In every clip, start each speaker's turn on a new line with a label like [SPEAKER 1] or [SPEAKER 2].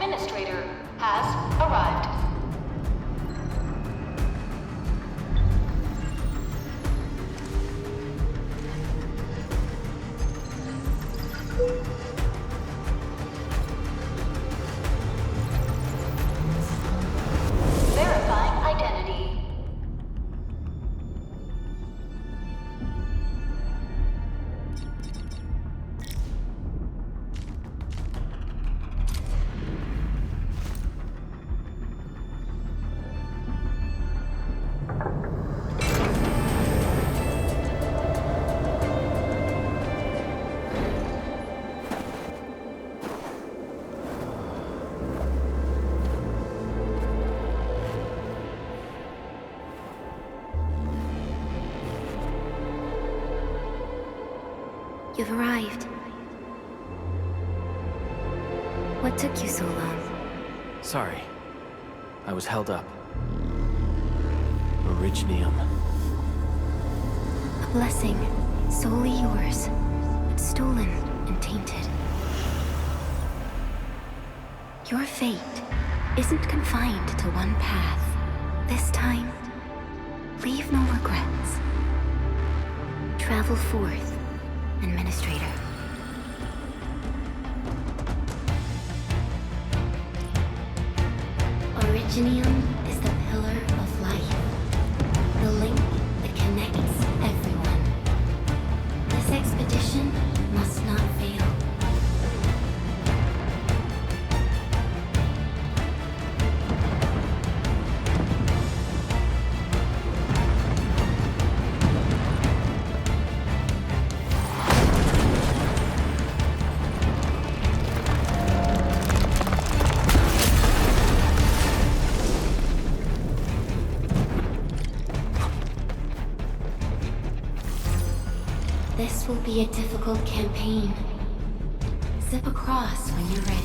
[SPEAKER 1] administrator has arrived. Verifying identity.
[SPEAKER 2] You've arrived. What took you so long?
[SPEAKER 3] Sorry. I was held up. Originium.
[SPEAKER 2] A blessing, solely yours, but stolen and tainted. Your fate isn't confined to one path. This time, leave no regrets. Travel forth, Administrator. Originium is the pillar of life, the link that connects everyone. This expedition must not fail. This will be a difficult campaign. Zip across when you're ready.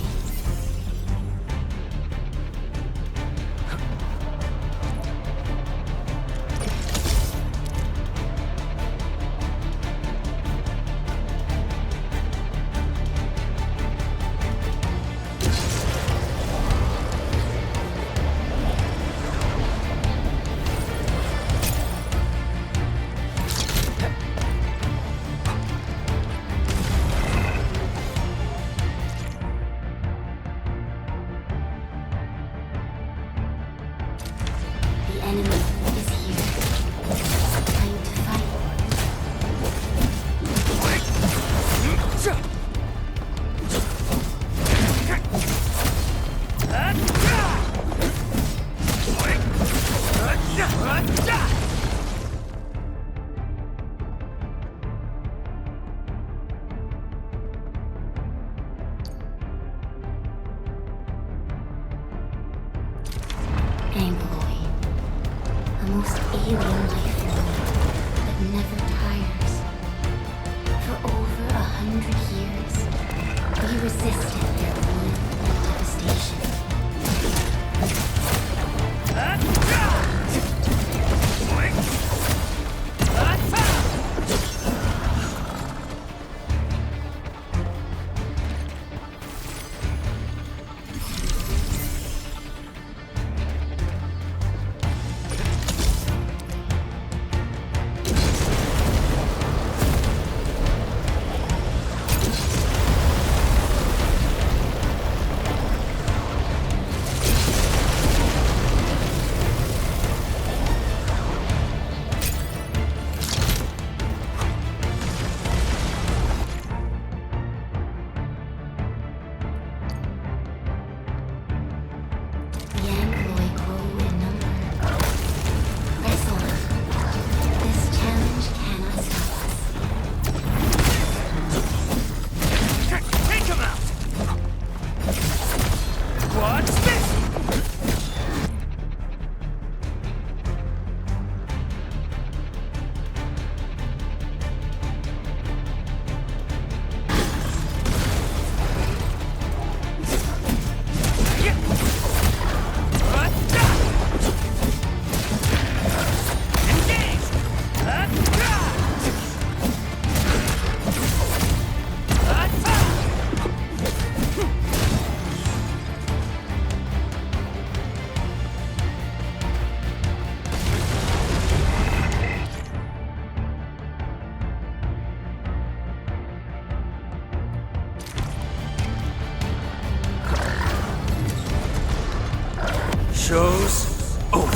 [SPEAKER 4] show's over.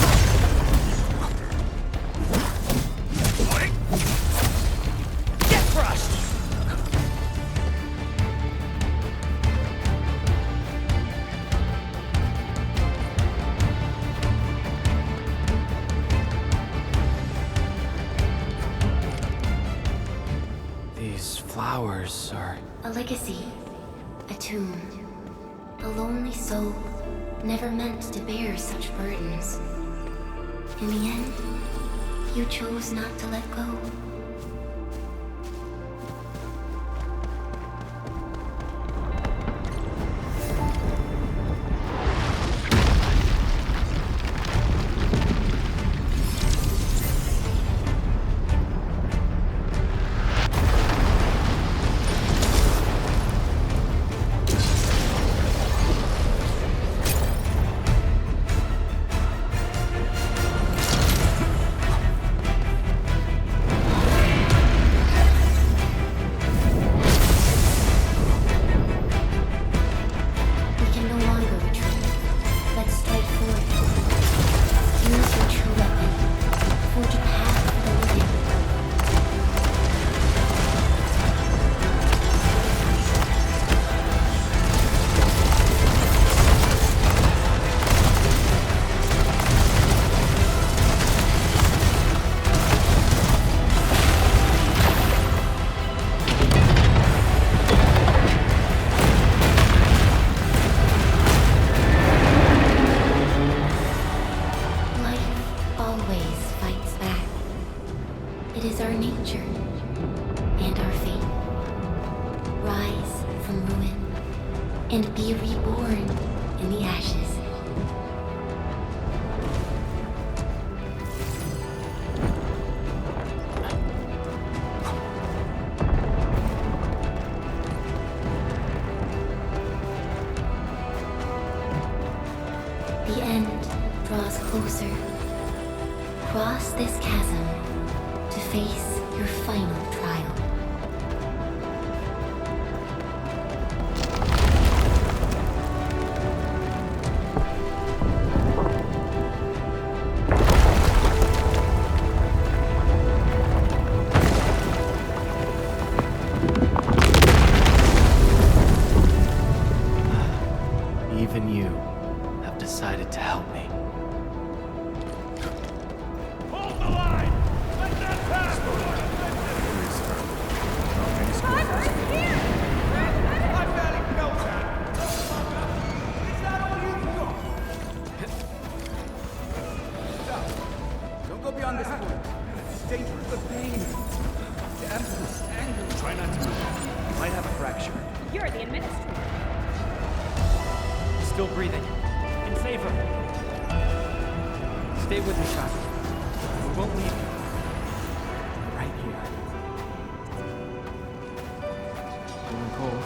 [SPEAKER 4] Get crushed!
[SPEAKER 3] These flowers are...
[SPEAKER 2] A legacy. A tomb. A lonely soul, never meant to bear such burdens. In the end, you chose not to let go. And be reborn in the ashes. The end draws closer. Cross this chasm to face your final trial.
[SPEAKER 3] Even you have decided to help me.
[SPEAKER 4] Hold the line! Let that pass! I've got it go time! Is that all you've got? Stop. Don't go beyond this point. It's dangerous. The pain. The emptiness. Anger. Try not to move. You might have a fracture.
[SPEAKER 5] You're the administrator.
[SPEAKER 3] Still breathing. And save her. Stay with me, child. We won't leave you. Right here. Feeling cold?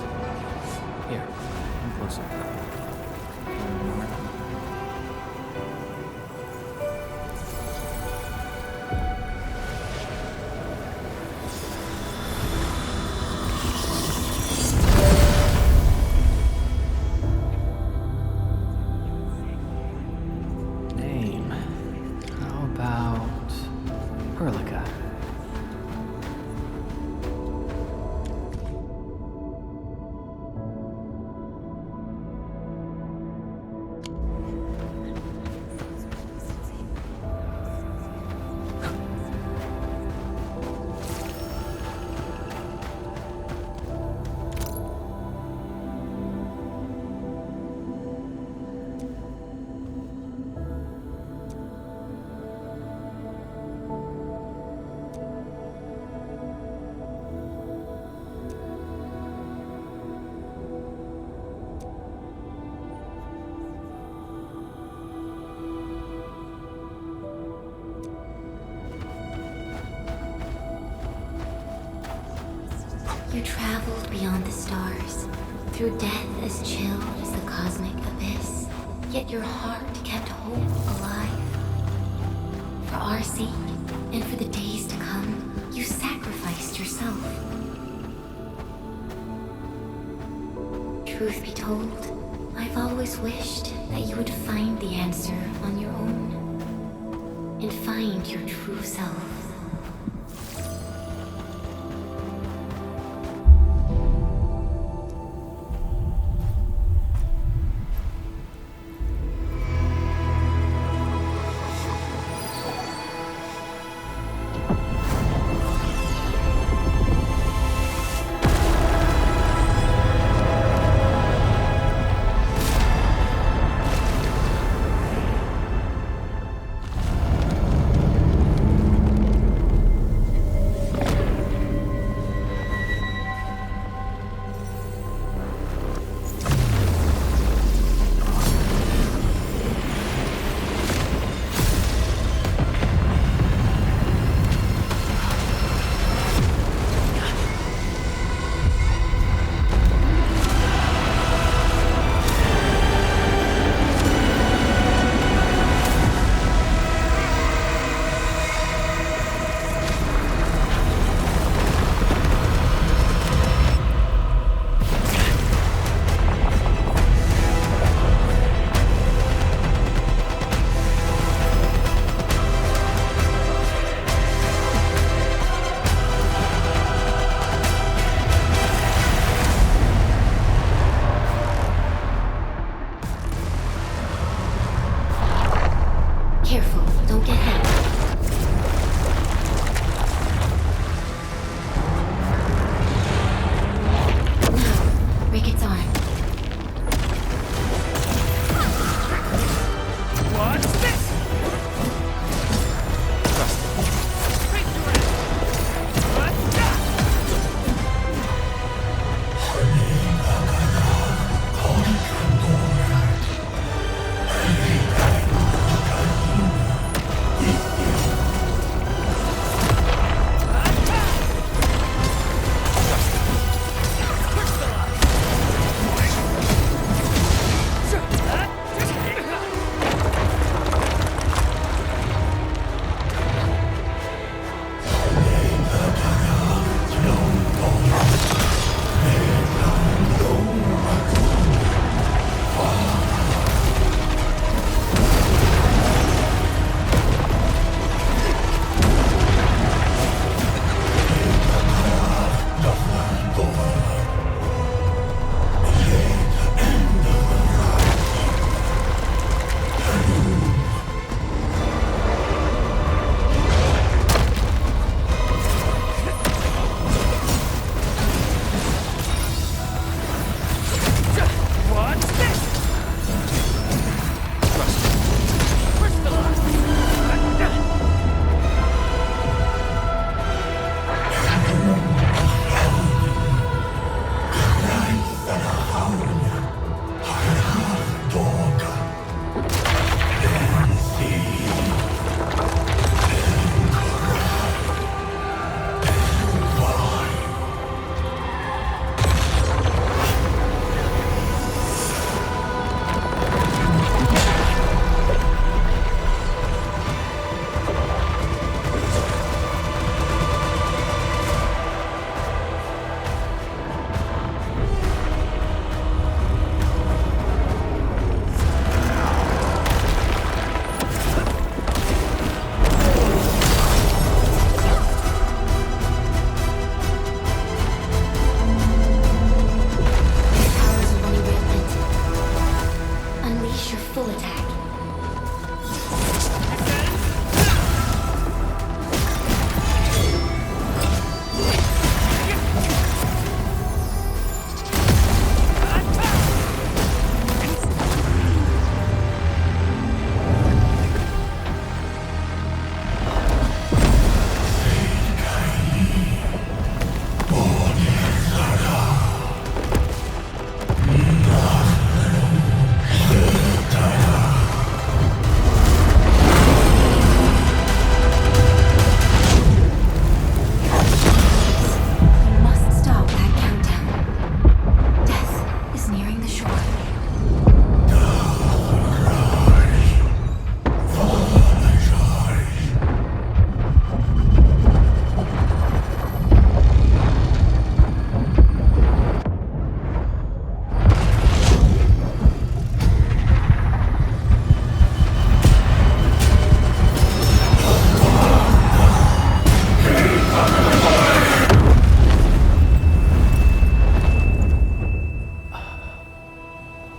[SPEAKER 3] Here, come closer. Name. How about Perlica?
[SPEAKER 2] You traveled beyond the stars, through death as chill as the cosmic abyss, yet your heart kept hope alive. For our sake, and for the days to come, you sacrificed yourself. Truth be told, I've always wished that you would find the answer on your own and find your true self.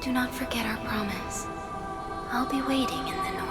[SPEAKER 2] Do not forget our promise. I'll be waiting in the north.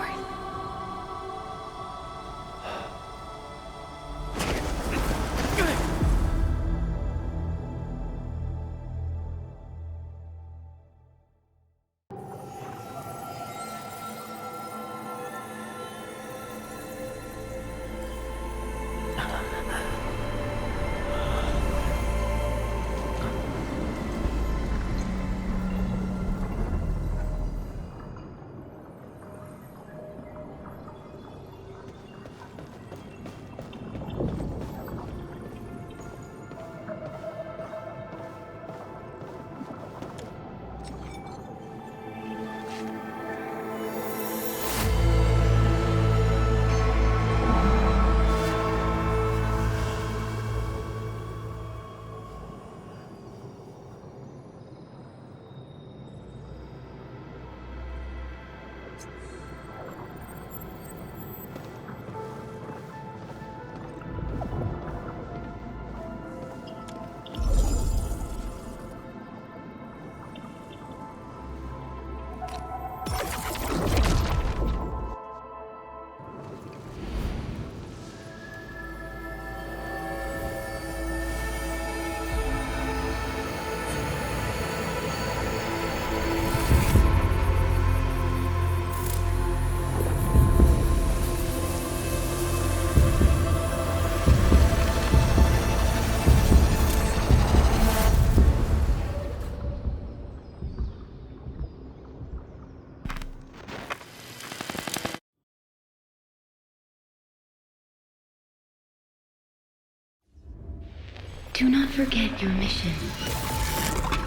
[SPEAKER 2] Do not forget your mission.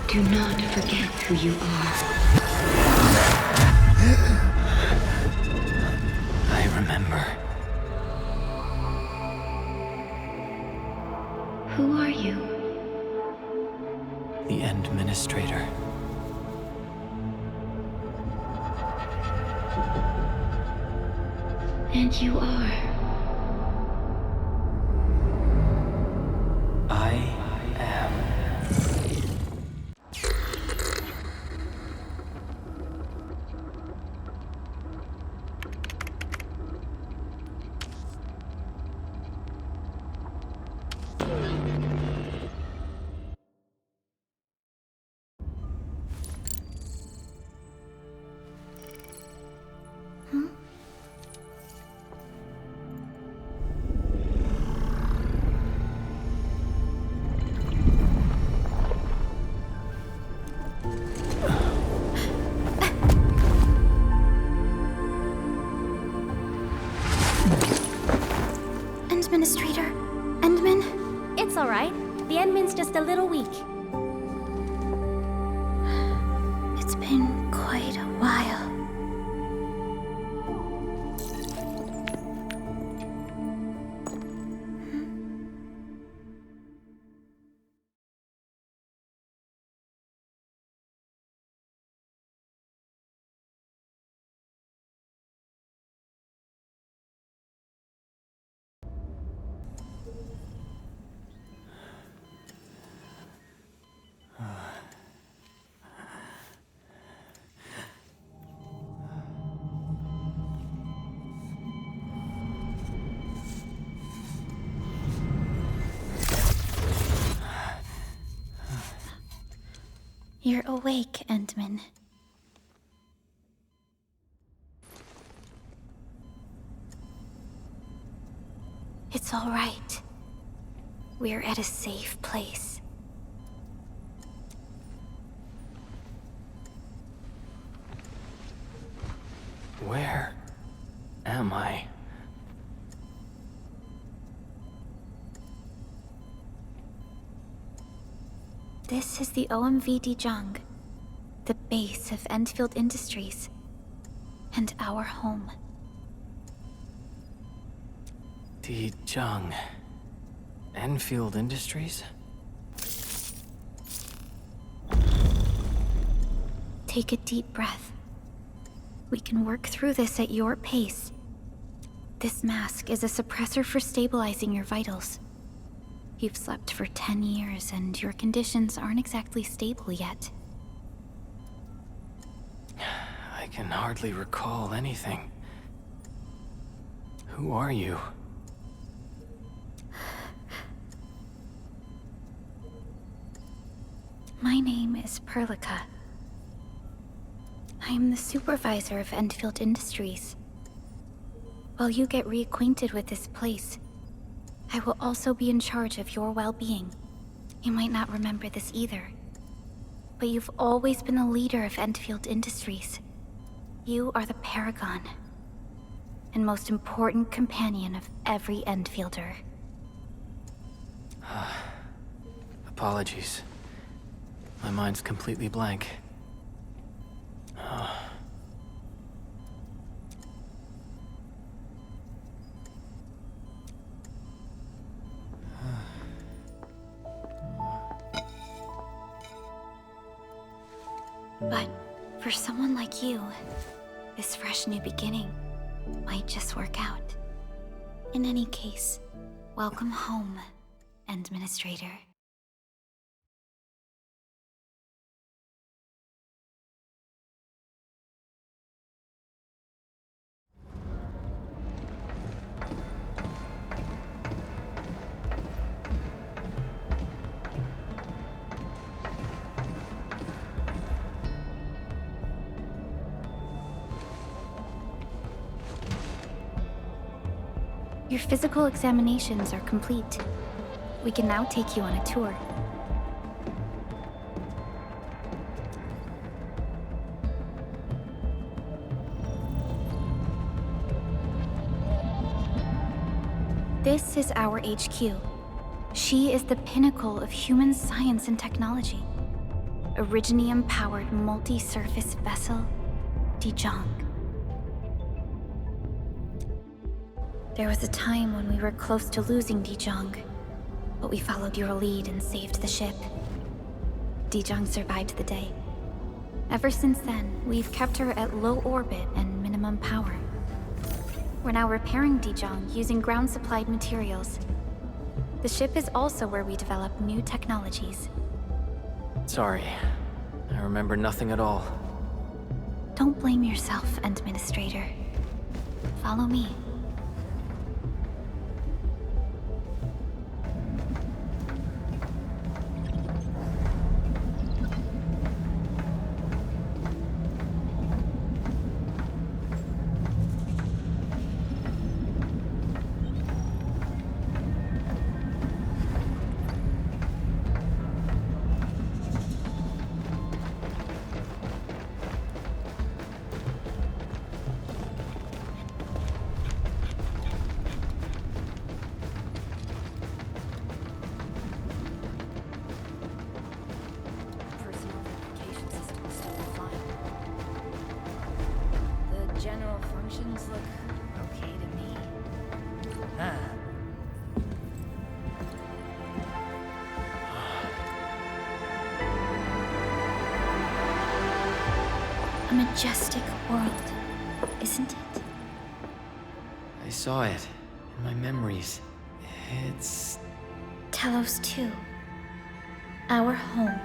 [SPEAKER 2] Do not forget who you are.
[SPEAKER 3] I remember.
[SPEAKER 2] Who are you?
[SPEAKER 3] The Administrator.
[SPEAKER 2] And you are.
[SPEAKER 3] I am.
[SPEAKER 2] Administrator? Endmin?
[SPEAKER 5] It's alright. The endmin's just a little weak.
[SPEAKER 2] It's been quite a while. You're awake, Endmin. It's all right. We're at a safe place.
[SPEAKER 3] Where am I?
[SPEAKER 2] This is the OMV Dijang, the base of Endfield Industries, and our home.
[SPEAKER 3] Dijang. Endfield Industries?
[SPEAKER 2] Take a deep breath. We can work through this at your pace. This mask is a suppressor for stabilizing your vitals. You've slept for 10 years, and your conditions aren't exactly stable yet.
[SPEAKER 3] can hardly recall anything. Who are you?
[SPEAKER 2] My name is Perlica. I am the supervisor of Endfield Industries. While you get reacquainted with this place, I will also be in charge of your well-being. You might not remember this either, but you've always been the leader of Endfield Industries. You are the paragon, and most important companion of every Endfielder.
[SPEAKER 3] Apologies. My mind's completely blank.
[SPEAKER 2] But for someone like you, this fresh new beginning might just work out. In any case, welcome home, Administrator. Your physical examinations are complete. We can now take you on a tour. This is our HQ. She is the pinnacle of human science and technology. Originium-powered multi-surface vessel, Dijong. There was a time when we were close to losing Dijong, but we followed your lead and saved the ship. Dijong survived the day. Ever since then, we've kept her at low orbit and minimum power. We're now repairing Dijong using ground-supplied materials. The ship is also where we develop new technologies.
[SPEAKER 3] Sorry. I remember nothing at all.
[SPEAKER 2] Don't blame yourself, Administrator. Follow me. A majestic world, isn't it?
[SPEAKER 3] I saw it in my memories. It's...
[SPEAKER 2] Talos 2. Our home.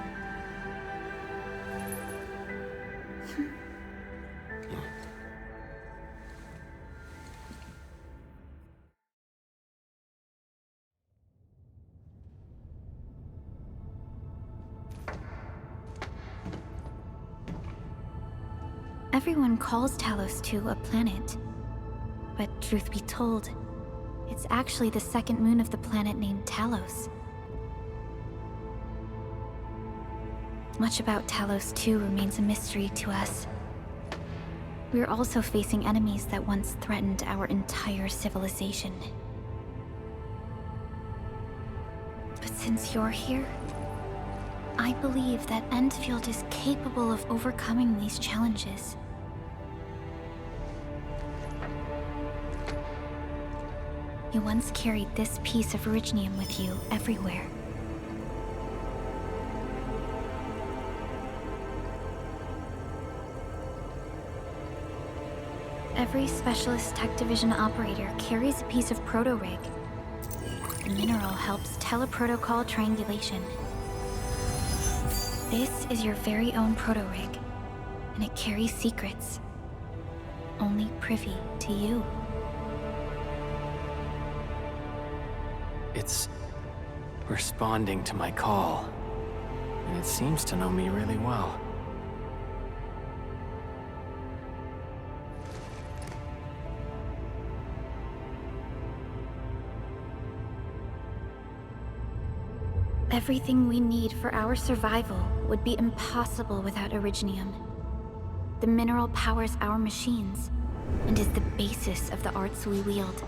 [SPEAKER 2] Everyone calls Talos 2 a planet. But truth be told, it's actually the second moon of the planet named Talos. Much about Talos 2 remains a mystery to us. We're also facing enemies that once threatened our entire civilization. But since you're here, I believe that Endfield is capable of overcoming these challenges. You once carried this piece of originium with you everywhere. Every Specialist Tech Division operator carries a piece of proto-rig. The mineral helps teleprotocol triangulation. This is your very own proto-rig, and it carries secrets, only privy to you.
[SPEAKER 3] It's responding to my call, and it seems to know me really well.
[SPEAKER 2] Everything we need for our survival would be impossible without Originium. The mineral powers our machines, and is the basis of the arts we wield.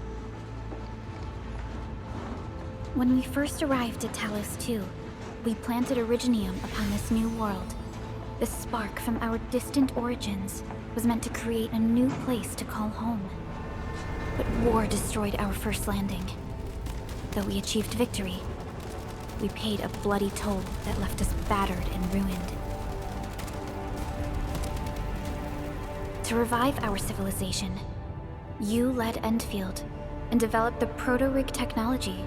[SPEAKER 2] When we first arrived at Talos II, we planted Originium upon this new world. The spark from our distant origins was meant to create a new place to call home. But war destroyed our first landing. Though we achieved victory, we paid a bloody toll that left us battered and ruined. To revive our civilization, you led Endfield and developed the proto-rig technology,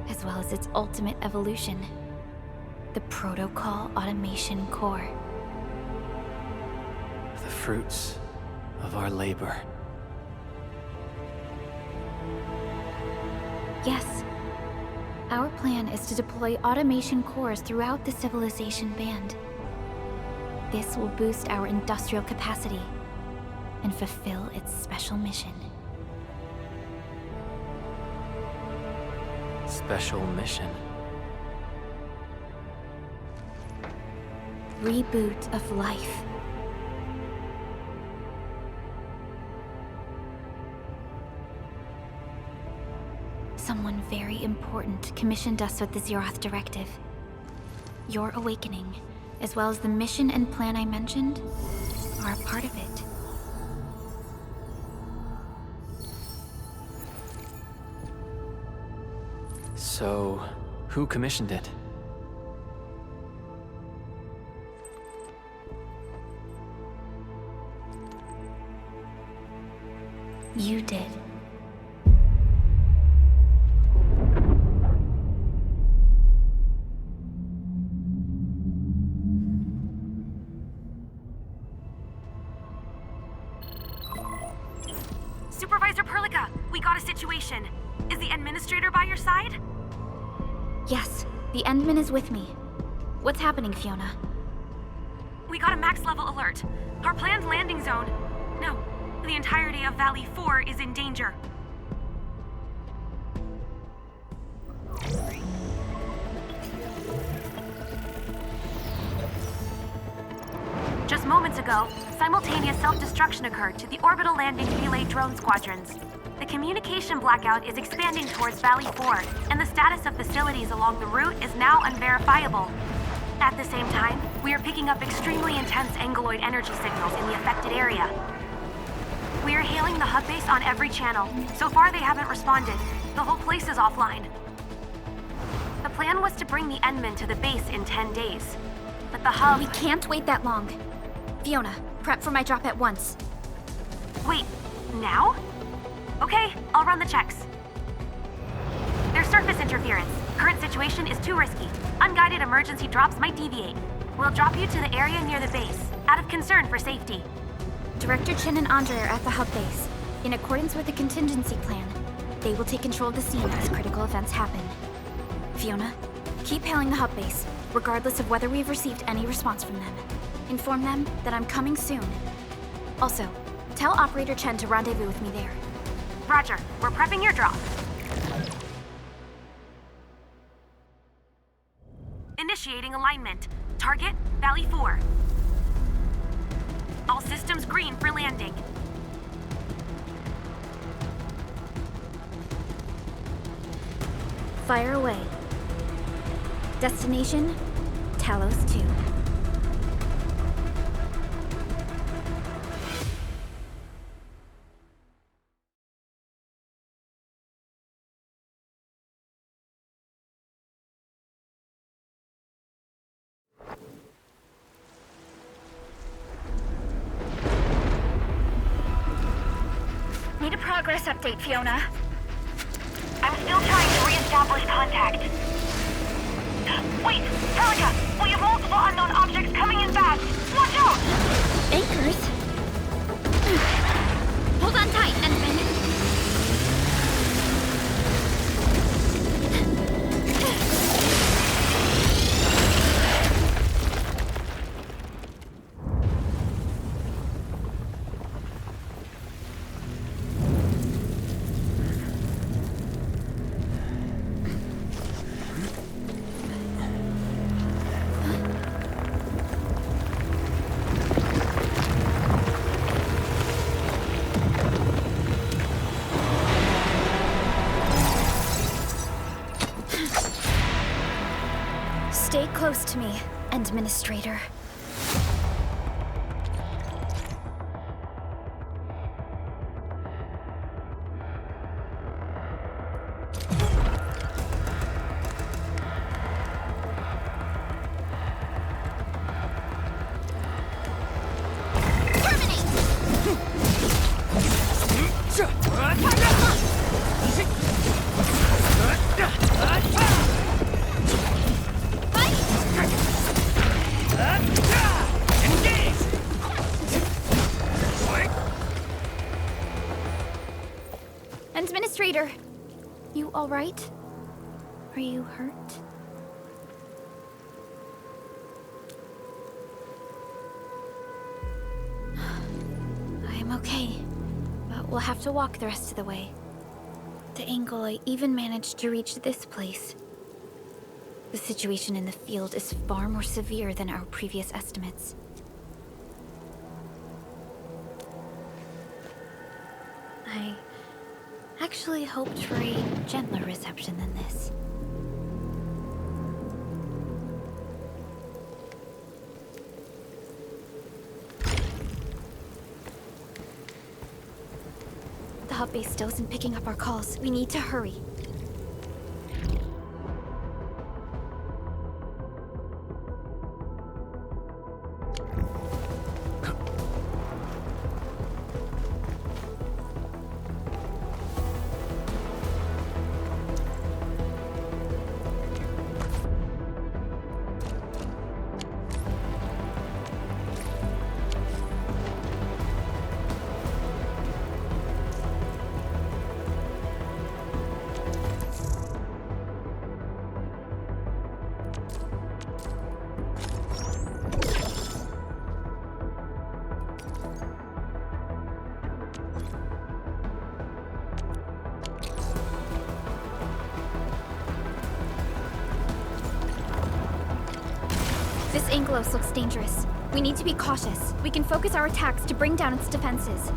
[SPEAKER 2] as well as its ultimate evolution, the Protocol Automation Core.
[SPEAKER 3] The fruits of our labor.
[SPEAKER 2] Yes. Our plan is to deploy automation cores throughout the civilization band. This will boost our industrial capacity and fulfill its special mission.
[SPEAKER 3] Special mission.
[SPEAKER 2] Reboot of life. Someone very important commissioned us with the Zeroth Directive. Your awakening, as well as the mission and plan I mentioned, are a part of it.
[SPEAKER 3] So, who commissioned it?
[SPEAKER 2] You did.
[SPEAKER 6] Supervisor Perlica, we got a situation. Is the administrator by your side?
[SPEAKER 2] Yes, the endmin is with me. What's happening, Fiona?
[SPEAKER 6] We got a max level alert. Our planned landing zone. No, the entirety of Valley 4 is in danger. Just moments ago, simultaneous self-destruction occurred to the orbital landing relay drone squadrons. The communication blackout is expanding towards Valley 4, and the status of facilities along the route is now unverifiable. At the same time, we are picking up extremely intense angeloid energy signals in the affected area. We are hailing the hub base on every channel. So far, they haven't responded. The whole place is offline. The plan was to bring the endmin to the base in 10 days. But the hub...
[SPEAKER 2] We can't wait that long. Fiona, prep for my drop at once.
[SPEAKER 6] Wait, now? Okay, I'll run the checks. There's surface interference. Current situation is too risky. Unguided emergency drops might deviate. We'll drop you to the area near the base, out of concern for safety.
[SPEAKER 2] Director Chen and Andre are at the hub base. In accordance with the contingency plan, they will take control of the scene as critical events happen. Fiona, keep hailing the hub base, regardless of whether we've received any response from them. Inform them that I'm coming soon. Also, tell Operator Chen to rendezvous with me there.
[SPEAKER 6] Roger, we're prepping your drop. Initiating alignment. Target, Valley 4. All systems green for landing.
[SPEAKER 2] Fire away. Destination, Talos 2.
[SPEAKER 6] Need a progress update, Fiona. I'm still trying to re-establish contact. Wait, Perlica! We have multiple unknown objects coming in fast! Watch out!
[SPEAKER 2] Anchors?
[SPEAKER 5] close to me, Administrator. Administrator, you all right? Are you hurt? I'm okay, but we'll have to walk the rest of the way. The angle I even managed to reach this place. The situation in the field is far more severe than our previous estimates. I actually hoped for a gentler reception than this. The hub base still isn't picking up our calls. We need to hurry. This Anglos looks dangerous. We need to be cautious. We can focus our attacks to bring down its defenses.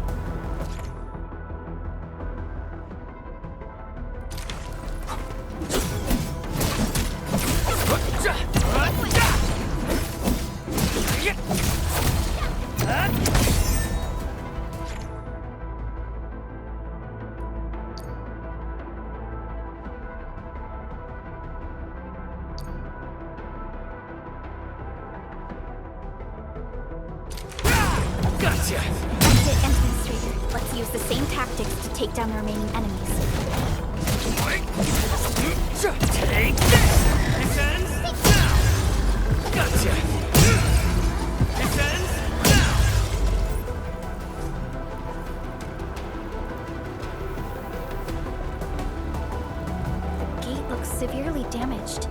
[SPEAKER 3] Gotcha!
[SPEAKER 5] That's it, Administrator. Let's use the same tactics to take down the remaining enemies.
[SPEAKER 3] Take this! This ends now! Gotcha! This ends now!
[SPEAKER 5] The gate looks severely damaged.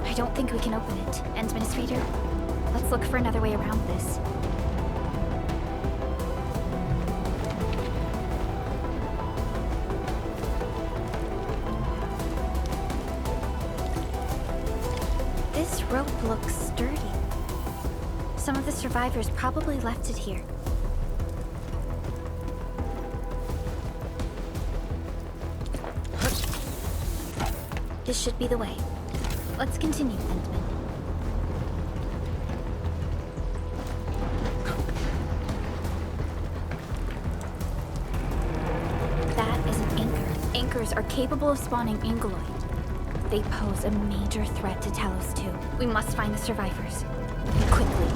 [SPEAKER 5] I don't think we can open it. Administrator, let's look for another way around this. This rope looks sturdy. Some of the survivors probably left it here. This should be the way. Let's continue, Endmin. That is an anchor. Anchors are capable of spawning Angoloid. They pose a major threat to Talos too. We must find the survivors. Quickly.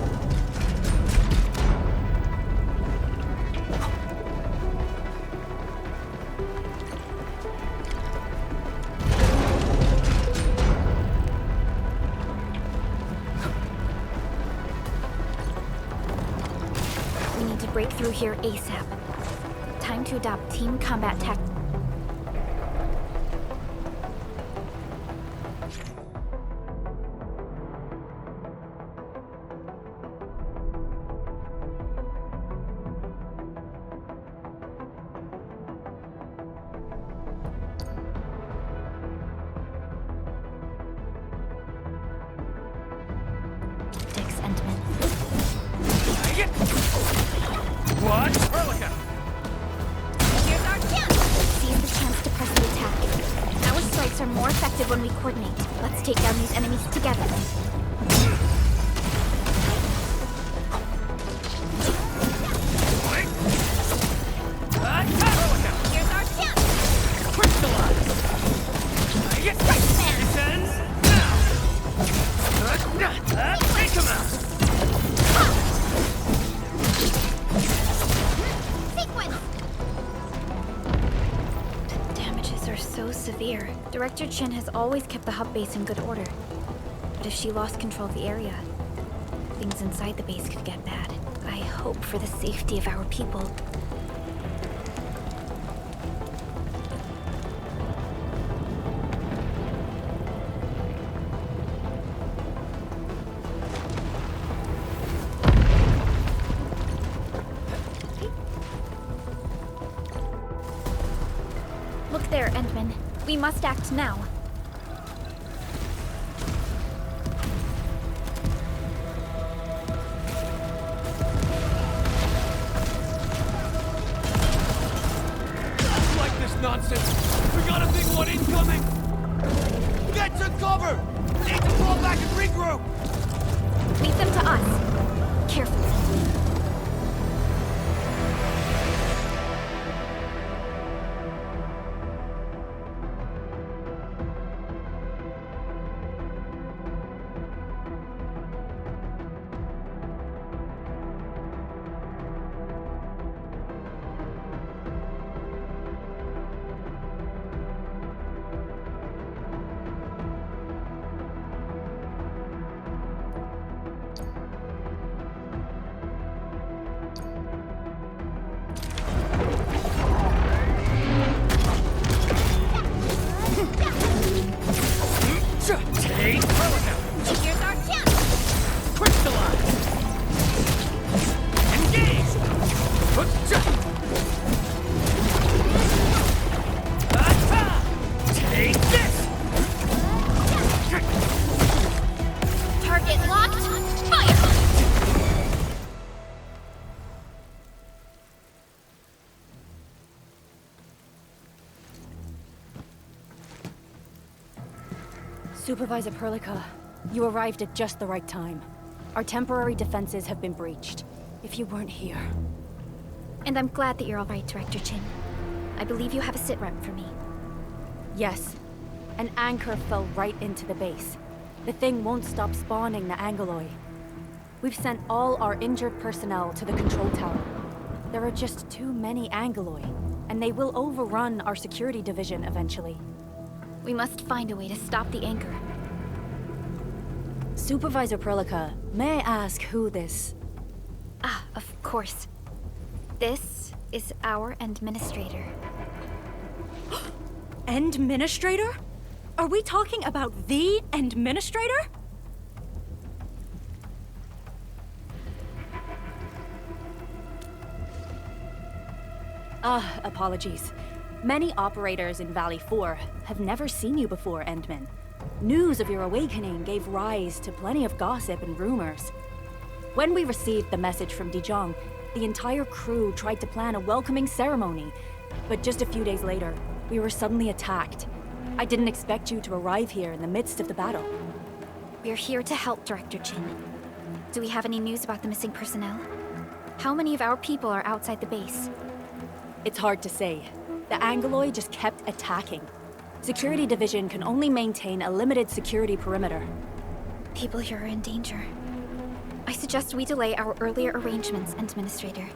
[SPEAKER 5] We need to break through here ASAP. Time to adopt team combat tactics. Endmin.
[SPEAKER 3] What? Perlica!
[SPEAKER 5] Here's our chance! fear. Director Chen has always kept the hub base in good order. But if she lost control of the area, things inside the base could get bad. I hope for the safety of our people. Look there, Endmin. We must act now.
[SPEAKER 4] Like this nonsense! We got a big one incoming! Get to cover! We need to fall back and regroup!
[SPEAKER 5] Leave them to us. Carefully.
[SPEAKER 2] Here's our chance!
[SPEAKER 4] Crystallize! Engage! Take this!
[SPEAKER 2] Target locked! Fire!
[SPEAKER 7] Supervisor Perlica, you arrived at just the right time. Our temporary defenses have been breached. If you weren't here...
[SPEAKER 5] And I'm glad that you're all right, Director Chen. I believe you have a sitrep for me.
[SPEAKER 7] Yes. An anchor fell right into the base. The thing won't stop spawning the Angoloi. We've sent all our injured personnel to the control tower. There are just too many Angoloi, and they will overrun our security division eventually.
[SPEAKER 5] We must find a way to stop the anchor.
[SPEAKER 7] Supervisor Prologue, may I ask who this...
[SPEAKER 5] Ah, of course. This is our administrator.
[SPEAKER 7] Endministrator? Are we talking about the Endministrator? Apologies. Many operators in Valley 4 have never seen you before, Endmin. News of your awakening gave rise to plenty of gossip and rumors. When we received the message from Dijon, the entire crew tried to plan a welcoming ceremony, but just a few days later, we were suddenly attacked. I didn't expect you to arrive here in the midst of the battle.
[SPEAKER 5] We're here to help, Director Chen. Do we have any news about the missing personnel? How many of our people are outside the base?
[SPEAKER 7] It's hard to say. The Angoloi just kept attacking. Security Division can only maintain a limited security perimeter.
[SPEAKER 5] People here are in danger. I suggest we delay our earlier arrangements, Administrator.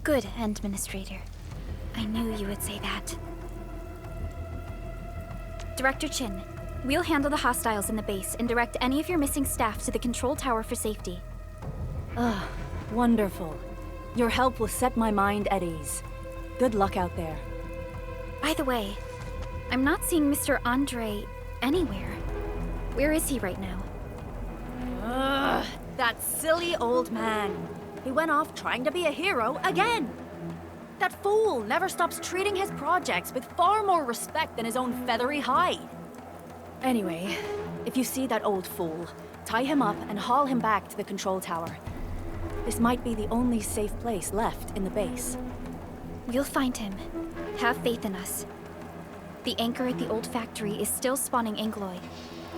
[SPEAKER 5] Good, Administrator. I knew you would say that. Director Chen, we'll handle the hostiles in the base and direct any of your missing staff to the control tower for safety.
[SPEAKER 7] Wonderful. Your help will set my mind at ease. Good luck out there.
[SPEAKER 5] By the way, I'm not seeing Mr. Andre anywhere. Where is he right now?
[SPEAKER 7] That silly old man. He went off trying to be a hero again. That fool never stops treating his projects with far more respect than his own feathery hide. Anyway, if you see that old fool, tie him up and haul him back to the control tower. This might be the only safe place left in the base.
[SPEAKER 5] We'll find him. Have faith in us. The anchor at the old factory is still spawning Angoloi.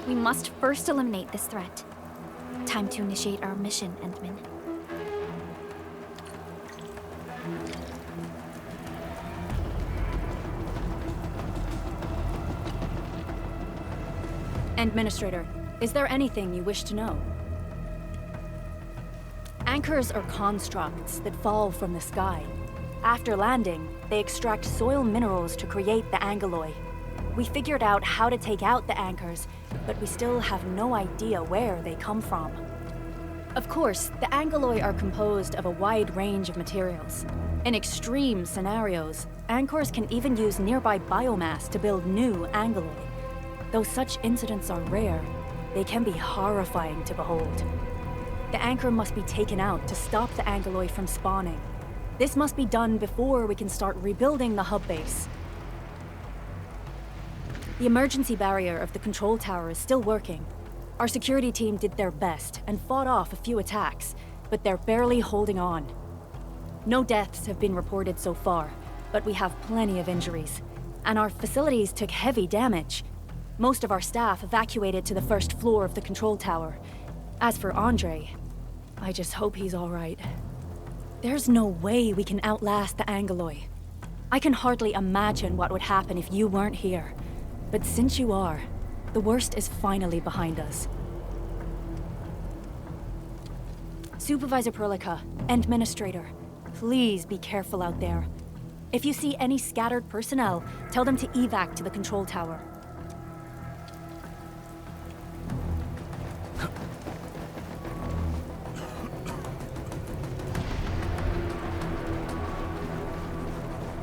[SPEAKER 5] We must first eliminate this threat. Time to initiate our mission, Endmin.
[SPEAKER 7] Administrator, is there anything you wish to know? Anchors are constructs that fall from the sky. After landing, they extract soil minerals to create the angeloi. We figured out how to take out the anchors, but we still have no idea where they come from. Of course, the angeloi are composed of a wide range of materials. In extreme scenarios, anchors can even use nearby biomass to build new angeloi. Though such incidents are rare, they can be horrifying to behold. The anchor must be taken out to stop the angeloi from spawning. This must be done before we can start rebuilding the hub base. The emergency barrier of the control tower is still working. Our security team did their best and fought off a few attacks, but they're barely holding on. No deaths have been reported so far, but we have plenty of injuries, and our facilities took heavy damage. Most of our staff evacuated to the first floor of the control tower. As for Andre, I just hope he's all right. There's no way we can outlast the angeloi. I can hardly imagine what would happen if you weren't here. But since you are, the worst is finally behind us. Supervisor Perlica, Administrator, please be careful out there. If you see any scattered personnel, tell them to evac to the control tower.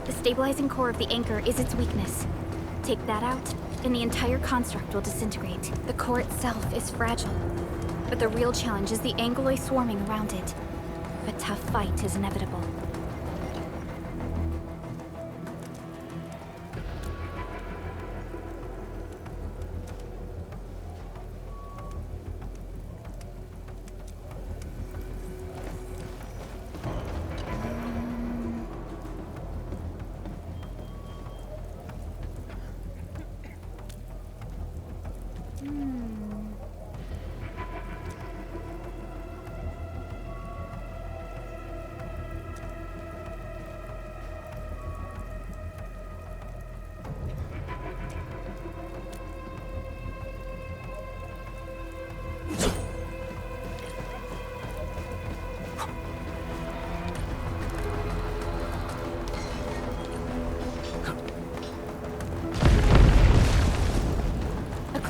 [SPEAKER 5] The stabilizing core of the anchor is its weakness. Take that out, and the entire construct will disintegrate. The core itself is fragile, but the real challenge is the angeloi swarming around it. A tough fight is inevitable.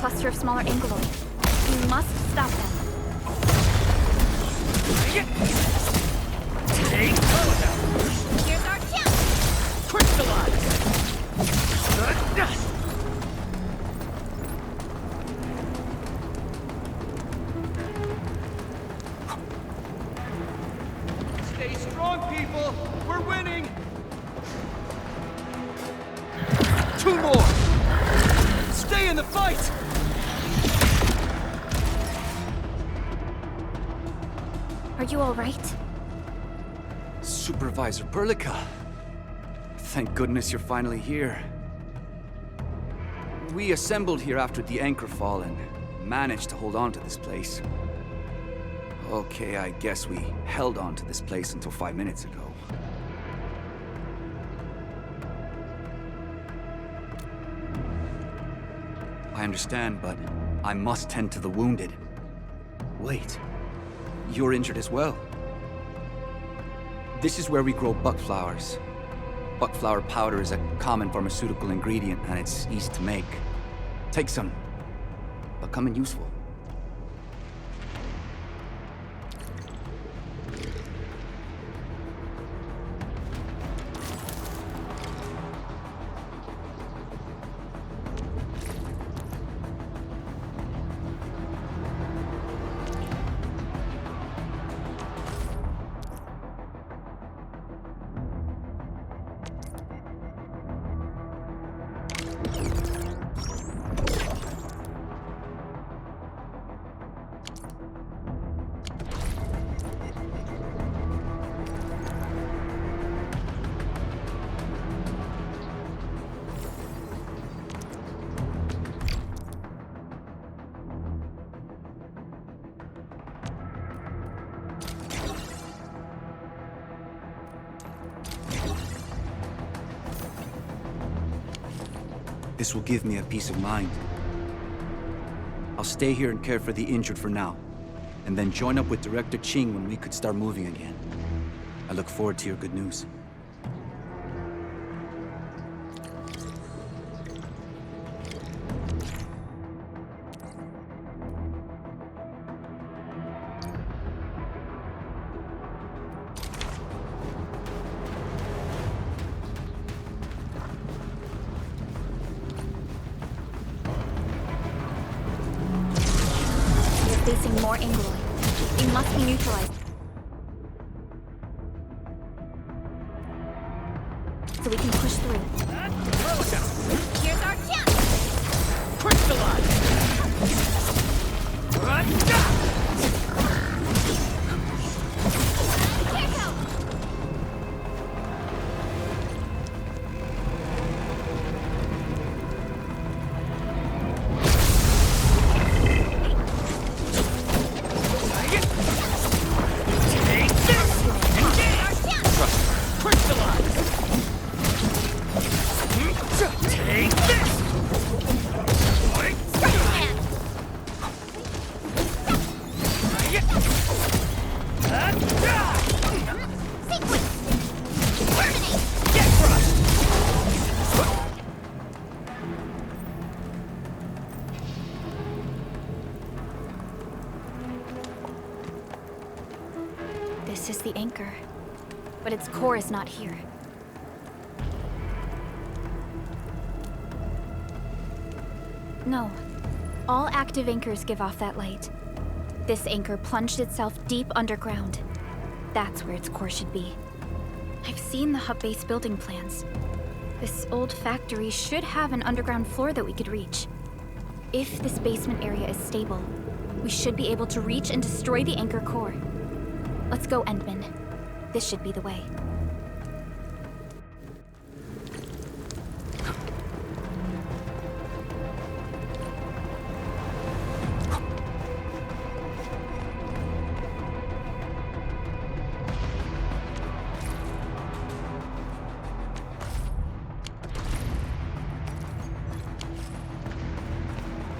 [SPEAKER 5] Cluster of smaller angeloi. You must stop them. Here's our chance!
[SPEAKER 4] Crystallize! Stay strong, people! We're winning! 2 more! Stay in the fight!
[SPEAKER 5] Are you all right?
[SPEAKER 4] Supervisor Perlica. Thank goodness you're finally here. We assembled here after the anchor fall and managed to hold on to this place. Okay, I guess we held on to this place until 5 minutes ago. I understand, but I must tend to the wounded. Wait, you're injured as well. This is where we grow buckflowers. Buckflower powder is a common pharmaceutical ingredient, and it's easy to make. Take some, but come in useful. This will give me a peace of mind. I'll stay here and care for the injured for now, and then join up with Director Qing when we could start moving again. I look forward to your good news.
[SPEAKER 5] Facing more Angloid. They must be neutralized. So we can push through. Here's our chance!
[SPEAKER 3] Crystallize!
[SPEAKER 5] This is the anchor, but its core is not here. No. All active anchors give off that light. This anchor plunged itself deep underground. That's where its core should be. I've seen the hub base building plans. This old factory should have an underground floor that we could reach. If this basement area is stable, we should be able to reach and destroy the anchor core. Let's go, Endmin. This should be the way.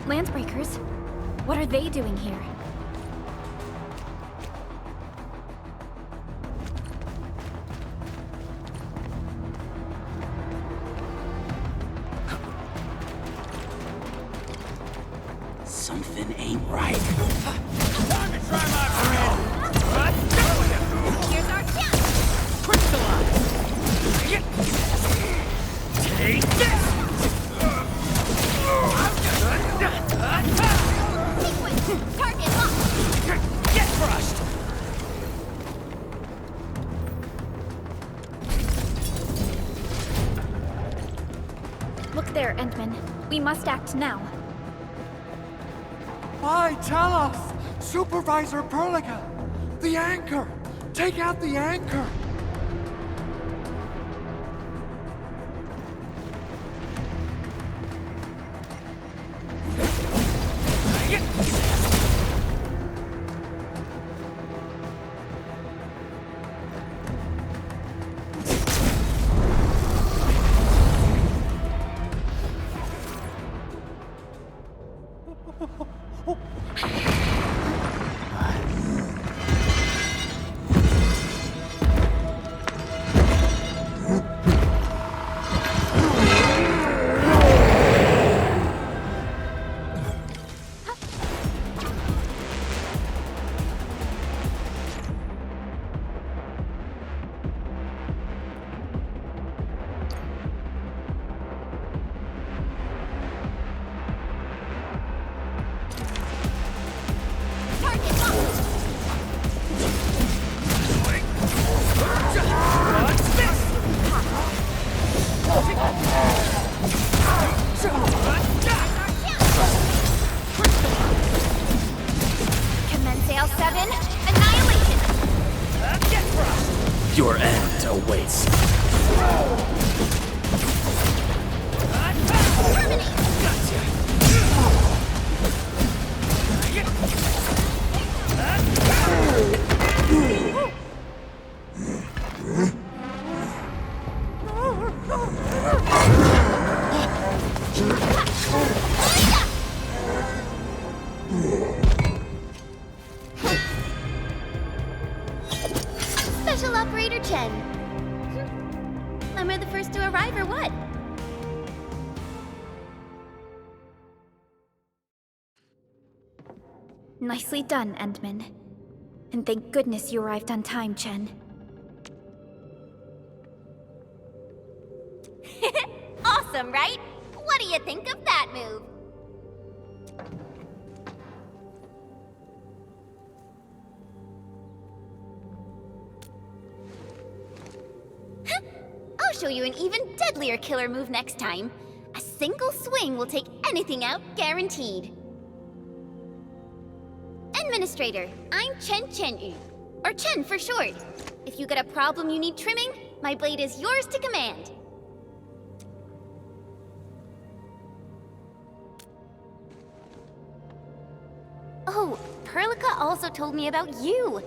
[SPEAKER 5] Landbreakers? What are they doing here?
[SPEAKER 4] Something ain't right.
[SPEAKER 3] Time to try my friend!
[SPEAKER 5] Here's our chance!
[SPEAKER 3] Crystallize! Take this!
[SPEAKER 5] Sequence! Target locked!
[SPEAKER 3] Get crushed!
[SPEAKER 5] Look there, Endmin. We must act now.
[SPEAKER 8] Why, tell us! Supervisor Perlica! The anchor! Take out the anchor!
[SPEAKER 2] the first to arrive, or what?
[SPEAKER 5] Nicely done, Endmin. And thank goodness you arrived on time, Chen.
[SPEAKER 2] Awesome, right? What do you think of that move? I'll show you an even deadlier killer move next time. A single swing will take anything out, guaranteed. Administrator, I'm chenqianyu, or Chen for short. If you got a problem you need trimming, my blade is yours to command. Oh, Perlica also told me about you.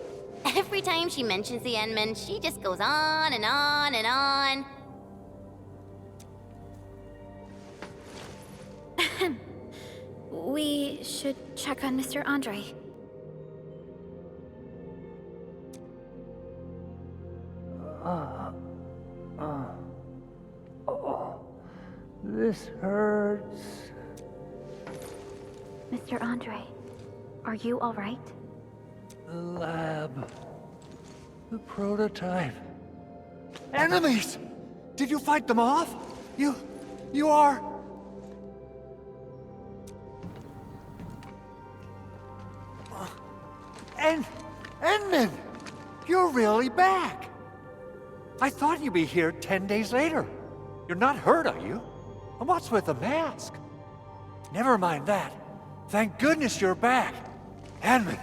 [SPEAKER 2] Every time she mentions the endmin, she just goes on and on and on.
[SPEAKER 5] We should check on Mr. Andre.
[SPEAKER 8] This hurts.
[SPEAKER 5] Mr. Andre, are you all right?
[SPEAKER 8] The lab. The prototype. Enemies! Did you fight them off? You are... Endmin! You're really back! I thought you'd be here 10 days later. You're not hurt, are you? And what's with the mask? Never mind that. Thank goodness you're back. Endmin,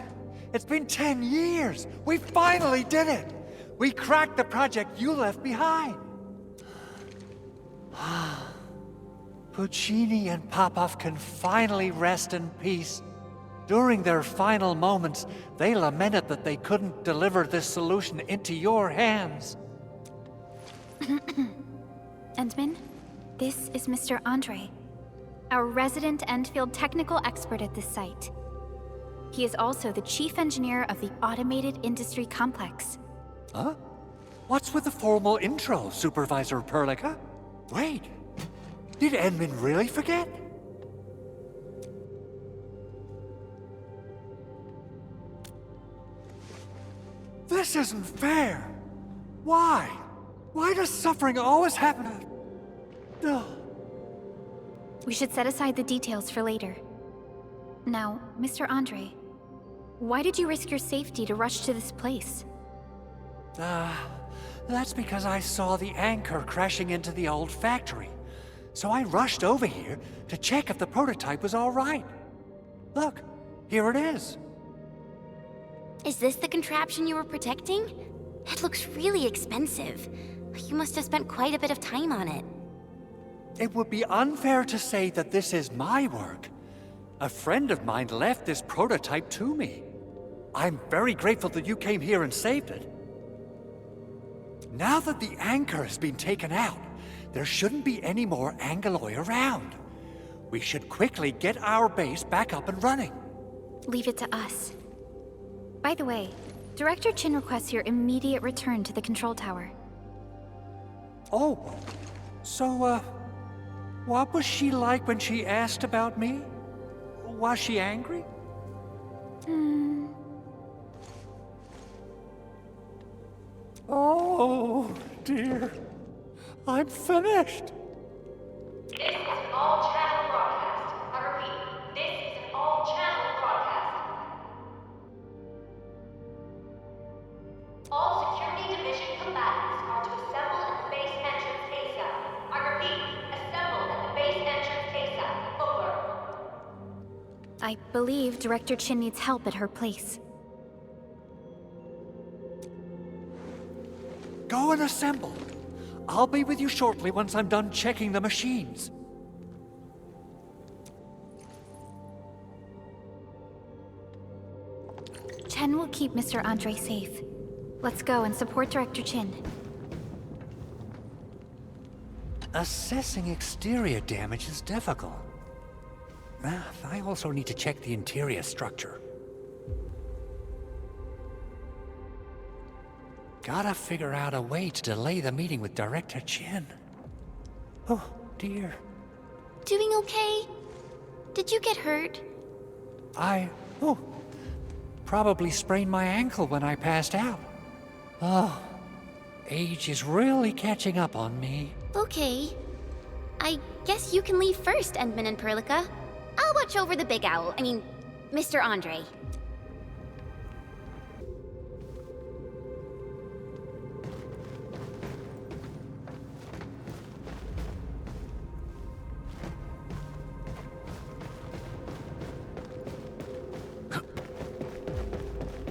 [SPEAKER 8] it's been 10 years. We finally did it. We cracked the project you left behind. Puccini and Popov can finally rest in peace. During their final moments, they lamented that they couldn't deliver this solution into your hands.
[SPEAKER 5] Endmin, this is Mr. Andre, our resident Endfield technical expert at this site. He is also the chief engineer of the Automated Industry Complex.
[SPEAKER 8] Huh? What's with the formal intro, Supervisor Perlica? Wait, did Endmin really forget? This isn't fair. Why? Why does suffering always happen to... Ugh.
[SPEAKER 5] We should set aside the details for later. Now, Mr. Andre, why did you risk your safety to rush to this place?
[SPEAKER 8] That's because I saw the anchor crashing into the old factory. So I rushed over here to check if the prototype was all right. Look, here it is.
[SPEAKER 2] Is this the contraption you were protecting? It looks really expensive. You must have spent quite a bit of time on it.
[SPEAKER 8] It would be unfair to say that this is my work. A friend of mine left this prototype to me. I'm very grateful that you came here and saved it. Now that the anchor has been taken out, there shouldn't be any more Angeloi around. We should quickly get our base back up and running.
[SPEAKER 5] Leave it to us. By the way, Director Chen requests your immediate return to the control tower.
[SPEAKER 8] Oh, so, what was she like when she asked about me? Was she angry? Oh, dear. I'm finished.
[SPEAKER 1] This is an all-channel broadcast. I repeat, this is an all-channel broadcast. All Security Division combatants are to assemble at the base entrance ASAP. I repeat, assemble at the base entrance ASAP. Over.
[SPEAKER 5] I believe Director Chen needs help at her place.
[SPEAKER 8] Go and assemble. I'll be with you shortly once I'm done checking the machines.
[SPEAKER 5] Chen will keep Mr. Andre safe. Let's go and support Director Chen.
[SPEAKER 8] Assessing exterior damage is difficult. I also need to check the interior structure. Gotta figure out a way to delay the meeting with Director Chen. Oh, dear.
[SPEAKER 2] Doing okay? Did you get hurt?
[SPEAKER 8] Probably sprained my ankle when I passed out. Oh, age is really catching up on me.
[SPEAKER 2] Okay. I guess you can leave first, Endmin and Perlica. I'll watch over the big owl. I mean, Mr. Andre.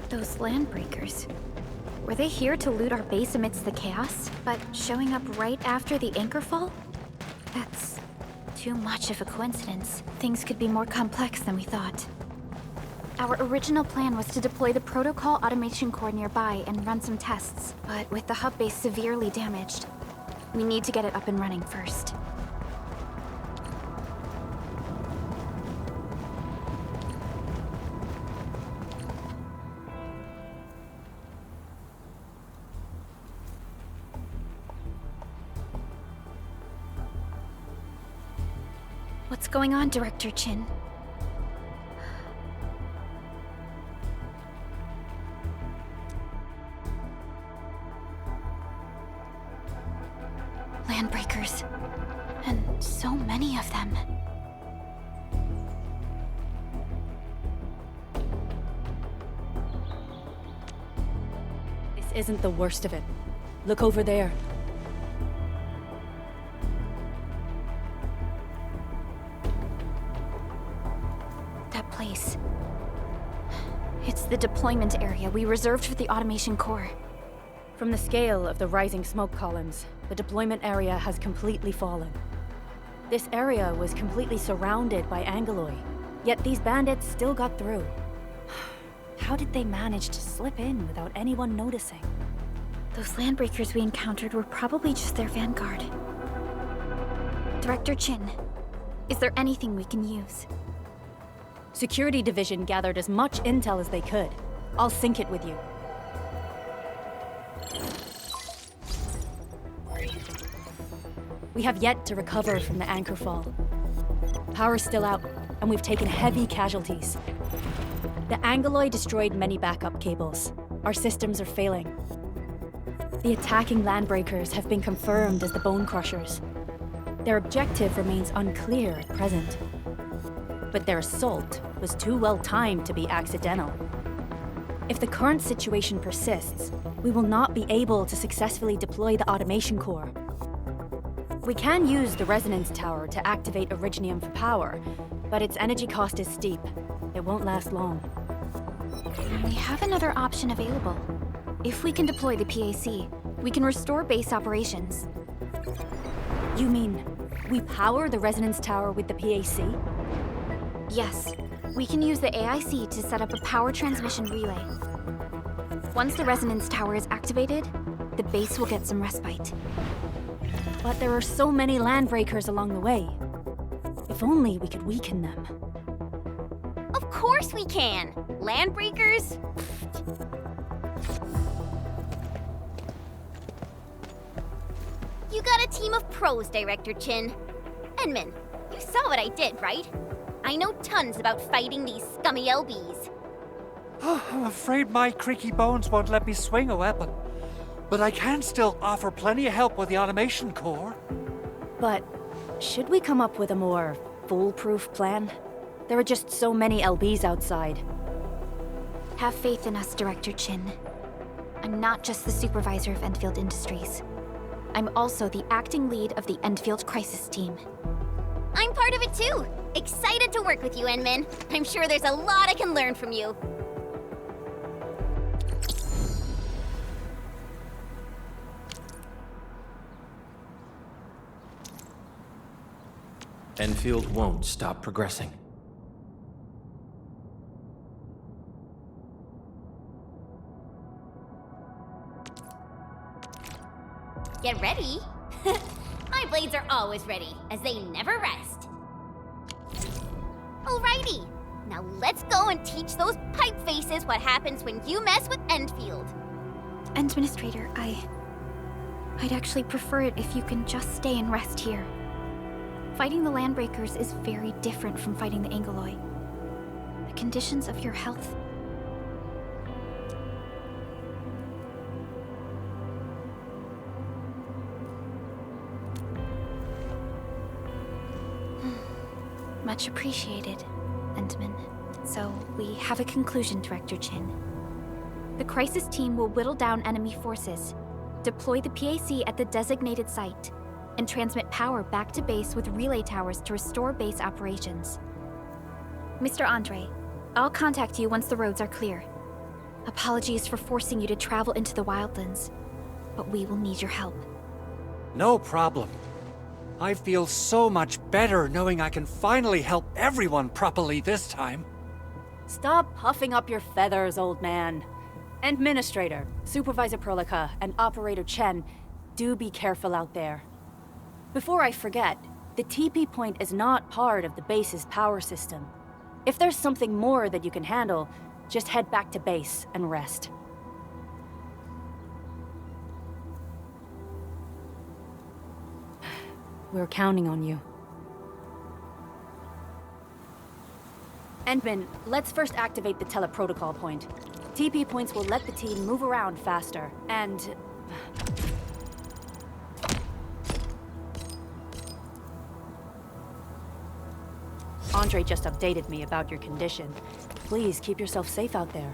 [SPEAKER 5] Those landbreakers. Were they here to loot our base amidst the chaos, but showing up right after the anchor fall? That's too much of a coincidence. Things could be more complex than we thought. Our original plan was to deploy the protocol automation core nearby and run some tests, but with the hub base severely damaged, we need to get it up and running first. What's going on, Director Chen? Landbreakers. And so many of them.
[SPEAKER 7] This isn't the worst of it. Look over there.
[SPEAKER 5] That place. It's the deployment area we reserved for the automation core.
[SPEAKER 7] From the scale of the rising smoke columns, the deployment area has completely fallen. This area was completely surrounded by Angoloi, yet these bandits still got through. How did they manage to slip in without anyone noticing?
[SPEAKER 5] Those landbreakers we encountered were probably just their vanguard. Director Chen, is there anything we can use?
[SPEAKER 7] Security Division gathered as much intel as they could. I'll sync it with you. We have yet to recover from the anchor fall. Power's still out, and we've taken heavy casualties. The Angoloi destroyed many backup cables. Our systems are failing. The attacking landbreakers have been confirmed as the Bone Crushers. Their objective remains unclear at present. But their assault was too well timed to be accidental. If the current situation persists, we will not be able to successfully deploy the automation core. We can use the resonance tower to activate Originium for power, but its energy cost is steep. It won't last long.
[SPEAKER 5] We have another option available. If we can deploy the PAC, we can restore base operations.
[SPEAKER 7] You mean, we power the resonance tower with the PAC?
[SPEAKER 5] Yes, we can use the AIC to set up a power transmission relay. Once the resonance tower is activated, the base will get some respite.
[SPEAKER 7] But there are so many landbreakers along the way. If only we could weaken them.
[SPEAKER 2] Of course we can! Landbreakers? You got a team of pros, Director Chen. Endmin, you saw what I did, right? I know tons about fighting these scummy LBs.
[SPEAKER 8] I'm afraid my creaky bones won't let me swing a weapon. But I can still offer plenty of help with the automation core.
[SPEAKER 7] But should we come up with a more foolproof plan? There are just so many LBs outside.
[SPEAKER 5] Have faith in us, Director Chen. I'm not just the supervisor of Endfield Industries. I'm also the acting lead of the Endfield Crisis Team.
[SPEAKER 2] I'm part of it too. Excited to work with you, Endmin. I'm sure there's a lot I can learn from you.
[SPEAKER 3] Endfield won't stop progressing.
[SPEAKER 2] Get ready. My blades are always ready, as they never rest. Alrighty, now let's go and teach those pipe faces what happens when you mess with Endfield.
[SPEAKER 5] Administrator, I'd actually prefer it if you can just stay and rest here. Fighting the Landbreakers is very different from fighting the Angoloi. The conditions of your health... Much appreciated, Endmin. So, we have a conclusion, Director Chen. The crisis team will whittle down enemy forces, deploy the PAC at the designated site, and transmit power back to base with relay towers to restore base operations. Mr. Andre, I'll contact you once the roads are clear. Apologies for forcing you to travel into the wildlands, but we will need your help.
[SPEAKER 8] No problem. I feel so much better knowing I can finally help everyone properly this time.
[SPEAKER 7] Stop puffing up your feathers, old man. Administrator, Supervisor Perlica, and Operator Chen, do be careful out there. Before I forget, the TP point is not part of the base's power system. If there's something more that you can handle, just head back to base and rest. We're counting on you. Endmin, let's first activate the teleprotocol point. TP points will let the team move around faster, and... Andre just updated me about your condition. Please keep yourself safe out there.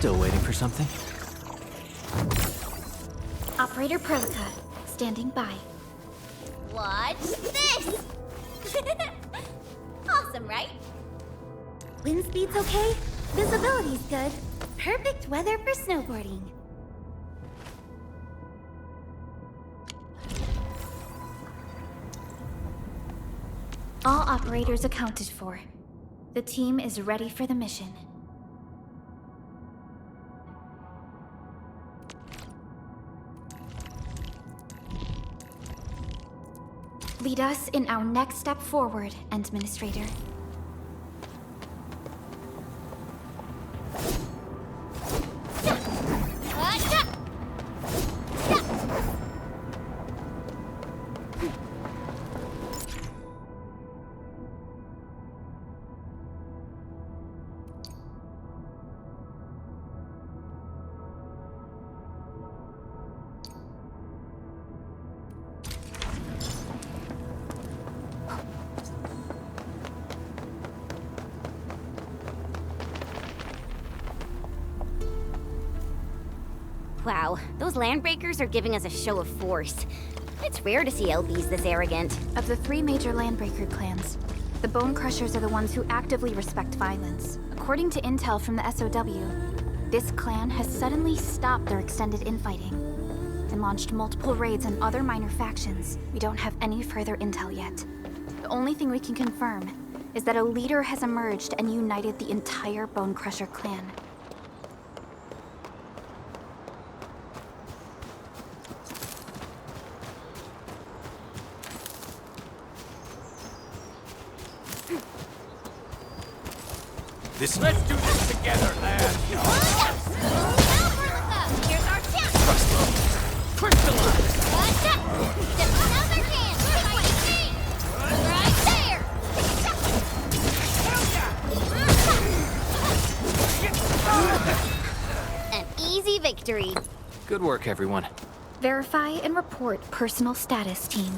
[SPEAKER 3] Still waiting for something?
[SPEAKER 5] Operator Prologue, standing by.
[SPEAKER 2] Watch this! Awesome, right? Wind speed's okay, visibility's good. Perfect weather for snowboarding.
[SPEAKER 5] All operators accounted for. The team is ready for the mission. Lead us in our next step forward, Administrator.
[SPEAKER 2] Wow, those Landbreakers are giving us a show of force. It's rare to see LBs this arrogant.
[SPEAKER 5] Of the three major Landbreaker clans, the Bone Crushers are the ones who actively respect violence. According to intel from the SOW, this clan has suddenly stopped their extended infighting. and launched multiple raids on other minor factions. We don't have any further intel yet. The only thing we can confirm is that a leader has emerged and united the entire Bonecrusher clan.
[SPEAKER 9] Let's do this together, lad.
[SPEAKER 1] Now, perlica! Here's our chance!
[SPEAKER 9] Crystallize!
[SPEAKER 1] Gotcha! Just another chance! Take what you see! Right there! An easy victory.
[SPEAKER 3] Good work, everyone.
[SPEAKER 5] Verify and report personal status, team.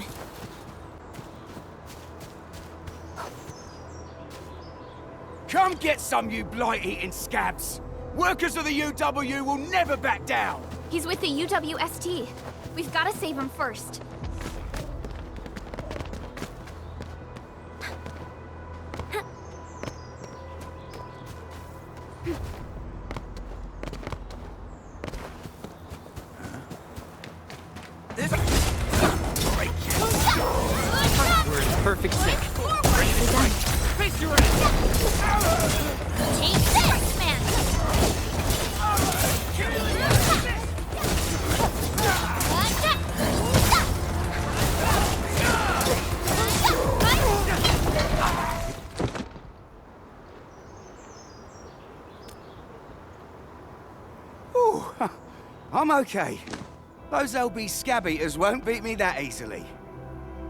[SPEAKER 9] Come get some, you blight-eating scabs! Workers of the UW will never back down!
[SPEAKER 5] He's with the UWST. We've got to save him first.
[SPEAKER 3] We're in perfect sync.
[SPEAKER 5] Nicely done.
[SPEAKER 9] Face your ass!
[SPEAKER 1] Take this, man!
[SPEAKER 4] Ooh, I'm okay. Those LB scab eaters won't beat me that easily.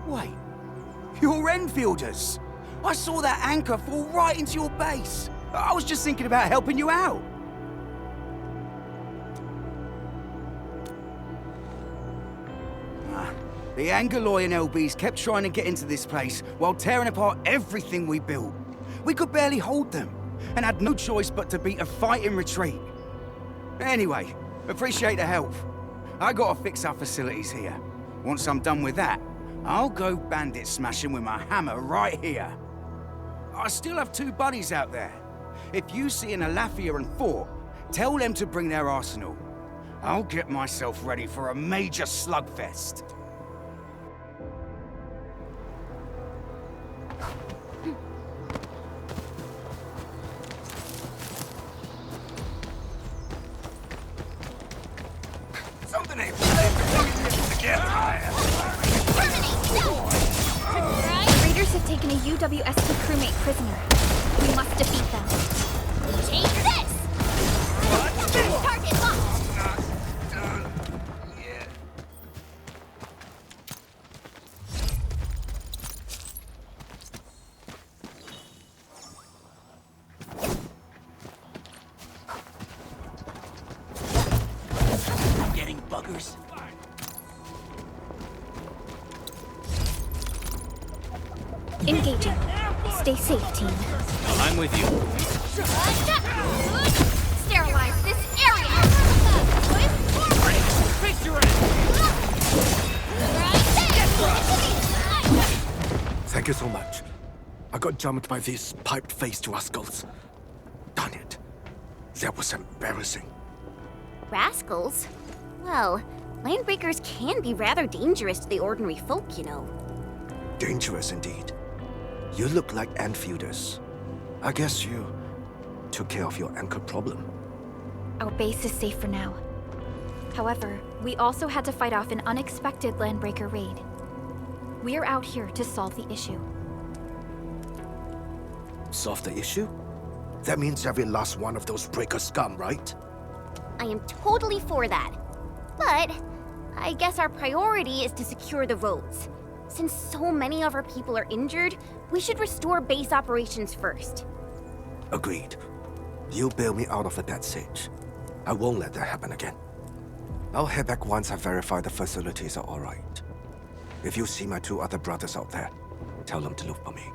[SPEAKER 4] Wait, you're Enfielders. I saw that anchor fall right into your base. I was just thinking about helping you out. The Angaloy and LBs kept trying to get into this place while tearing apart everything we built. We could barely hold them, and had no choice but to beat a fighting retreat. Anyway, appreciate the help. I gotta fix our facilities here. Once I'm done with that, I'll go bandit smashing with my hammer right here. I still have 2 buddies out there. If you see an Alafia and Fort, tell them to bring their arsenal. I'll get myself ready for a major slugfest.
[SPEAKER 9] Something ain't together.
[SPEAKER 5] Raiders have taken a UWST crewmate prisoner. We must defeat them.
[SPEAKER 1] Take this! Target locked!
[SPEAKER 9] Getting buggers.
[SPEAKER 5] Engaging. Stay safe, team.
[SPEAKER 3] I'm with you.
[SPEAKER 1] Sterilize this area!
[SPEAKER 9] Face your ass!
[SPEAKER 10] Thank you so much. I got jumped by these piped-faced rascals. Darn it. That was embarrassing.
[SPEAKER 11] Rascals? Well, landbreakers can be rather dangerous to the ordinary folk, you know.
[SPEAKER 10] Dangerous indeed. You look like Enfielders. I guess you took care of your anchor problem.
[SPEAKER 5] Our base is safe for now. However, we also had to fight off an unexpected landbreaker raid. We're out here to solve the issue.
[SPEAKER 10] Solve the issue? That means every last one of those breaker scum, right?
[SPEAKER 11] I am totally for that. But I guess our priority is to secure the roads. Since so many of our people are injured, we should restore base operations first.
[SPEAKER 10] Agreed. You bail me out of a death sitch. I won't let that happen again. I'll head back once I verify the facilities are all right. If you see my 2 other brothers out there, tell them to look for me.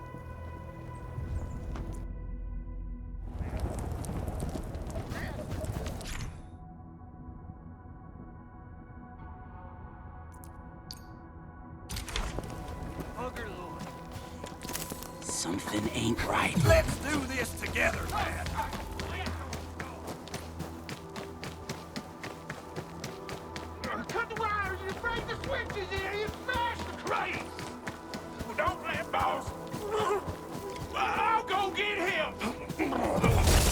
[SPEAKER 9] Something ain't right. Let's do this together, man. Cut the wire! break the switches here! You smash the crates! Well, don't let boss. I'll go get him!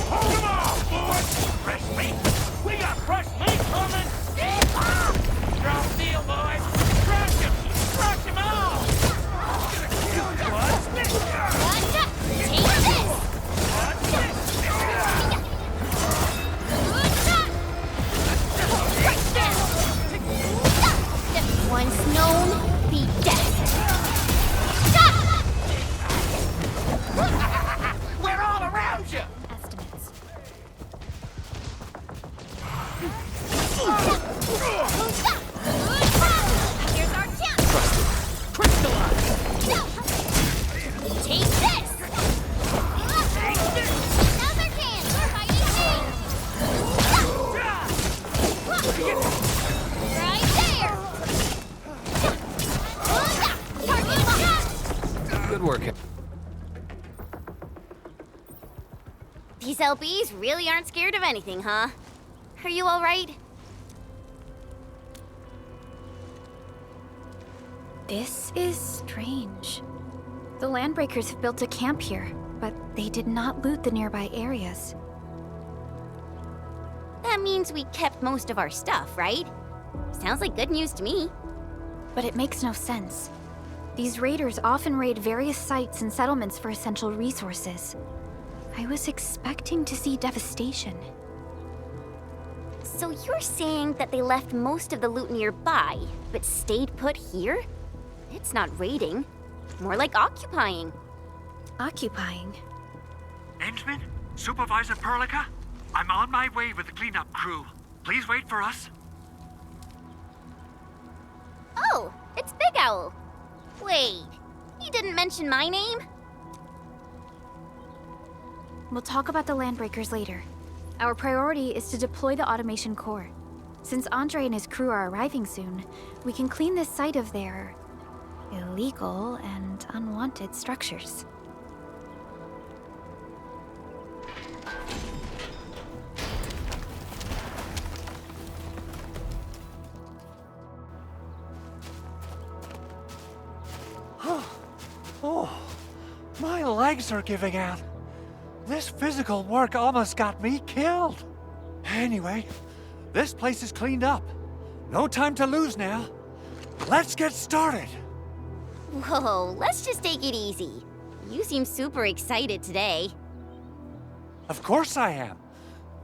[SPEAKER 9] Hold him off, boys! Fresh meat! We got fresh meat coming! Strong deal, boys! Crush him! Crush him off! I'm gonna kill you,
[SPEAKER 11] Gotcha! Take this! Once known, be dead.
[SPEAKER 9] We're all around you!
[SPEAKER 5] Estimates.
[SPEAKER 11] Here's our chance.
[SPEAKER 9] Crystallize!
[SPEAKER 11] Take this. Another chance. Fighting right there. Target.
[SPEAKER 3] Good work.
[SPEAKER 11] These LBs really aren't scared of anything, huh? Are you all right?
[SPEAKER 5] This is strange. The Landbreakers have built a camp here, but they did not loot the nearby areas.
[SPEAKER 11] That means we kept most of our stuff, right? Sounds like good news to me.
[SPEAKER 5] But it makes no sense. These raiders often raid various sites and settlements for essential resources. I was expecting to see devastation.
[SPEAKER 11] So you're saying that they left most of the loot nearby, but stayed put here? It's not raiding. More like occupying.
[SPEAKER 5] Occupying?
[SPEAKER 8] Endmin? Supervisor Perlica? I'm on my way with the cleanup crew. Please wait for us.
[SPEAKER 11] Oh, it's Big Owl. Wait, he didn't mention my name?
[SPEAKER 5] We'll talk about the Landbreakers later. Our priority is to deploy the automation core. Since Andre and his crew are arriving soon, we can clean this site of their illegal and unwanted structures.
[SPEAKER 8] Oh, my legs are giving out. This physical work almost got me killed. Anyway, this place is cleaned up. No time to lose now. Let's get started.
[SPEAKER 11] Whoa, let's just take it easy. You seem super excited today.
[SPEAKER 8] Of course I am.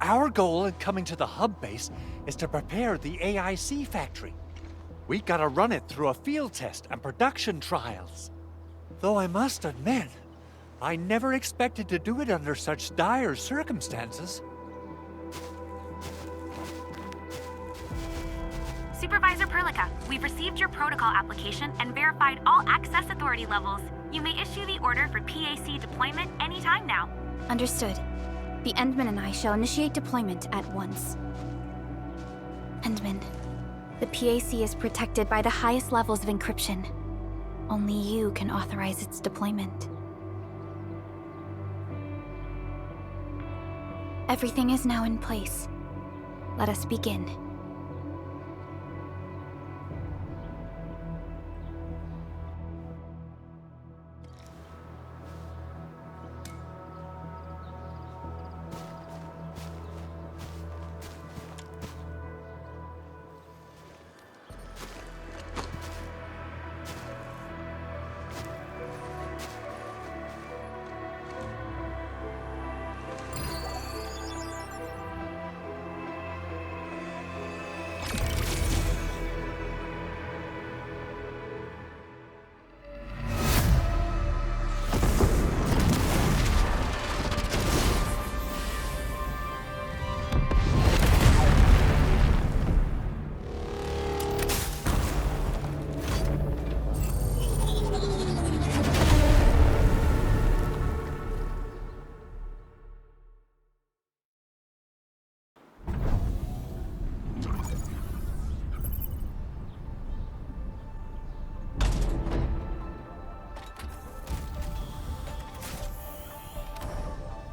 [SPEAKER 8] Our goal in coming to the hub base is to prepare the AIC factory. We gotta run it through a field test and production trials. Though I must admit, I never expected to do it under such dire circumstances.
[SPEAKER 6] Supervisor Perlica, we've received your protocol application and verified all access authority levels. You may issue the order for PAC deployment anytime now.
[SPEAKER 5] Understood. The Endmin and I shall initiate deployment at once. Endmin, the PAC is protected by the highest levels of encryption. Only you can authorize its deployment. Everything is now in place. Let us begin.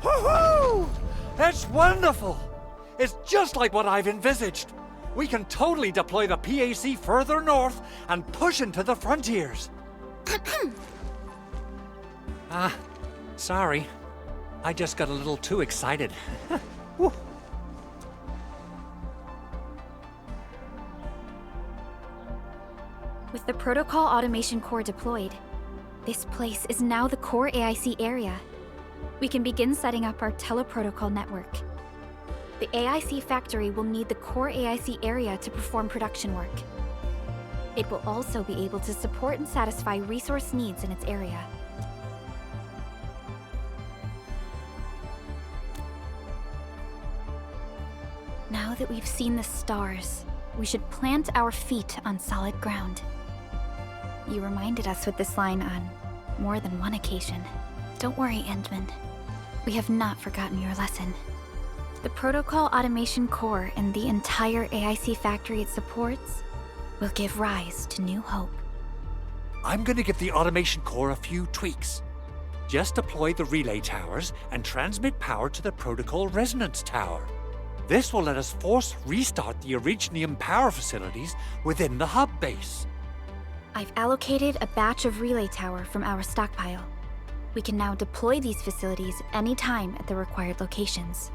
[SPEAKER 8] Woohoo! That's wonderful! It's just like what I've envisaged. We can totally deploy the PAC further north and push into the frontiers. Sorry. I just got a little too excited. Whew.
[SPEAKER 5] With the Protocol Automation Core deployed, this place is now the core AIC area. We can begin setting up our teleprotocol network. The AIC factory will need the core AIC area to perform production work. It will also be able to support and satisfy resource needs in its area. Now that we've seen the stars, we should plant our feet on solid ground. You reminded us with this line on more than one occasion. Don't worry, Endmin. We have not forgotten your lesson. The Protocol Automation Core and the entire AIC factory it supports will give rise to new hope.
[SPEAKER 8] I'm gonna give the automation core a few tweaks. Just deploy the relay towers and transmit power to the protocol resonance tower. This will let us force restart the Originium power facilities within the hub base.
[SPEAKER 5] I've allocated a batch of relay tower from our stockpile. We can now deploy these facilities anytime at the required locations.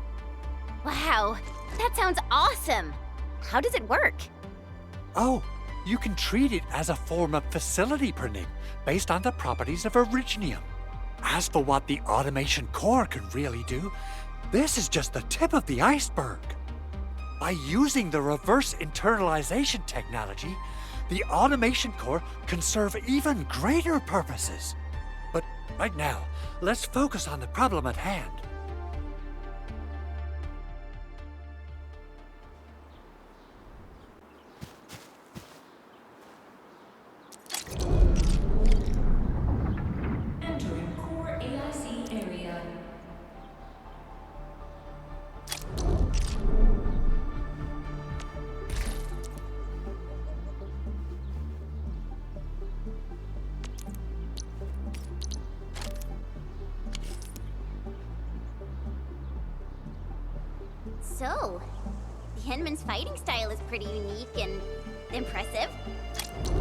[SPEAKER 11] Wow, that sounds awesome! How does it work?
[SPEAKER 8] Oh, you can treat it as a form of facility pernig based on the properties of Originium. As for what the automation core can really do, this is just the tip of the iceberg. By using the reverse internalization technology, the automation core can serve even greater purposes. But right now, let's focus on the problem at hand.
[SPEAKER 12] Entering core AIC area.
[SPEAKER 11] So, the Endmin's fighting style is pretty unique and impressive.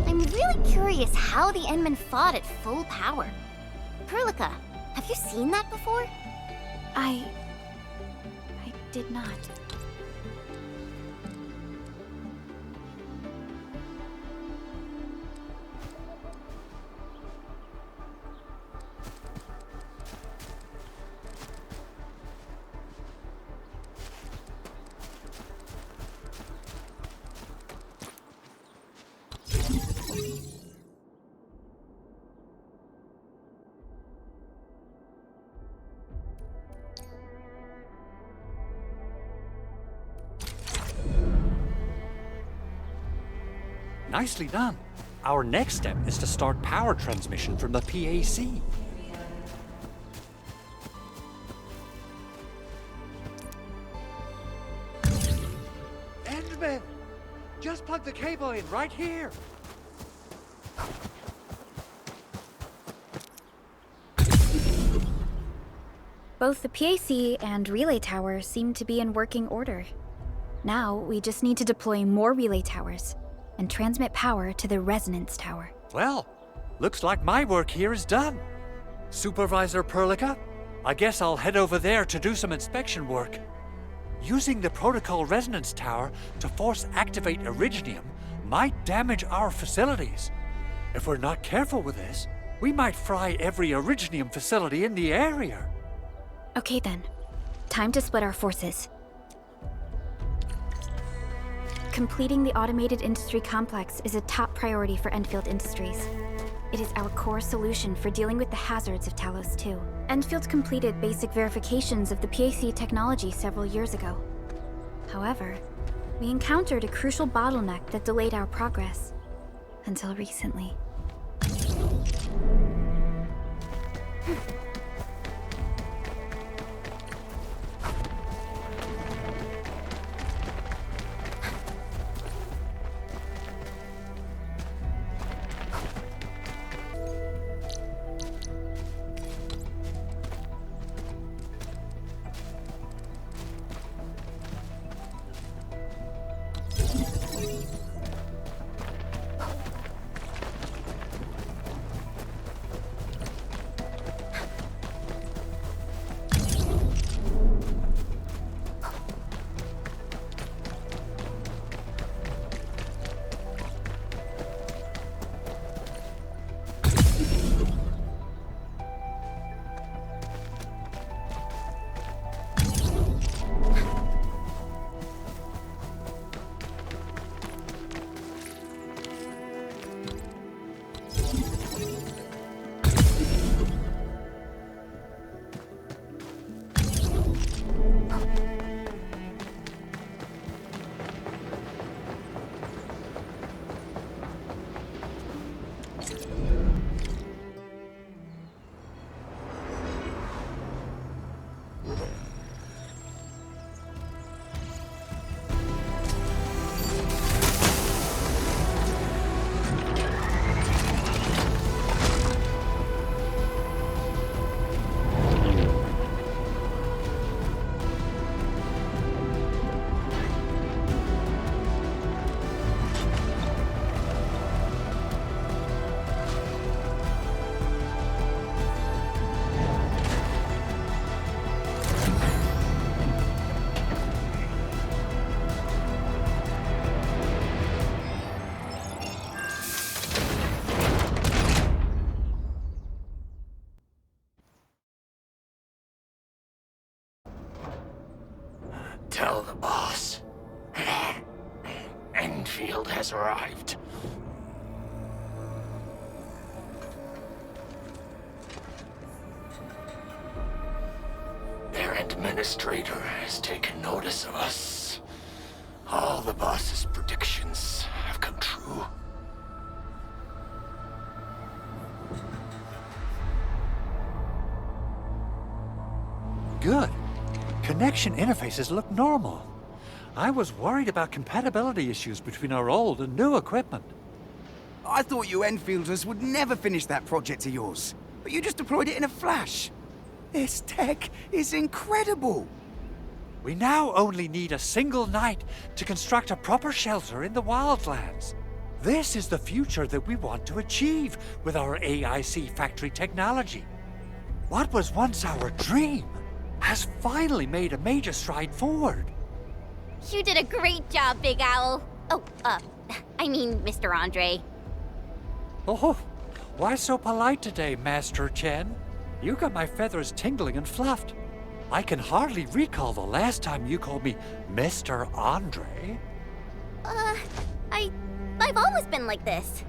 [SPEAKER 11] I'm really curious how the Endmin fought at full power. Perlica, have you seen that before?
[SPEAKER 5] I did not.
[SPEAKER 8] Nicely done. Our next step is to start power transmission from the PAC. Endmin! Just plug the cable in right here.
[SPEAKER 5] Both the PAC and relay tower seem to be in working order. Now, we just need to deploy more relay towers and transmit power to the resonance tower.
[SPEAKER 8] Well, looks like my work here is done. Supervisor Perlica, I guess I'll head over there to do some inspection work. Using the protocol resonance tower to force activate Originium might damage our facilities. If we're not careful with this, we might fry every Originium facility in the area.
[SPEAKER 5] Okay then, time to split our forces. Completing the automated industry complex is a top priority for Endfield Industries. It is our core solution for dealing with the hazards of Talos 2. Endfield completed basic verifications of the PAC technology several years ago. However, we encountered a crucial bottleneck that delayed our progress. Until recently.
[SPEAKER 9] arrived. Their administrator has taken notice of us. All the boss's predictions have come true.
[SPEAKER 8] Good. Connection interfaces look normal. I was worried about compatibility issues between our old and new equipment.
[SPEAKER 4] I thought you Enfielders would never finish that project of yours, but you just deployed it in a flash. This tech is incredible.
[SPEAKER 8] We now only need a single night to construct a proper shelter in the wildlands. This is the future that we want to achieve with our AIC factory technology. What was once our dream has finally made a major stride forward.
[SPEAKER 11] You did a great job, Big Owl. Oh, I mean, Mr. Andre.
[SPEAKER 8] Oh, why so polite today, Master Chen? You got my feathers tingling and fluffed. I can hardly recall the last time you called me Mr. Andre.
[SPEAKER 11] I've always been like this.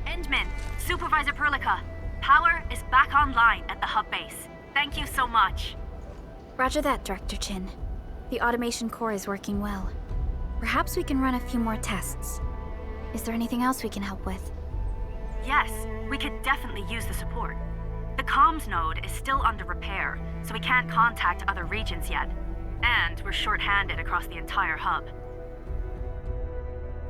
[SPEAKER 6] Endmin, Supervisor Perlica, power is back online at the hub base. Thank you so much.
[SPEAKER 5] Roger that, Director Chen. The automation core is working well. Perhaps we can run a few more tests. Is there anything else we can help with?
[SPEAKER 6] Yes, we could definitely use the support. The comms node is still under repair, so we can't contact other regions yet. And we're short-handed across the entire hub.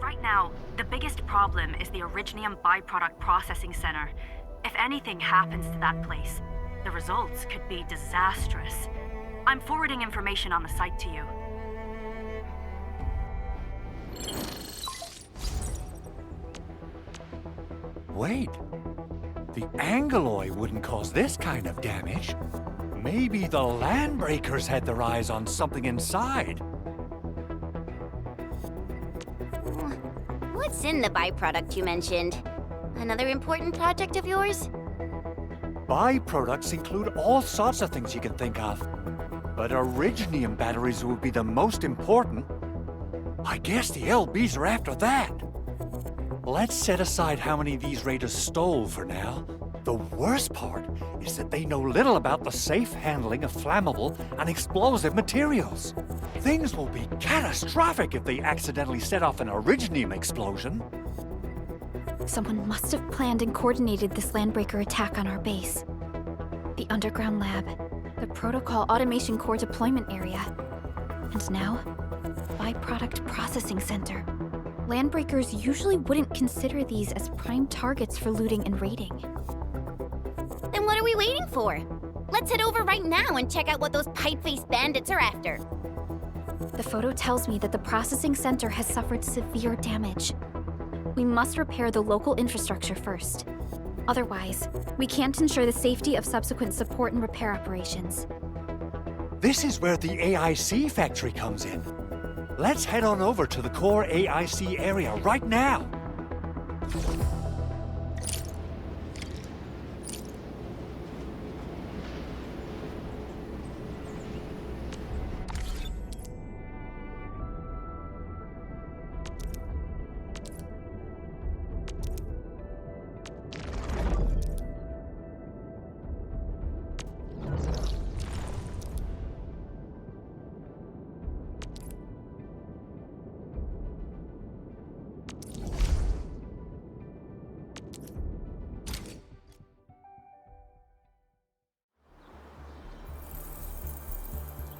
[SPEAKER 6] Right now, the biggest problem is the Originium byproduct processing center. If anything happens to that place, the results could be disastrous. I'm forwarding information on the site to you.
[SPEAKER 8] Wait, the Angeloy wouldn't cause this kind of damage. Maybe the Landbreakers had their eyes on something inside.
[SPEAKER 11] What's in the byproduct you mentioned? Another important project of yours?
[SPEAKER 8] Byproducts include all sorts of things you can think of. But Originium batteries would be the most important. I guess the LBs are after that. Let's set aside how many these raiders stole for now. The worst part is that they know little about the safe handling of flammable and explosive materials. Things will be catastrophic if they accidentally set off an Originium explosion.
[SPEAKER 5] Someone must have planned and coordinated this landbreaker attack on our base. The underground lab, the protocol automation core deployment area, and now, byproduct processing center. Landbreakers usually wouldn't consider these as prime targets for looting and raiding.
[SPEAKER 11] Then what are we waiting for? Let's head over right now and check out what those pipe-faced bandits are after.
[SPEAKER 5] The photo tells me that the processing center has suffered severe damage. We must repair the local infrastructure first. Otherwise, we can't ensure the safety of subsequent support and repair operations.
[SPEAKER 8] This is where the AIC factory comes in. Let's head on over to the core AIC area right now.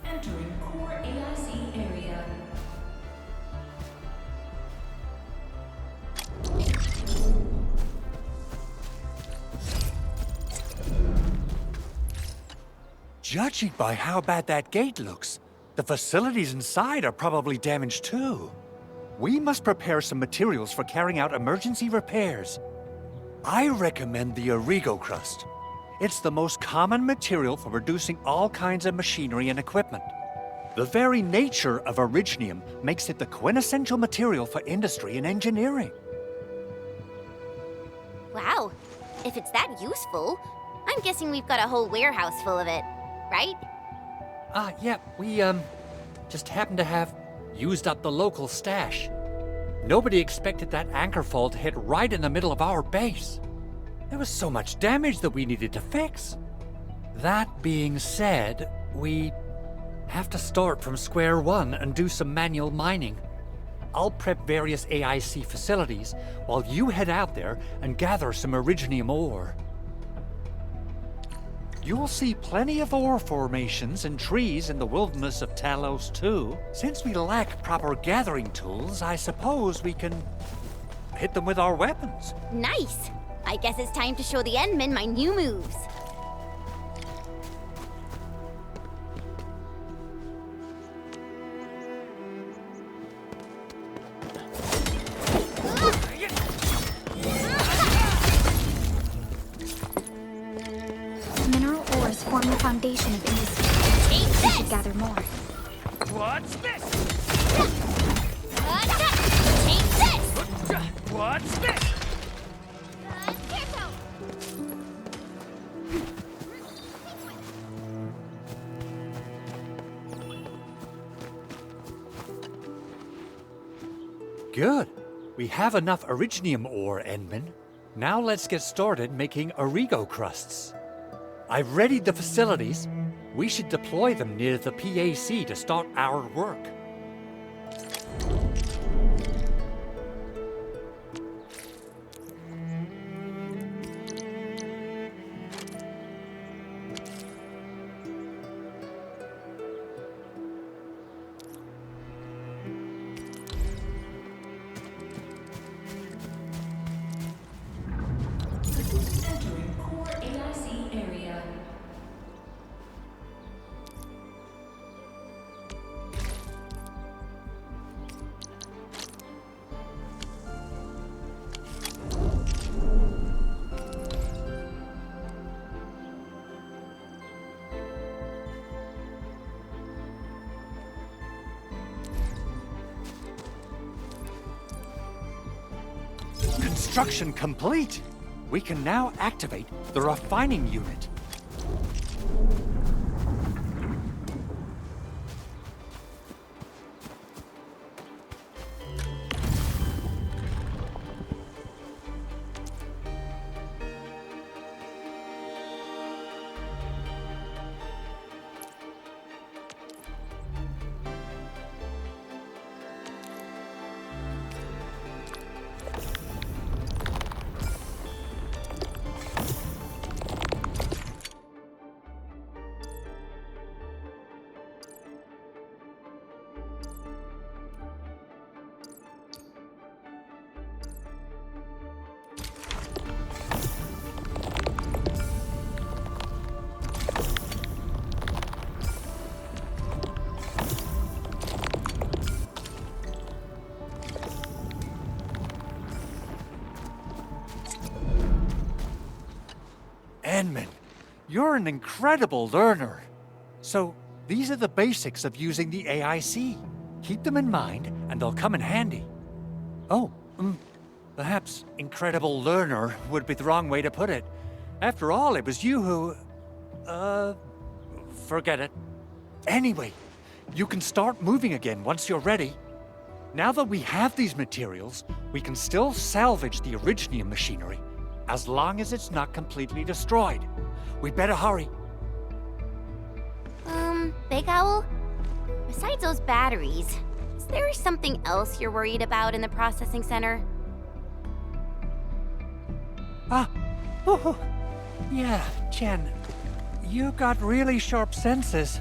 [SPEAKER 12] Entering core AIC area.
[SPEAKER 8] Judging by how bad that gate looks, the facilities inside are probably damaged too. We must prepare some materials for carrying out emergency repairs. I recommend the Origo crust. It's the most common material for producing all kinds of machinery and equipment. The very nature of Originium makes it the quintessential material for industry and engineering.
[SPEAKER 11] Wow, if it's that useful, I'm guessing we've got a whole warehouse full of it, right?
[SPEAKER 8] Yeah, we, just happen to have used up the local stash. Nobody expected that anchor fall to hit right in the middle of our base. There was so much damage that we needed to fix. That being said, we have to start from square one and do some manual mining. I'll prep various AIC facilities while you head out there and gather some originium ore. You'll see plenty of ore formations and trees in the wilderness of Talos too. Since we lack proper gathering tools, I suppose we can hit them with our weapons.
[SPEAKER 11] Nice! I guess it's time to show the endmin my new moves.
[SPEAKER 5] Mineral ores form the foundation of industry.
[SPEAKER 11] Take
[SPEAKER 5] We
[SPEAKER 11] this!
[SPEAKER 5] should gather more.
[SPEAKER 9] What's this?
[SPEAKER 11] Take this!
[SPEAKER 9] What's this?
[SPEAKER 8] Good. We have enough originium ore, endmin. Now let's get started making origo crusts. I've readied the facilities. We should deploy them near the PAC to start our work.
[SPEAKER 12] Entering core AIC area.
[SPEAKER 8] Construction complete! We can now activate the refining unit. Endmin, you're an incredible learner. So, these are the basics of using the AIC. Keep them in mind, and they'll come in handy. Oh, perhaps incredible learner would be the wrong way to put it. After all, it was you who... forget it. Anyway, you can start moving again once you're ready. Now that we have these materials, we can still salvage the originium machinery, as long as it's not completely destroyed. We'd better hurry.
[SPEAKER 11] Big Owl? Besides those batteries, is there something else you're worried about in the processing center?
[SPEAKER 8] Yeah, Chen. You got really sharp senses.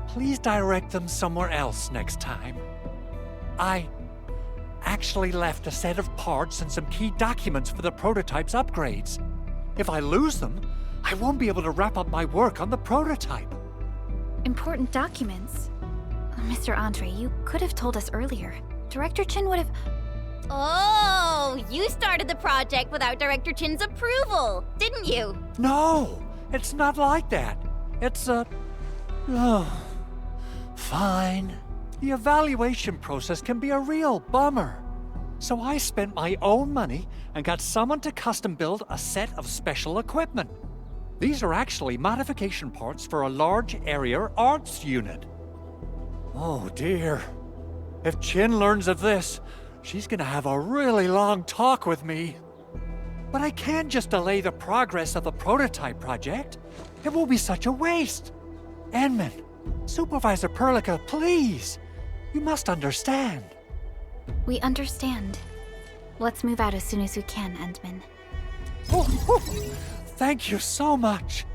[SPEAKER 8] Please direct them somewhere else next time. I actually left a set of parts and some key documents for the prototype's upgrades. If I lose them, I won't be able to wrap up my work on the prototype.
[SPEAKER 5] Important documents? Mr. Andre, you could have told us earlier. Director Chen would have...
[SPEAKER 11] Oh, you started the project without Director Chen's approval, didn't you?
[SPEAKER 8] No, it's not like that. It's fine. The evaluation process can be a real bummer. So I spent my own money and got someone to custom build a set of special equipment. These are actually modification parts for a large area arts unit. Oh dear. If Chen learns of this, she's gonna have a really long talk with me. But I can't just delay the progress of the prototype project. It will be such a waste. Endmin, Supervisor Perlica, please. You must understand.
[SPEAKER 5] We understand. Let's move out as soon as we can, Endmin.
[SPEAKER 8] Oh, thank you so much.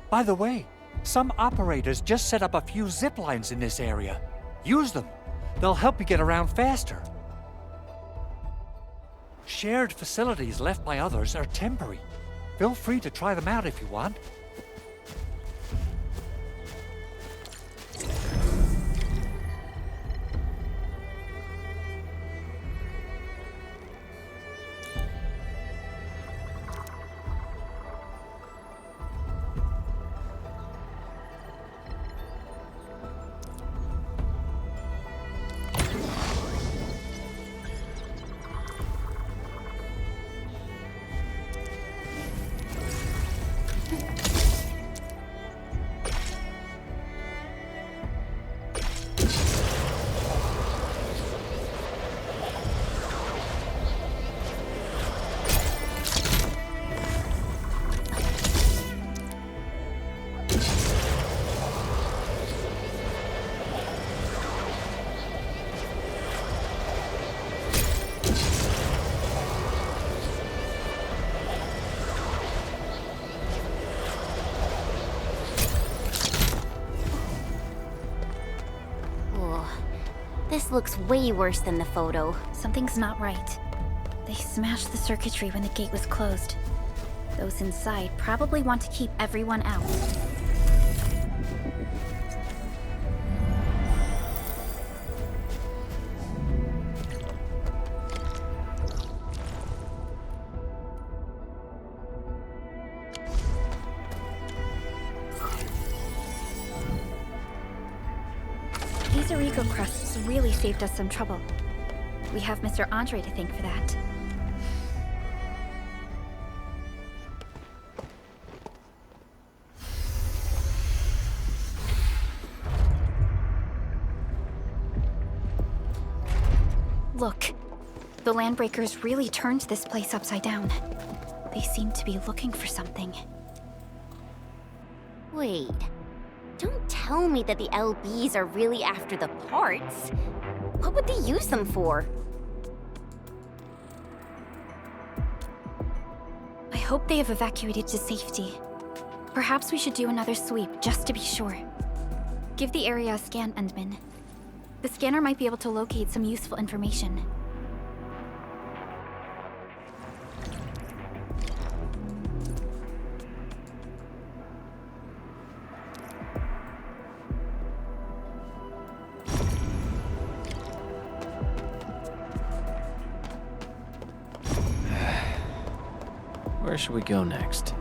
[SPEAKER 8] By the way, some operators just set up a few zip lines in this area. Use them. They'll help you get around faster. Shared facilities left by others are temporary. Feel free to try them out if you want.
[SPEAKER 11] This looks way worse than the photo.
[SPEAKER 5] Something's not right. They smashed the circuitry when the gate was closed. Those inside probably want to keep everyone out. These Arico crusts really saved us some trouble. We have Mr. Andre to thank for that. Look, the Landbreakers really turned this place upside down. They seem to be looking for something.
[SPEAKER 11] Wait. Don't tell me that the LBs are really after the parts. What would they use them for?
[SPEAKER 5] I hope they have evacuated to safety. Perhaps we should do another sweep, just to be sure. Give the area a scan, Endmin. The scanner might be able to locate some useful information.
[SPEAKER 3] Where should we go next?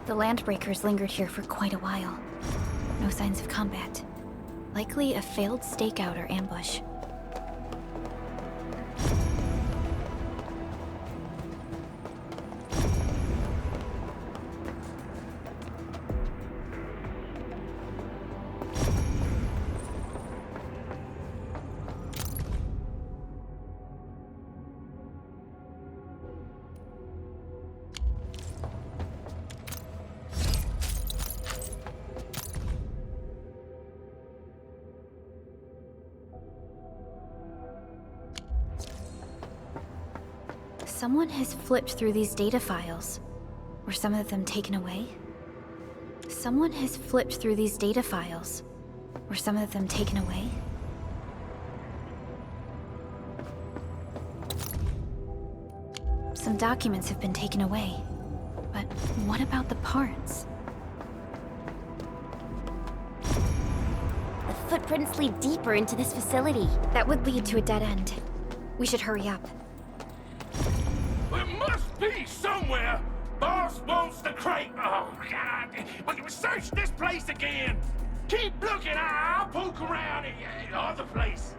[SPEAKER 5] The Landbreakers lingered here for quite a while. No signs of combat. Likely a failed stakeout or ambush. Someone has flipped through these data files. Were some of them taken away? Someone has flipped through these data files. Were some of them taken away? Some documents have been taken away. But what about the parts?
[SPEAKER 11] The footprints lead deeper into this facility.
[SPEAKER 5] That would lead to a dead end. We should hurry up.
[SPEAKER 9] Be somewhere. Boss wants the crate. Oh, God. We can search this place again. Keep looking. I'll poke around in other places.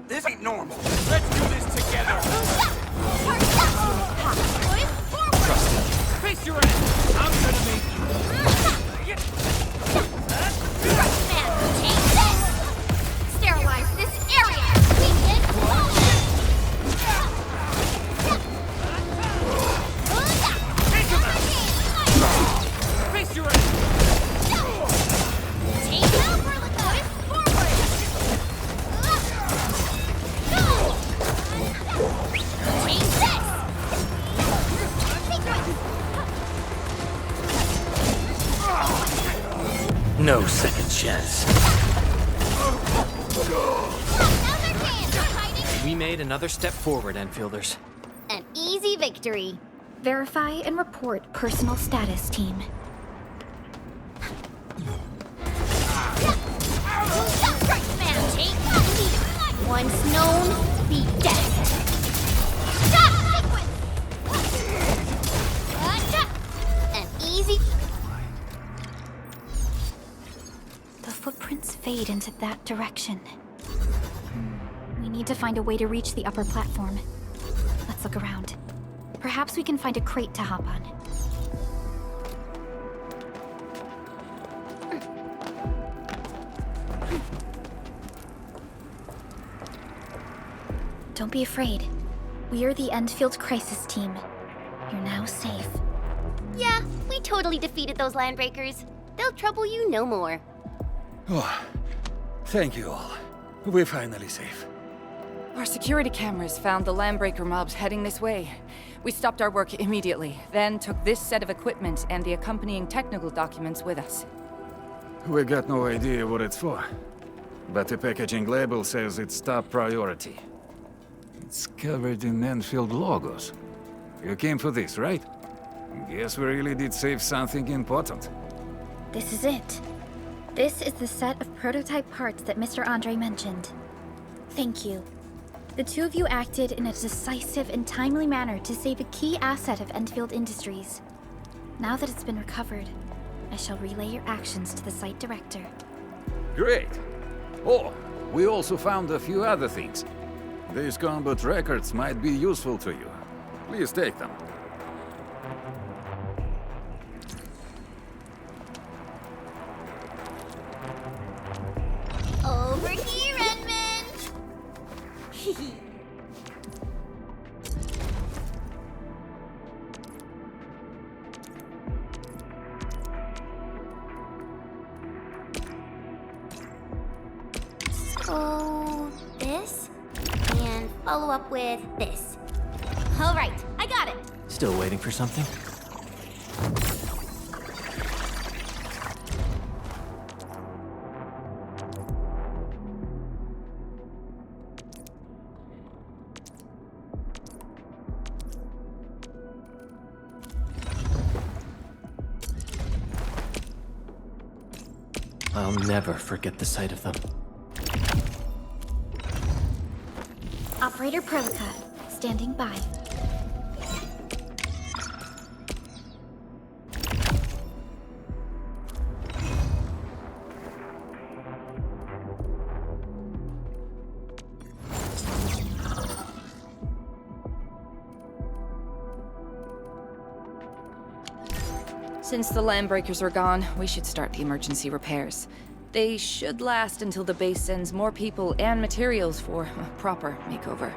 [SPEAKER 4] This ain't normal. Let's do this together.
[SPEAKER 11] Trust
[SPEAKER 9] Face your ass! I'm gonna make you.
[SPEAKER 11] Man, take this! Sterilize this area! We can
[SPEAKER 9] Face your ass!
[SPEAKER 11] take out perlica! Forward! Go! Take this!
[SPEAKER 3] No second chance. We made another step forward, Enfielders.
[SPEAKER 11] An easy victory.
[SPEAKER 5] Verify and report personal status, team.
[SPEAKER 11] Once known, be dead. Stop sequence! An easy...
[SPEAKER 5] The footprints fade into that direction. We need to find a way to reach the upper platform. Let's look around. Perhaps we can find a crate to hop on. Don't be afraid. We are the Endfield crisis team. You're now safe.
[SPEAKER 11] Yeah, we totally defeated those landbreakers. They'll trouble you no more.
[SPEAKER 13] Oh, thank you all. We're finally safe.
[SPEAKER 14] Our security cameras found the landbreaker mobs heading this way. We stopped our work immediately, then took this set of equipment and the accompanying technical documents with us.
[SPEAKER 13] We got no idea what it's for, but the packaging label says it's top priority. It's covered in Enfield logos. You came for this, right? Guess we really did save something important.
[SPEAKER 5] This is it. This is the set of prototype parts that Mr. Andre mentioned. Thank you. The two of you acted in a decisive and timely manner to save a key asset of Enfield Industries. Now that it's been recovered, I shall relay your actions to the site director.
[SPEAKER 13] Great! Oh, we also found a few other things. These combat records might be useful to you. Please take them.
[SPEAKER 11] Over here, Edmund! So, this? And follow up with this. All right, I got it.
[SPEAKER 3] Still waiting for something? I'll never forget the sight of them.
[SPEAKER 5] Operator Perlica, standing by.
[SPEAKER 14] Since the landbreakers are gone, we should start the emergency repairs. They should last until the base sends more people and materials for a proper makeover.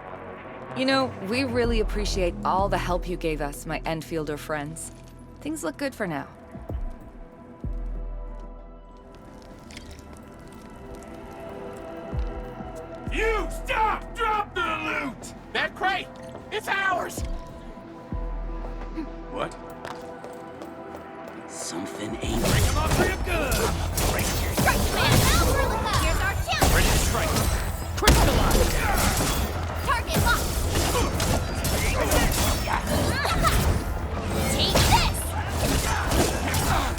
[SPEAKER 14] You know, we really appreciate all the help you gave us, my Enfielder friends. Things look good for now.
[SPEAKER 9] You stop! Drop the loot! That crate! It's ours! What?
[SPEAKER 15] Something ain't
[SPEAKER 9] Break him up real good!
[SPEAKER 11] Strike man, now Perlica! Here's our challenge!
[SPEAKER 9] Ready to strike! Crystallize!
[SPEAKER 11] Target locked! Take this!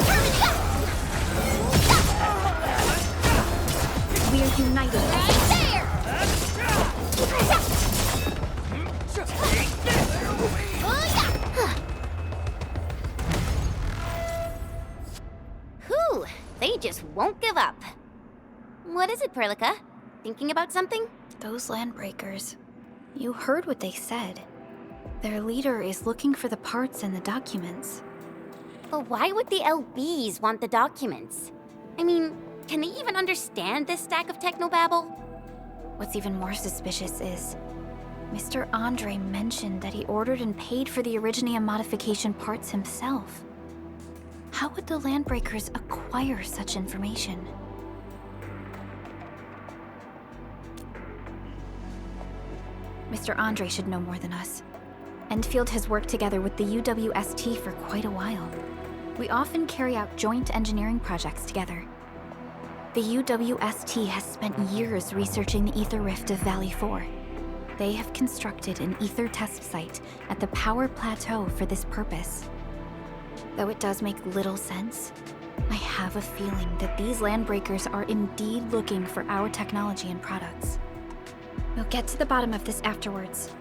[SPEAKER 11] Turn it up!
[SPEAKER 5] We're united.
[SPEAKER 11] Right there! Whew, they just won't give up. What is it, Perlica? Thinking about something?
[SPEAKER 5] Those landbreakers. You heard what they said. Their leader is looking for the parts and the documents.
[SPEAKER 11] But why would the LBs want the documents? I mean, can they even understand this stack of technobabble?
[SPEAKER 5] What's even more suspicious is Mr. Andre mentioned that he ordered and paid for the Originium modification parts himself. How would the Landbreakers acquire such information? Mr. Andre should know more than us. Endfield has worked together with the UWST for quite a while. We often carry out joint engineering projects together. The UWST has spent years researching the ether rift of Valley 4. They have constructed an ether test site at the Power Plateau for this purpose. Though it does make little sense, I have a feeling that these Landbreakers are indeed looking for our technology and products. We'll get to the bottom of this afterwards.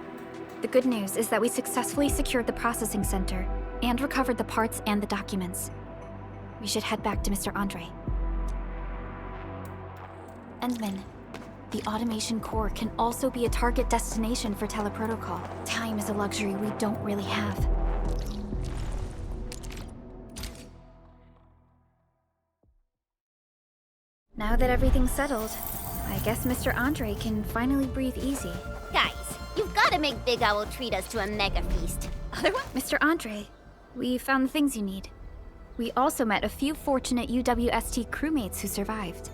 [SPEAKER 5] The good news is that we successfully secured the processing center and recovered the parts and the documents. We should head back to Mr. Andre. Endmin, the automation core can also be a target destination for teleprotocol. Time is a luxury we don't really have. Now that everything's settled, I guess Mr. Andre can finally breathe easy.
[SPEAKER 11] Guys, you've gotta make Big Owl treat us to a mega feast. Otherwise...
[SPEAKER 5] Mr. Andre, we found the things you need. We also met a few fortunate UWST crewmates who survived.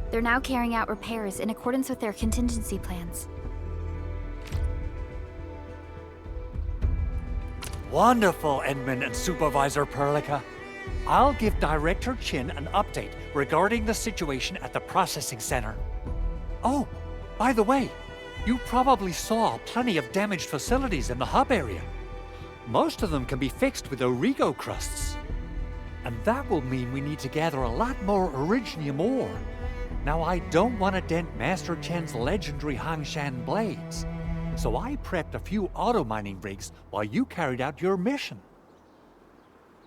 [SPEAKER 5] They're now carrying out repairs in accordance with their contingency plans.
[SPEAKER 8] Wonderful, Endmin and Supervisor Perlica. I'll give Director Chen an update regarding the situation at the processing center. Oh, by the way, you probably saw plenty of damaged facilities in the hub area. Most of them can be fixed with Origo crusts. And that will mean we need to gather a lot more Originium ore. Now, I don't want to dent Master Chen's legendary Hangshan blades, so I prepped a few auto-mining rigs while you carried out your mission.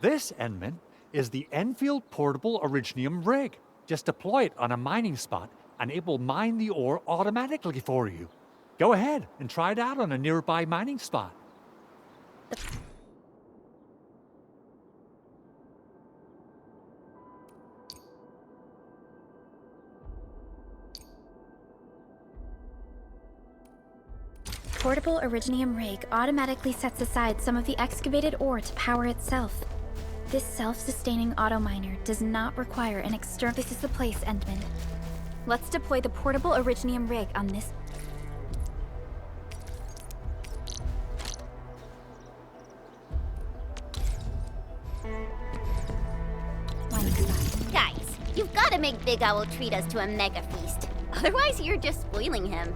[SPEAKER 8] This, Endmin, is the Endfield Portable Originium rig. Just deploy it on a mining spot and it will mine the ore automatically for you. Go ahead and try it out on a nearby mining spot.
[SPEAKER 5] Portable Originium rig automatically sets aside some of the excavated ore to power itself. This self-sustaining auto-miner does not require an external... This is the place, Endmin. Let's deploy the portable Originium rig on this...
[SPEAKER 11] Guys, you've gotta make Big Owl treat us to a mega feast. Otherwise, you're just spoiling him.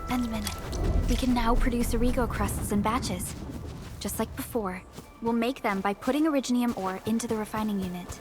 [SPEAKER 5] Endmin, we can now produce Origo crusts in batches. Just like before, we'll make them by putting Originium ore into the refining unit.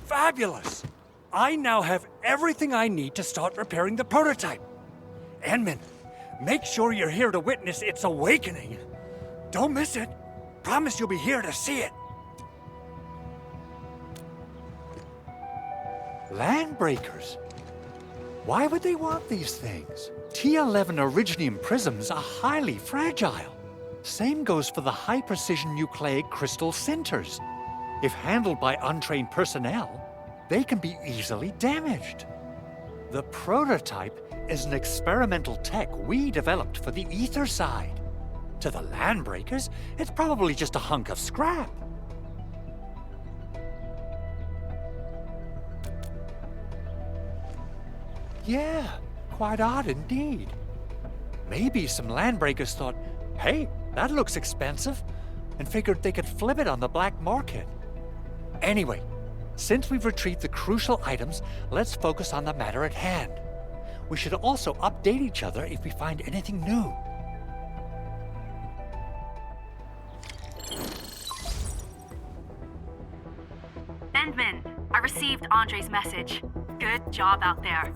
[SPEAKER 8] fabulous! I now have everything I need to start repairing the prototype. Endmin, make sure you're here to witness its awakening. Don't miss it. Promise you'll be here to see it. Landbreakers? Why would they want these things? T11 Originium prisms are highly fragile. Same goes for the high-precision nucleic crystal sinters. If handled by untrained personnel, they can be easily damaged. The prototype is an experimental tech we developed for the ether side. To the Landbreakers, it's probably just a hunk of scrap. Yeah, quite odd indeed. Maybe some Landbreakers thought, hey, that looks expensive, and figured they could flip it on the black market. Anyway, since we've retrieved the crucial items, let's focus on the matter at hand. We should also update each other if we find anything new.
[SPEAKER 6] Endmin, I received Andre's message. Good job out there.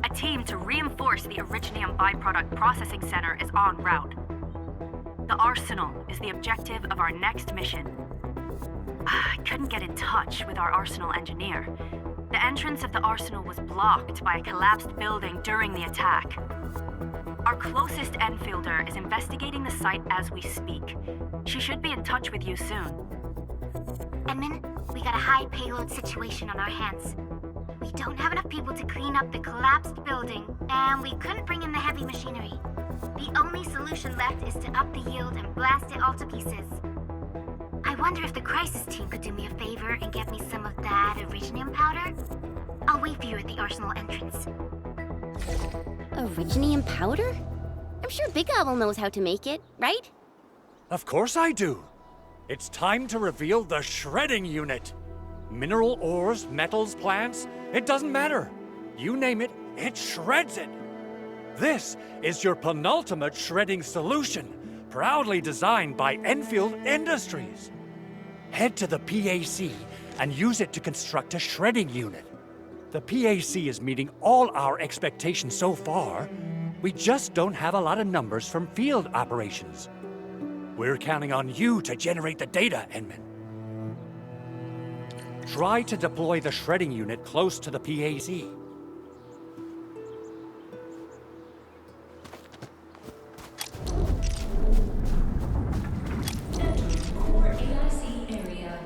[SPEAKER 6] A team to reinforce the Originium byproduct processing center is en route. The arsenal is the objective of our next mission. I couldn't get in touch with our arsenal engineer. The entrance of the arsenal was blocked by a collapsed building during the attack. Our closest Enfielder is investigating the site as we speak. She should be in touch with you soon.
[SPEAKER 15] Endmin, we got a high payload situation on our hands. We don't have enough people to clean up the collapsed building, and we couldn't bring in the heavy machinery. The only solution left is to up the yield and blast it all to pieces. I wonder if the crisis team could do me a favor and get me some of that Originium powder? I'll wait for you at the arsenal entrance.
[SPEAKER 11] Originium powder? I'm sure Big Owl knows how to make it, right?
[SPEAKER 8] Of course I do. It's time to reveal the shredding unit. Mineral ores, metals, plants, it doesn't matter. You name it, it shreds it. This is your penultimate shredding solution, proudly designed by Enfield Industries. Head to the PAC and use it to construct a shredding unit. The PAC is meeting all our expectations so far. We just don't have a lot of numbers from field operations. We're counting on you to generate the data, Endmin. Try to deploy the shredding unit close to the PAC.
[SPEAKER 12] Core AIC area.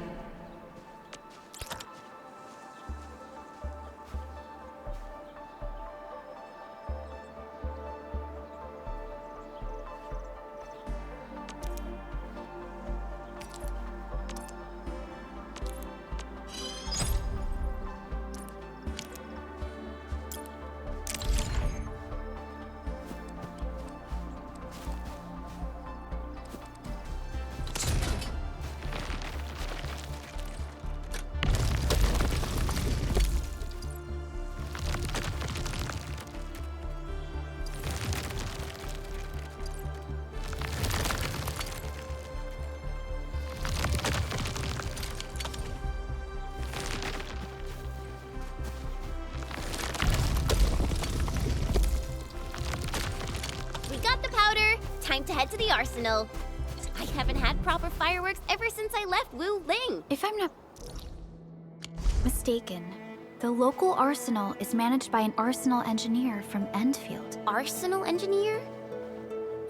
[SPEAKER 11] Time to head to the arsenal. I haven't had proper fireworks ever since I left Wu Ling.
[SPEAKER 5] If I'm not mistaken, the local arsenal is managed by an arsenal engineer from Endfield.
[SPEAKER 11] Arsenal engineer?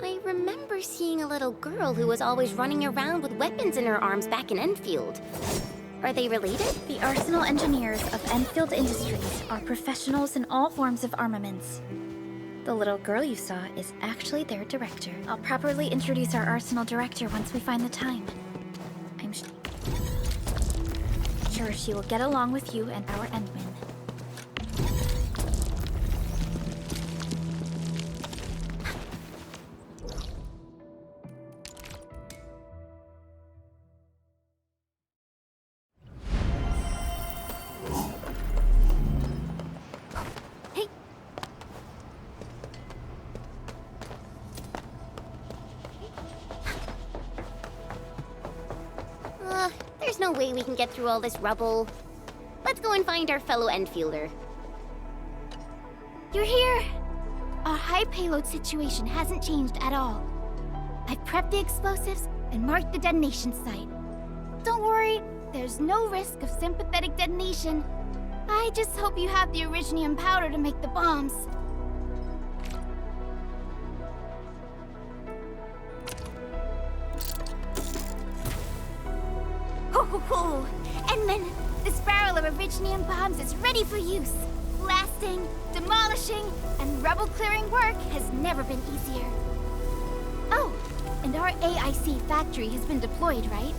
[SPEAKER 11] I remember seeing a little girl who was always running around with weapons in her arms back in Enfield. Are they related?
[SPEAKER 5] The arsenal engineers of Enfield Industries are professionals in all forms of armaments. The little girl you saw is actually their director. I'll properly introduce our arsenal director once we find the time. I'm sure she will get along with you and our endmin.
[SPEAKER 11] There's no way we can get through all this rubble. Let's go and find our fellow Enfielder.
[SPEAKER 5] You're here! Our high payload situation hasn't changed at all. I've prepped the explosives and marked the detonation site. Don't worry, there's no risk of sympathetic detonation. I just hope you have the originium powder to make the bombs.
[SPEAKER 11] Ho ho ho!
[SPEAKER 5] Endmin, this barrel of originium bombs is ready for use. Blasting, demolishing, and rubble-clearing work has never been easier. Oh, and our AIC factory has been deployed, right?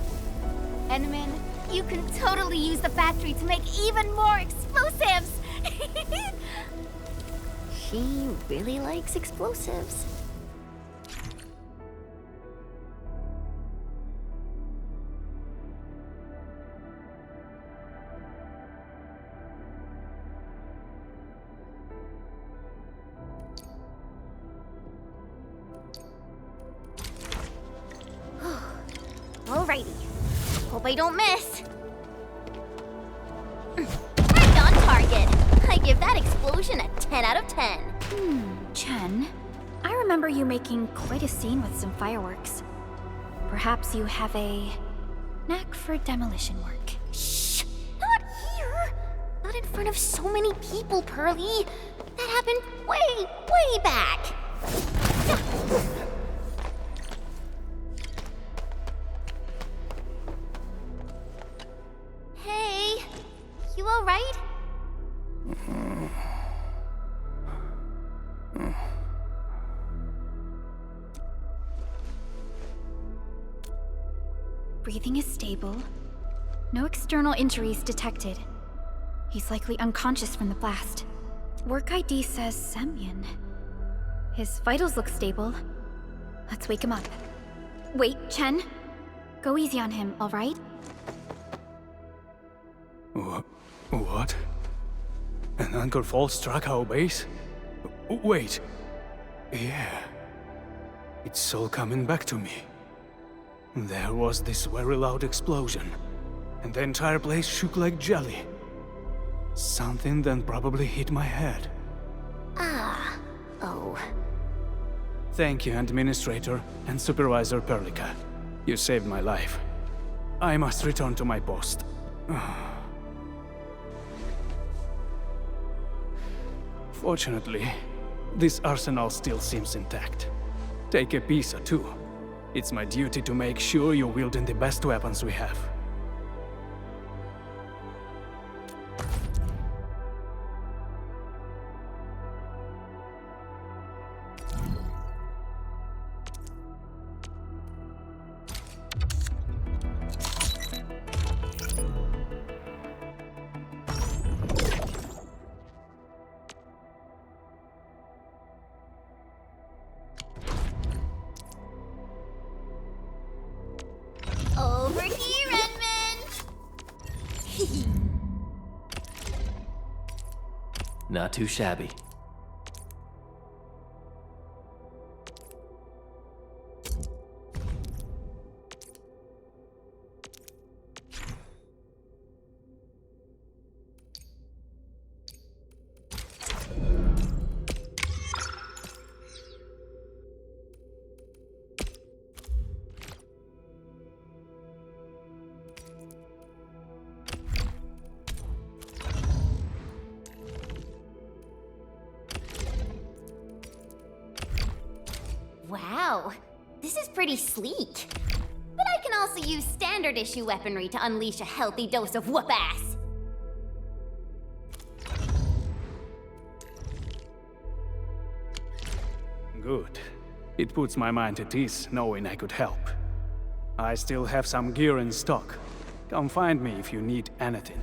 [SPEAKER 5] Endmin, you can totally use the factory to make even more explosives!
[SPEAKER 11] She really likes explosives. Alrighty. Hope I don't miss. Right on target. I give that explosion a 10 out of 10.
[SPEAKER 5] Chen, I remember you making quite a scene with some fireworks. Perhaps you have a knack for demolition work.
[SPEAKER 11] Shh! Not here! Not in front of so many people, Pearly. That happened way, way back. Hey, you all right?
[SPEAKER 5] Breathing is stable. No external injuries detected. He's likely unconscious from the blast. Work ID says Semyon. His vitals look stable. Let's wake him up. Wait, Chen. Go easy on him, all right?
[SPEAKER 3] What? An Anchor Fall struck our base? Wait. Yeah. It's all coming back to me. There was this very loud explosion, and the entire place shook like jelly. Something then probably hit my head.
[SPEAKER 11] Ah. Oh.
[SPEAKER 3] Thank you, Administrator and Supervisor Perlica. You saved my life. I must return to my post. Fortunately, this arsenal still seems intact. Take a piece or two. It's my duty to make sure you're wielding the best weapons we have.
[SPEAKER 11] Over here, Endmin!
[SPEAKER 3] Not too shabby.
[SPEAKER 11] Wow, this is pretty sleek. But I can also use standard issue weaponry to unleash a healthy dose of whoop-ass.
[SPEAKER 3] Good. It puts my mind at ease knowing I could help. I still have some gear in stock. Come find me if you need anything.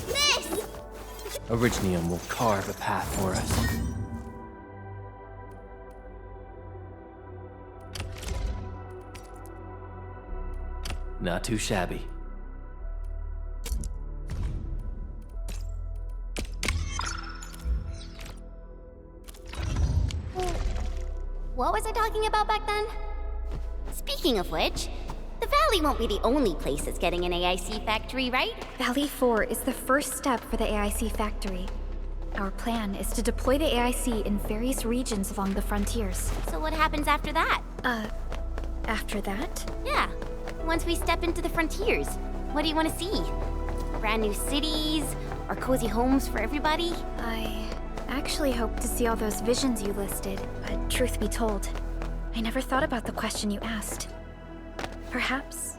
[SPEAKER 11] This!
[SPEAKER 16] Orignium will carve a path for us. Not too shabby.
[SPEAKER 11] What was I talking about back then? Speaking of which, the Valley won't be the only place that's getting an AIC factory, right?
[SPEAKER 5] Valley 4 is the first step for the AIC factory. Our plan is to deploy the AIC in various regions along the frontiers.
[SPEAKER 11] So what happens after that?
[SPEAKER 5] After that?
[SPEAKER 11] Yeah. Once we step into the frontiers, what do you want to see? Brand new cities? Or cozy homes for everybody?
[SPEAKER 5] I actually hoped to see all those visions you listed, but truth be told, I never thought about the question you asked. Perhaps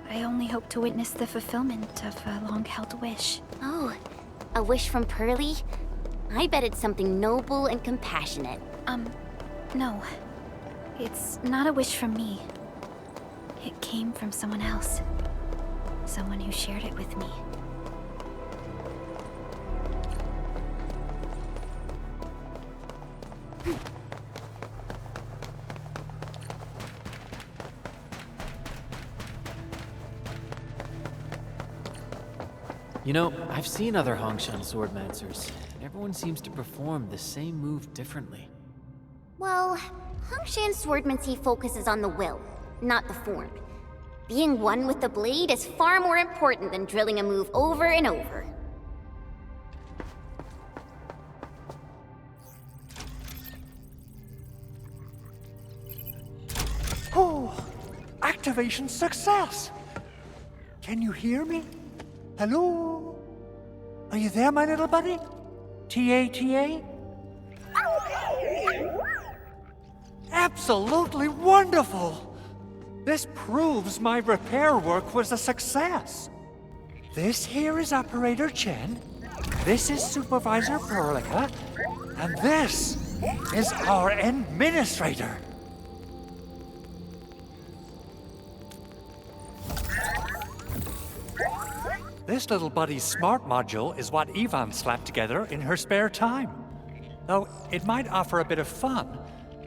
[SPEAKER 5] I only hope to witness the fulfillment of a long-held wish.
[SPEAKER 11] Oh, a wish from Pearly? I bet it's something noble and compassionate.
[SPEAKER 5] No. It's not a wish from me. It came from someone else. Someone who shared it with me.
[SPEAKER 16] You know, I've seen other Hongshan swordmancers, and everyone seems to perform the same move differently.
[SPEAKER 11] Well, Hongshan swordmancy focuses on the will, not the form. Being one with the blade is far more important than drilling a move over and over.
[SPEAKER 8] Oh, activation success! Can you hear me? Hello? Are you there, my little buddy? T-A-T-A? Absolutely wonderful! This proves my repair work was a success. This here is Operator Chen, this is Supervisor Perlica, and this is our Administrator. This little buddy's smart module is what Yvonne slapped together in her spare time. Though it might offer a bit of fun,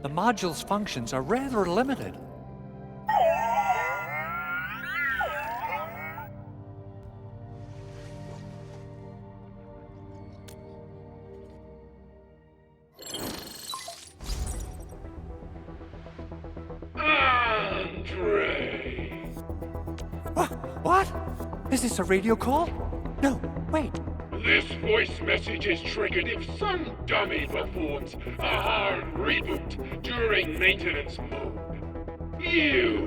[SPEAKER 8] the module's functions are rather limited. What? Is this a radio call? No, wait.
[SPEAKER 9] This voice message is triggered if some dummy performs a hard reboot during maintenance mode. You!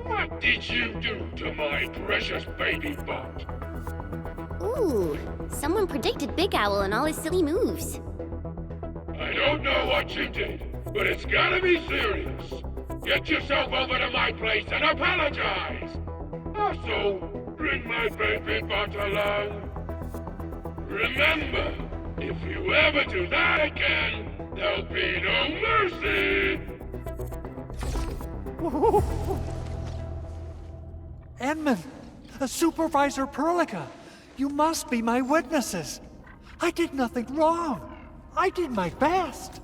[SPEAKER 9] What did you do to my precious baby bot?
[SPEAKER 11] Ooh, someone predicted Big Owl and all his silly moves.
[SPEAKER 9] I don't know what you did, but it's gotta be serious. Get yourself over to my place and apologize! Also, bring my baby bot along. Remember, if you ever do that again, there'll be no mercy!
[SPEAKER 8] Endmin, Supervisor Perlica, you must be my witnesses. I did nothing wrong. I did my best.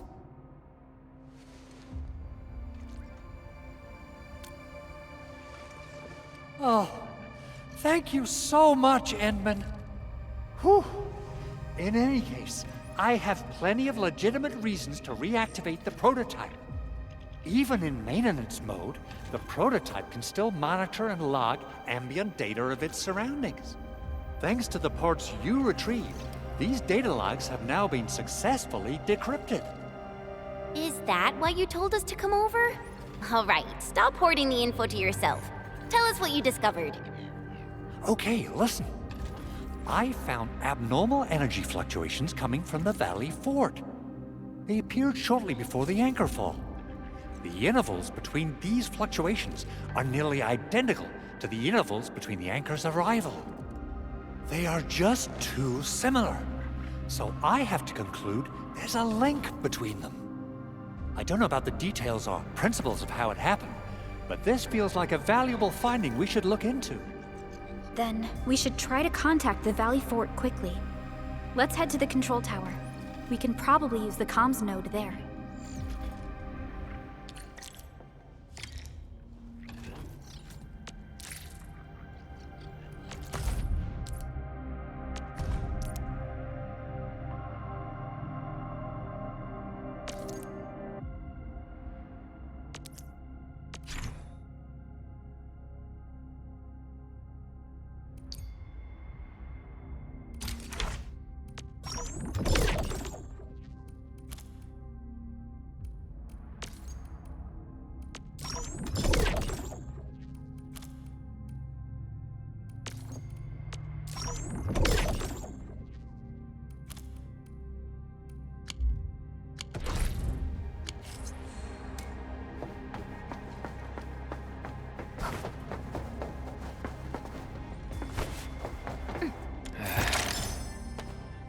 [SPEAKER 8] Oh, thank you so much, Endmin. Whew. In any case, I have plenty of legitimate reasons to reactivate the prototype. Even in maintenance mode, the prototype can still monitor and log ambient data of its surroundings. Thanks to the parts you retrieved, these data logs have now been successfully decrypted.
[SPEAKER 11] Is that why you told us to come over? All right, stop hoarding the info to yourself. Tell us what you discovered.
[SPEAKER 8] Okay, listen. I found abnormal energy fluctuations coming from the Valley Fort. They appeared shortly before the anchor fall. The intervals between these fluctuations are nearly identical to the intervals between the anchor's arrival. They are just too similar. So I have to conclude there's a link between them. I don't know about the details or principles of how it happened, but this feels like a valuable finding we should look into.
[SPEAKER 5] Then we should try to contact the Valley Fort quickly. Let's head to the control tower. We can probably use the comms node there.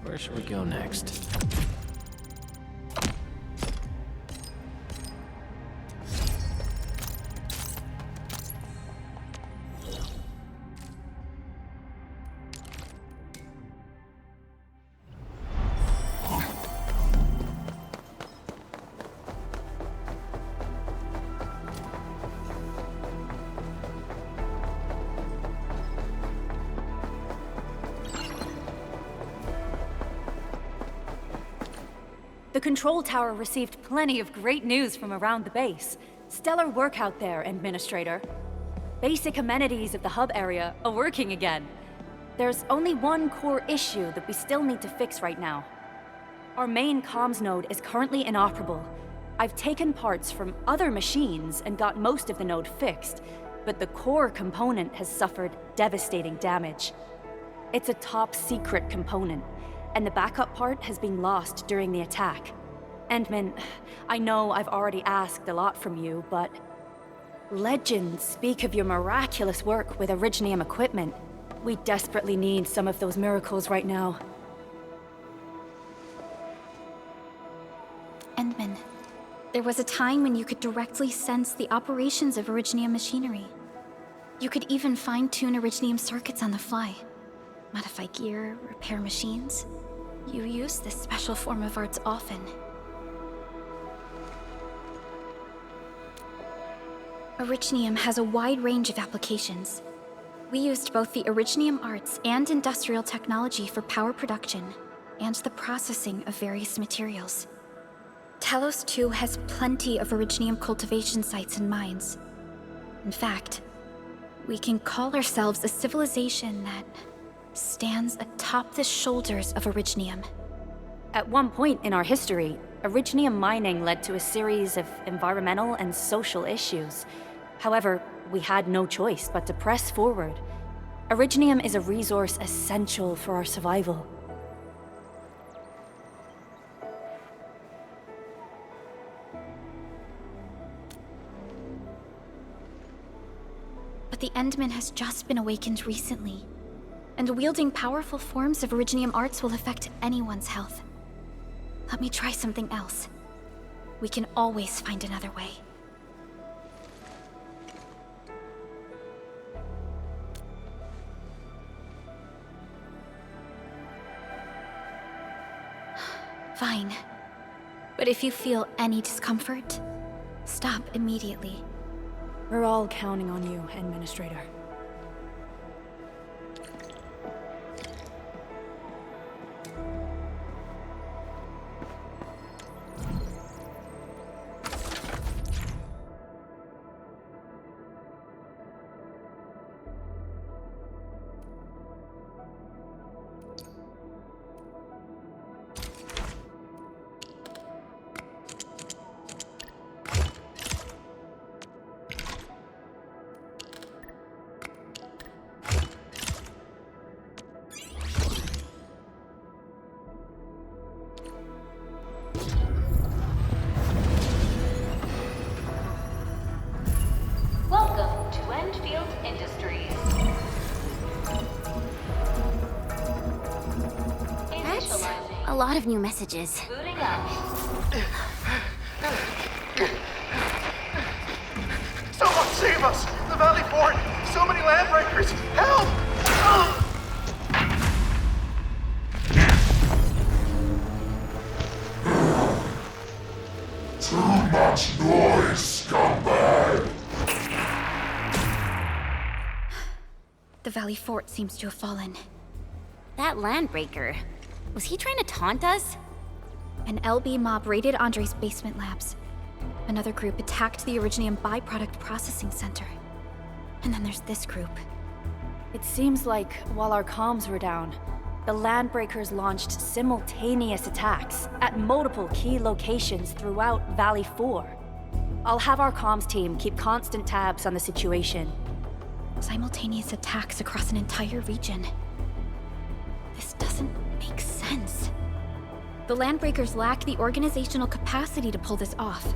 [SPEAKER 16] Where should we go next?
[SPEAKER 7] The control tower received plenty of great news from around the base. Stellar work out there, Administrator. Basic amenities of the hub area are working again. There's only one core issue that we still need to fix right now. Our main comms node is currently inoperable. I've taken parts from other machines and got most of the node fixed, but the core component has suffered devastating damage. It's a top-secret component, and the backup part has been lost during the attack. Endmin, I know I've already asked a lot from you, but legends speak of your miraculous work with Originium equipment. We desperately need some of those miracles right now.
[SPEAKER 5] Endmin, there was a time when you could directly sense the operations of Originium machinery. You could even fine-tune Originium circuits on the fly, modify gear, repair machines. You use this special form of arts often. Originium has a wide range of applications. We used both the Originium arts and industrial technology for power production and the processing of various materials. Telos 2 has plenty of Originium cultivation sites and mines. In fact, we can call ourselves a civilization that stands atop the shoulders of Originium.
[SPEAKER 7] At one point in our history, Originium mining led to a series of environmental and social issues. However, we had no choice but to press forward. Originium is a resource essential for our survival.
[SPEAKER 5] But the Endmin has just been awakened recently, and wielding powerful forms of Originium arts will affect anyone's health. Let me try something else. We can always find another way. Fine. But if you feel any discomfort, stop immediately.
[SPEAKER 7] We're all counting on you, Administrator.
[SPEAKER 1] Welcome to Endfield Industries.
[SPEAKER 11] That's a lot of new messages.
[SPEAKER 1] Booting up.
[SPEAKER 9] Someone save us! The Valley Fort! So many landbreakers! Help! Too much noise, scumbag!
[SPEAKER 5] The Valley Fort seems to have fallen.
[SPEAKER 11] That landbreaker, was he trying to taunt us?
[SPEAKER 5] An LB mob raided Andre's basement labs. Another group attacked the Originium byproduct processing center. And then there's this group.
[SPEAKER 7] It seems like while our comms were down, the Landbreakers launched simultaneous attacks at multiple key locations throughout Valley 4. I'll have our comms team keep constant tabs on the situation.
[SPEAKER 5] Simultaneous attacks across an entire region. This doesn't make sense. The Landbreakers lack the organizational capacity to pull this off.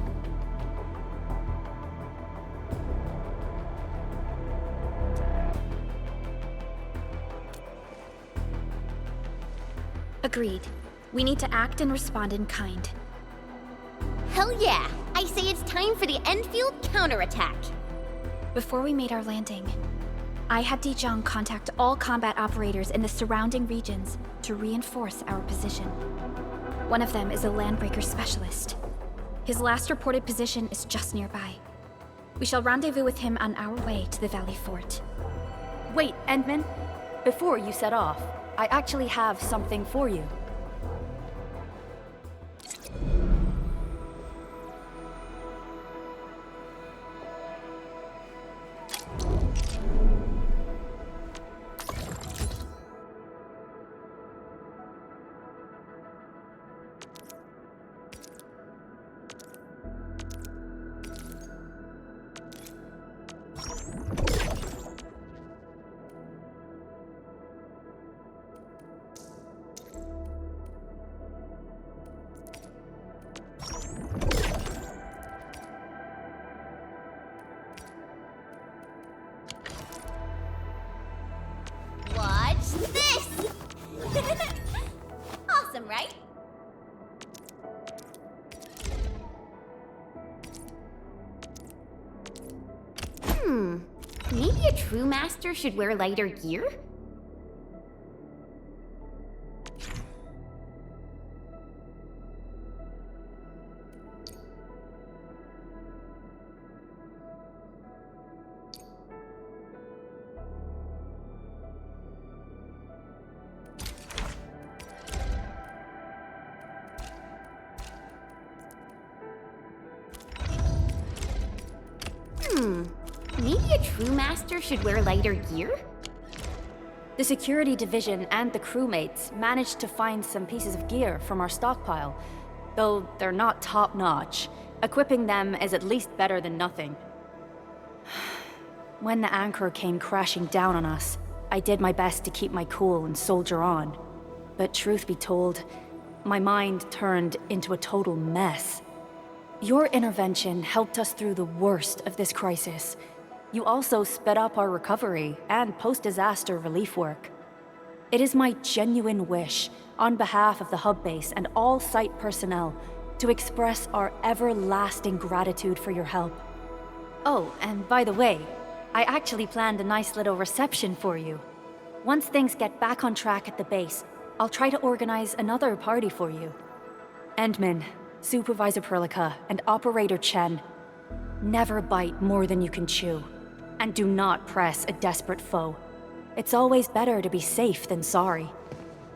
[SPEAKER 5] Agreed. We need to act and respond in kind.
[SPEAKER 11] Hell yeah! I say it's time for the Endfield counterattack!
[SPEAKER 5] Before we made our landing, I had Dijong contact all combat operators in the surrounding regions to reinforce our position. One of them is a Landbreaker specialist. His last reported position is just nearby. We shall rendezvous with him on our way to the Valley Fort.
[SPEAKER 7] Wait, Endmin. Before you set off, I actually have something for you.
[SPEAKER 11] Watch this! Awesome, right? Maybe a true master should wear lighter gear? Maybe a true master should wear lighter gear?
[SPEAKER 7] The security division and the crewmates managed to find some pieces of gear from our stockpile, though they're not top-notch. Equipping them is at least better than nothing. When the anchor came crashing down on us, I did my best to keep my cool and soldier on. But truth be told, my mind turned into a total mess. Your intervention helped us through the worst of this crisis. You also sped up our recovery and post-disaster relief work. It is my genuine wish, on behalf of the hub base and all site personnel, to express our everlasting gratitude for your help. Oh, and by the way, I actually planned a nice little reception for you. Once things get back on track at the base, I'll try to organize another party for you. Endmin, Supervisor Perlica, and Operator Chen, never bite more than you can chew. And do not press a desperate foe. It's always better to be safe than sorry.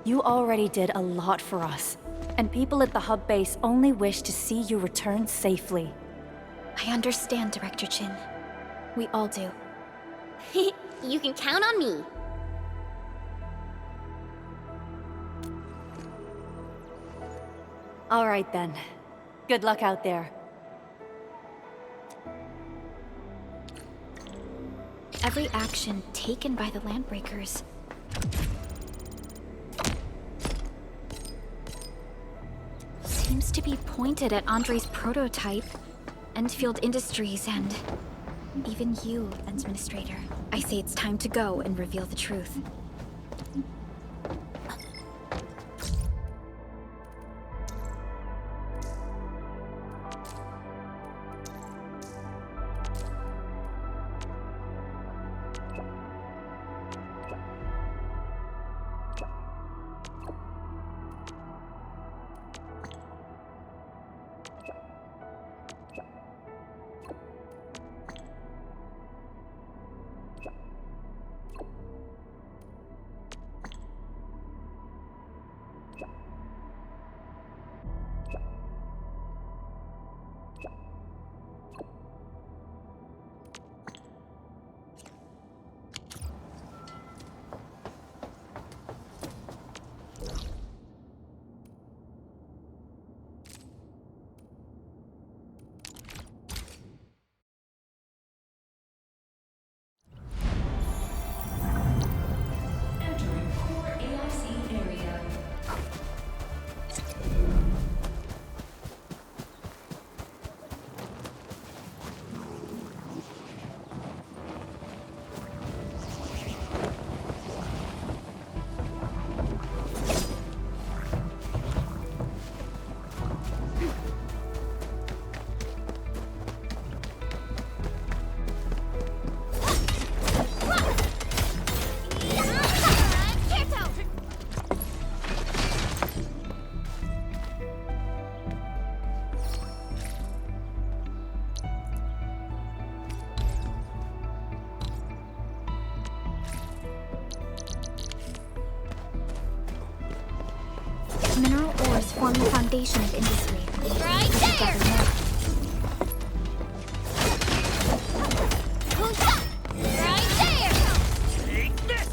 [SPEAKER 7] You already did a lot for us, and people at the hub base only wish to see you return safely.
[SPEAKER 5] I understand, Director Chen. We all do.
[SPEAKER 11] You can count on me.
[SPEAKER 7] All right then. Good luck out there.
[SPEAKER 5] Every action taken by the Landbreakers seems to be pointed at Andre's prototype, Endfield Industries, and even you, Administrator. I say it's time to go and reveal the truth. form the foundation of industry.
[SPEAKER 11] Right there! Right there!
[SPEAKER 9] Take this!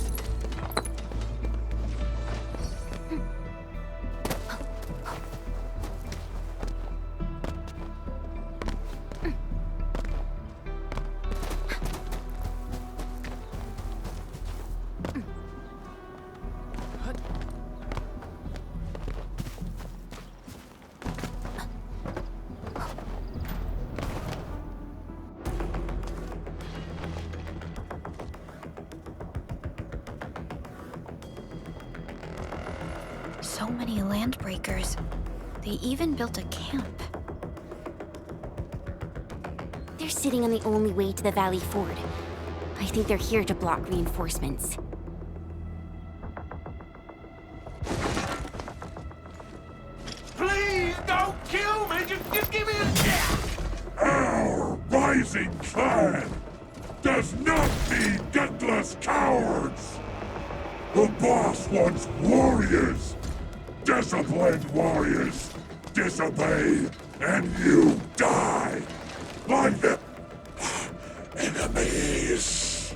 [SPEAKER 5] So many landbreakers. They even built a camp.
[SPEAKER 11] They're sitting on the only way to the Valley Ford. I think they're here to block reinforcements.
[SPEAKER 9] Please don't kill me! Just give me a chance! Our rising clan does not need gutless cowards! The boss wants warriors! Disciplined warriors! Disobey, and you die! Like the enemies!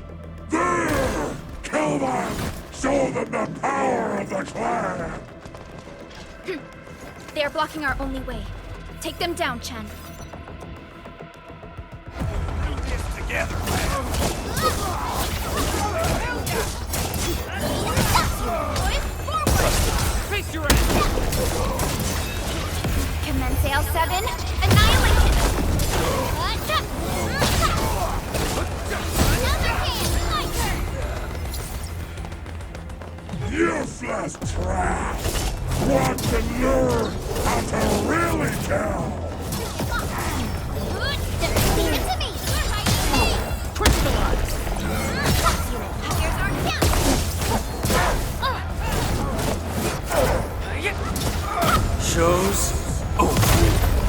[SPEAKER 9] There! Kill them! Show them the power of the clan!
[SPEAKER 5] They are blocking our only way. Take them down, Chen.
[SPEAKER 9] Do this together,
[SPEAKER 5] Face your ass! Commence AL7. Annihilation!
[SPEAKER 9] Useless trash! Want to learn how to really kill!
[SPEAKER 11] Leave it to me!
[SPEAKER 5] Crystallize!
[SPEAKER 11] Here's our
[SPEAKER 3] Shows over.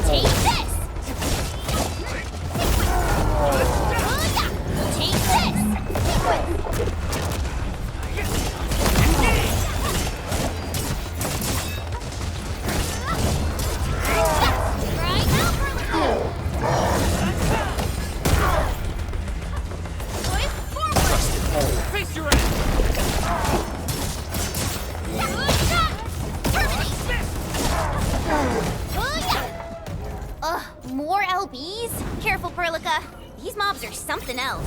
[SPEAKER 11] Take this! Take this!
[SPEAKER 5] Face your ass!
[SPEAKER 11] Ugh, more LBs? Careful, Perlica. These mobs are something else.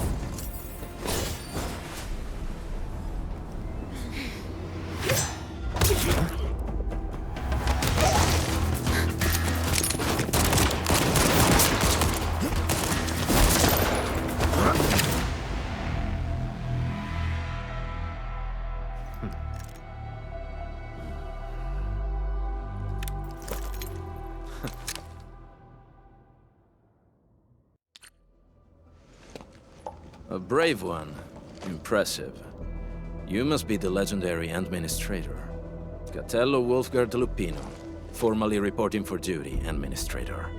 [SPEAKER 17] A brave one. Impressive. You must be the legendary administrator. Catello Wulgard Lupino, formally reporting for duty, administrator.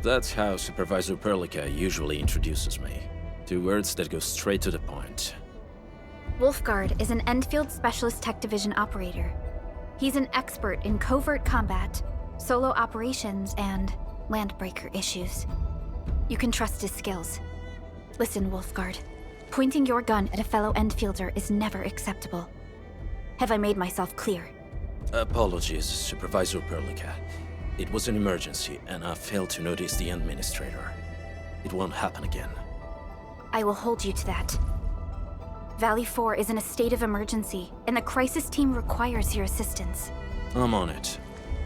[SPEAKER 17] That's how Supervisor Perlica usually introduces me. 2 words that go straight to the point.
[SPEAKER 5] Wulgard is an Endfield Specialist Tech Division operator. He's an expert in covert combat, solo operations, and landbreaker issues. You can trust his skills. Listen, Wulgard. Pointing your gun at a fellow Endfielder is never acceptable. Have I made myself clear?
[SPEAKER 17] Apologies, Supervisor Perlica. It was an emergency, and I failed to notice the administrator. It won't happen again.
[SPEAKER 5] I will hold you to that. Valley 4 is in a state of emergency, and the crisis team requires your assistance.
[SPEAKER 17] I'm on it.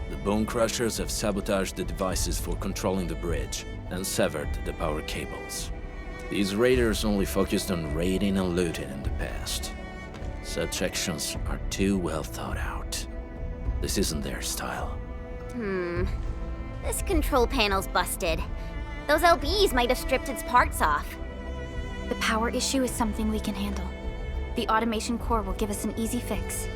[SPEAKER 17] The Bone Crushers have sabotaged the devices for controlling the bridge, and severed the power cables. These raiders only focused on raiding and looting in the past. Such actions are too well thought out. This isn't their style.
[SPEAKER 11] This control panel's busted. Those LBs might have stripped its parts off.
[SPEAKER 5] The power issue is something we can handle. The automation core will give us an easy fix.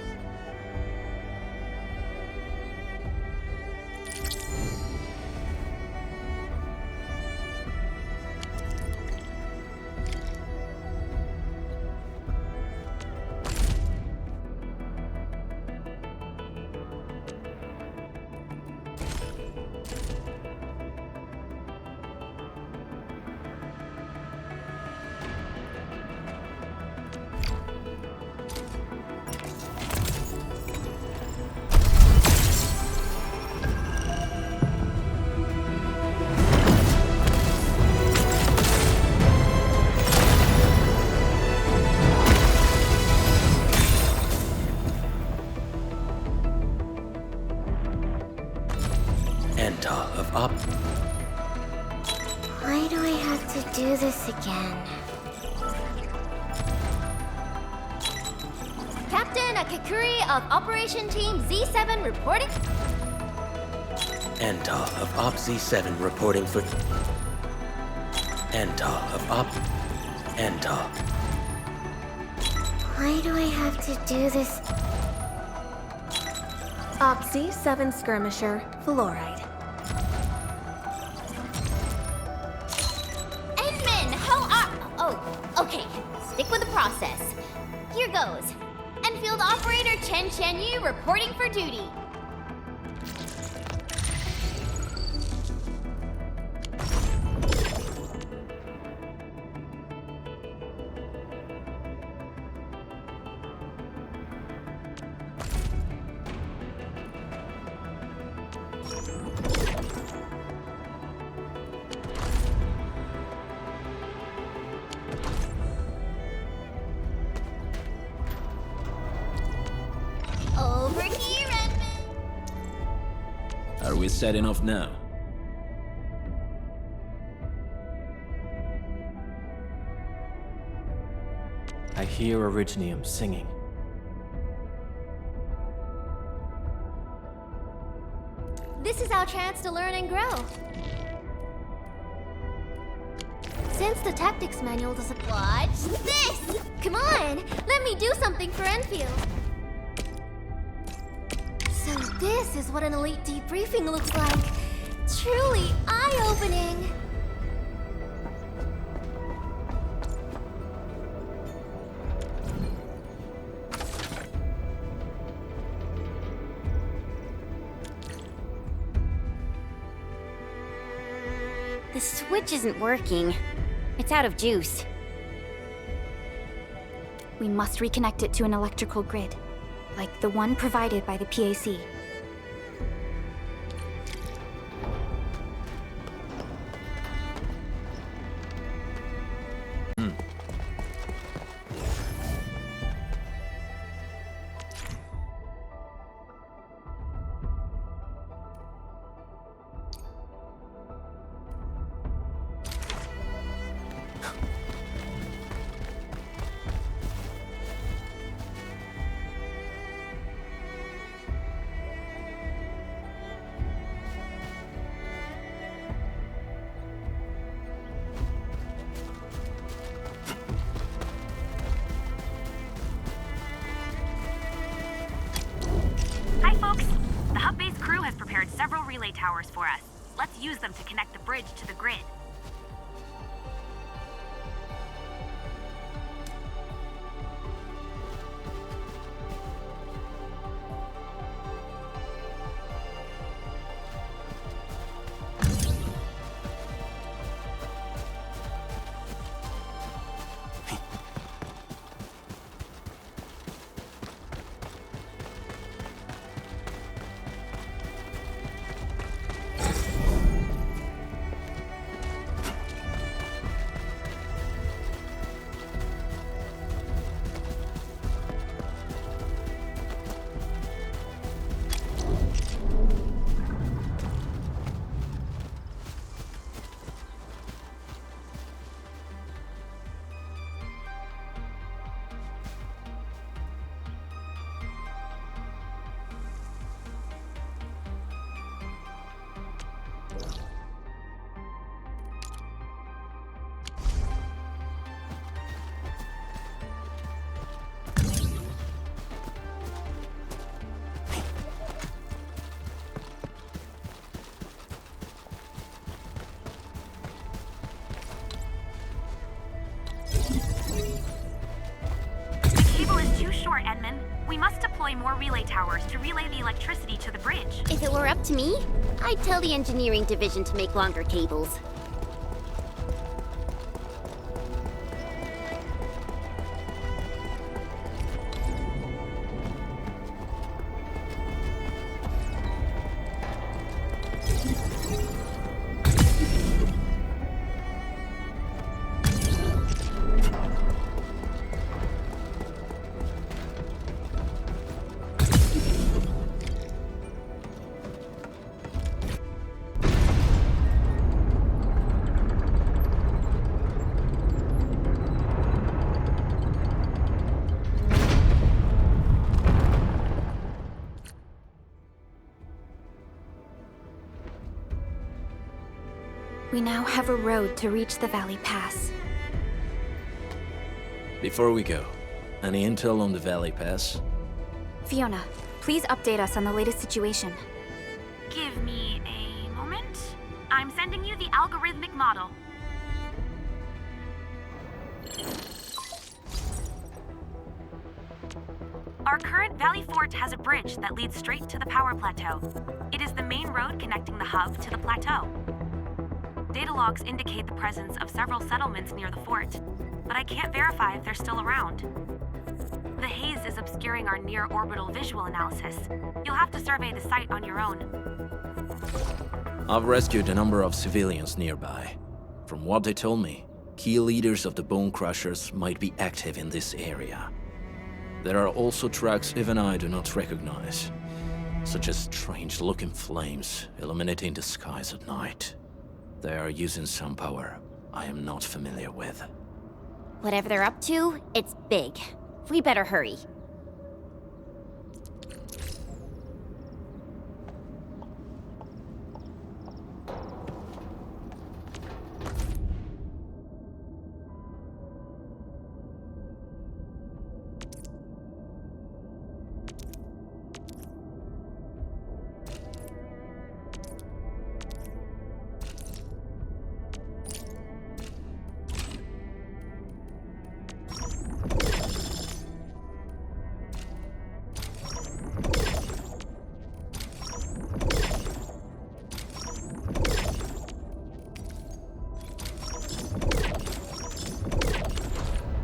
[SPEAKER 18] Enter of Up.
[SPEAKER 2] Why do I have to do this again?
[SPEAKER 11] Captain Akakuri of Operation Team Z7 reporting.
[SPEAKER 18] Enter of Up Z7 reporting for... Enter of Up. Enter.
[SPEAKER 2] Why do I have to do this?
[SPEAKER 19] Opsy 7 Skirmisher, fluorite.
[SPEAKER 11] Endmin, how are... Oh, okay. Stick with the process. Here goes. Enfield Operator Qianyu reporting for duty. Over here, Endmin.
[SPEAKER 17] Are we setting off now?
[SPEAKER 16] I hear Originium singing.
[SPEAKER 11] This is our chance to learn and grow. Since the tactics manual doesn't... Watch this! Come on, let me do something for Enfield. So this is what an elite debriefing looks like. Truly eye-opening.
[SPEAKER 2] The switch isn't working. It's out of juice.
[SPEAKER 5] We must reconnect it to an electrical grid, like the one provided by the PAC.
[SPEAKER 6] Hi, folks. The hub base crew has prepared several relay towers for us. Let's use them to connect the bridge to the grid. We must deploy more relay towers to relay the electricity to the bridge.
[SPEAKER 11] If it were up to me, I'd tell the engineering division to make longer cables.
[SPEAKER 5] We now have a road to reach the Valley Pass.
[SPEAKER 17] Before we go, any intel on the Valley Pass?
[SPEAKER 5] Fiona, please update us on the latest situation.
[SPEAKER 6] Give me a moment. I'm sending you the algorithmic model. Our current Valley Fort has a bridge that leads straight to the power plateau. It is the main road connecting the hub to the plateau. Data logs indicate the presence of several settlements near the fort, but I can't verify if they're still around. The haze is obscuring our near-orbital visual analysis. You'll have to survey the site on your own.
[SPEAKER 17] I've rescued a number of civilians nearby. From what they told me, key leaders of the Bone Crushers might be active in this area. There are also tracks even I do not recognize, such as strange-looking flames illuminating the skies at night. They are using some power I am not familiar with.
[SPEAKER 11] Whatever they're up to, it's big. We better hurry.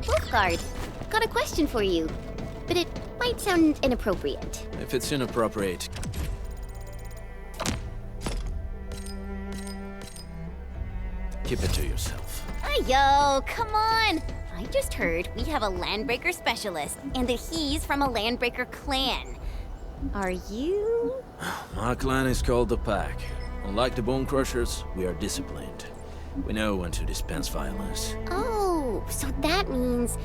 [SPEAKER 11] Wulgard, got a question for you, but it might sound inappropriate.
[SPEAKER 17] If it's inappropriate, keep it to yourself.
[SPEAKER 11] Yo, come on! I just heard we have a landbreaker specialist, and that he's from a landbreaker clan. Are you?
[SPEAKER 17] My clan is called the Pack. Unlike the Bone Crushers, we are disciplined. We know when to dispense violence.
[SPEAKER 11] Oh, so that means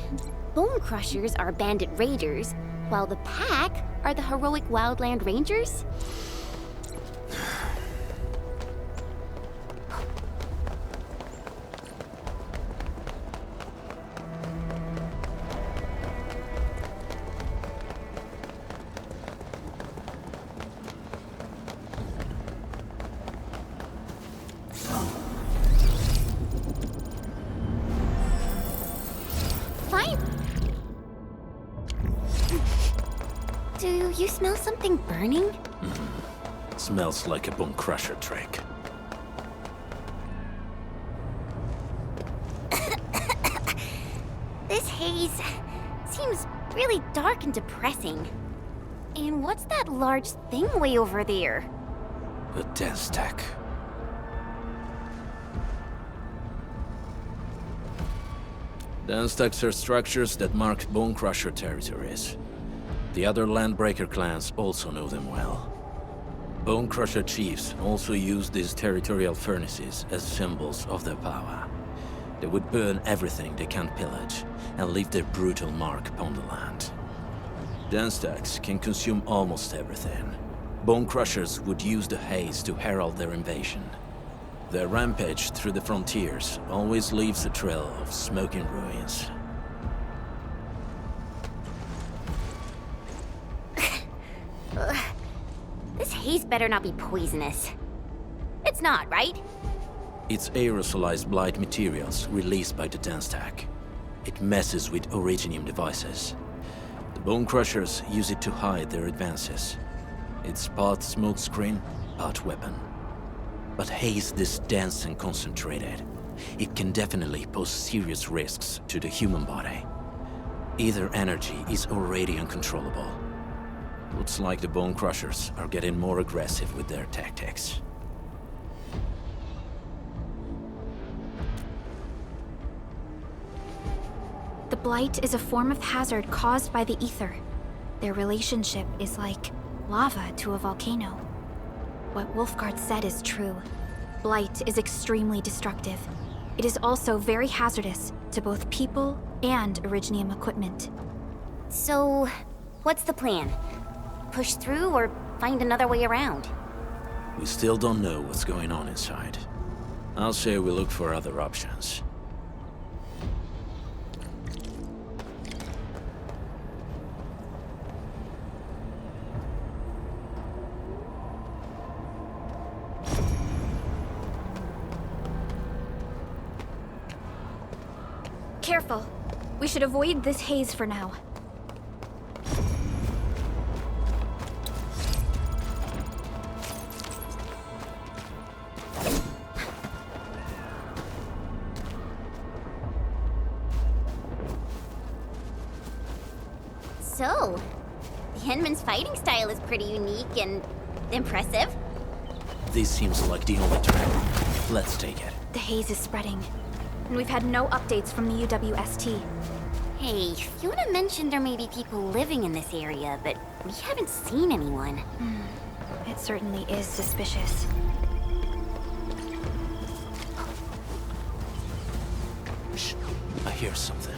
[SPEAKER 11] Bone Crushers are bandit raiders, while the Pack are the heroic wildland rangers? Do you smell something burning?
[SPEAKER 17] Smells like a Bone Crusher trick.
[SPEAKER 11] This haze seems really dark and depressing. And what's that large thing way over there?
[SPEAKER 17] A dense stack. Dense stacks are structures that mark Bone Crusher territories. The other Landbreaker clans also know them well. Bone Crusher chiefs also use these territorial furnaces as symbols of their power. They would burn everything they can't pillage and leave their brutal mark upon the land. Den stacks can consume almost everything. Bone Crushers would use the haze to herald their invasion. Their rampage through the frontiers always leaves a trail of smoking ruins.
[SPEAKER 11] This haze better not be poisonous. It's not, right?
[SPEAKER 17] It's aerosolized blight materials released by the Den stack. It messes with originium devices. The Bone Crushers use it to hide their advances. It's part smokescreen, part weapon. But haze this dense and concentrated. It can definitely pose serious risks to the human body. Either energy is already uncontrollable. Looks like the Bone Crushers are getting more aggressive with their tactics.
[SPEAKER 5] The blight is a form of hazard caused by the ether. Their relationship is like lava to a volcano. What Wulgard said is true. Blight is extremely destructive. It is also very hazardous to both people and originium equipment.
[SPEAKER 11] So, what's the plan? Push through or find another way around?
[SPEAKER 17] We still don't know what's going on inside. I'll say we look for other options.
[SPEAKER 5] Careful. We should avoid this haze for now.
[SPEAKER 11] So, the endman's fighting style is pretty unique and impressive.
[SPEAKER 17] This seems like the only track. Let's take it.
[SPEAKER 5] The haze is spreading, and we've had no updates from the UWST.
[SPEAKER 11] Hey, Fiona mentioned there may be people living in this area, but we haven't seen anyone.
[SPEAKER 5] It certainly is suspicious.
[SPEAKER 17] Shh, I hear something.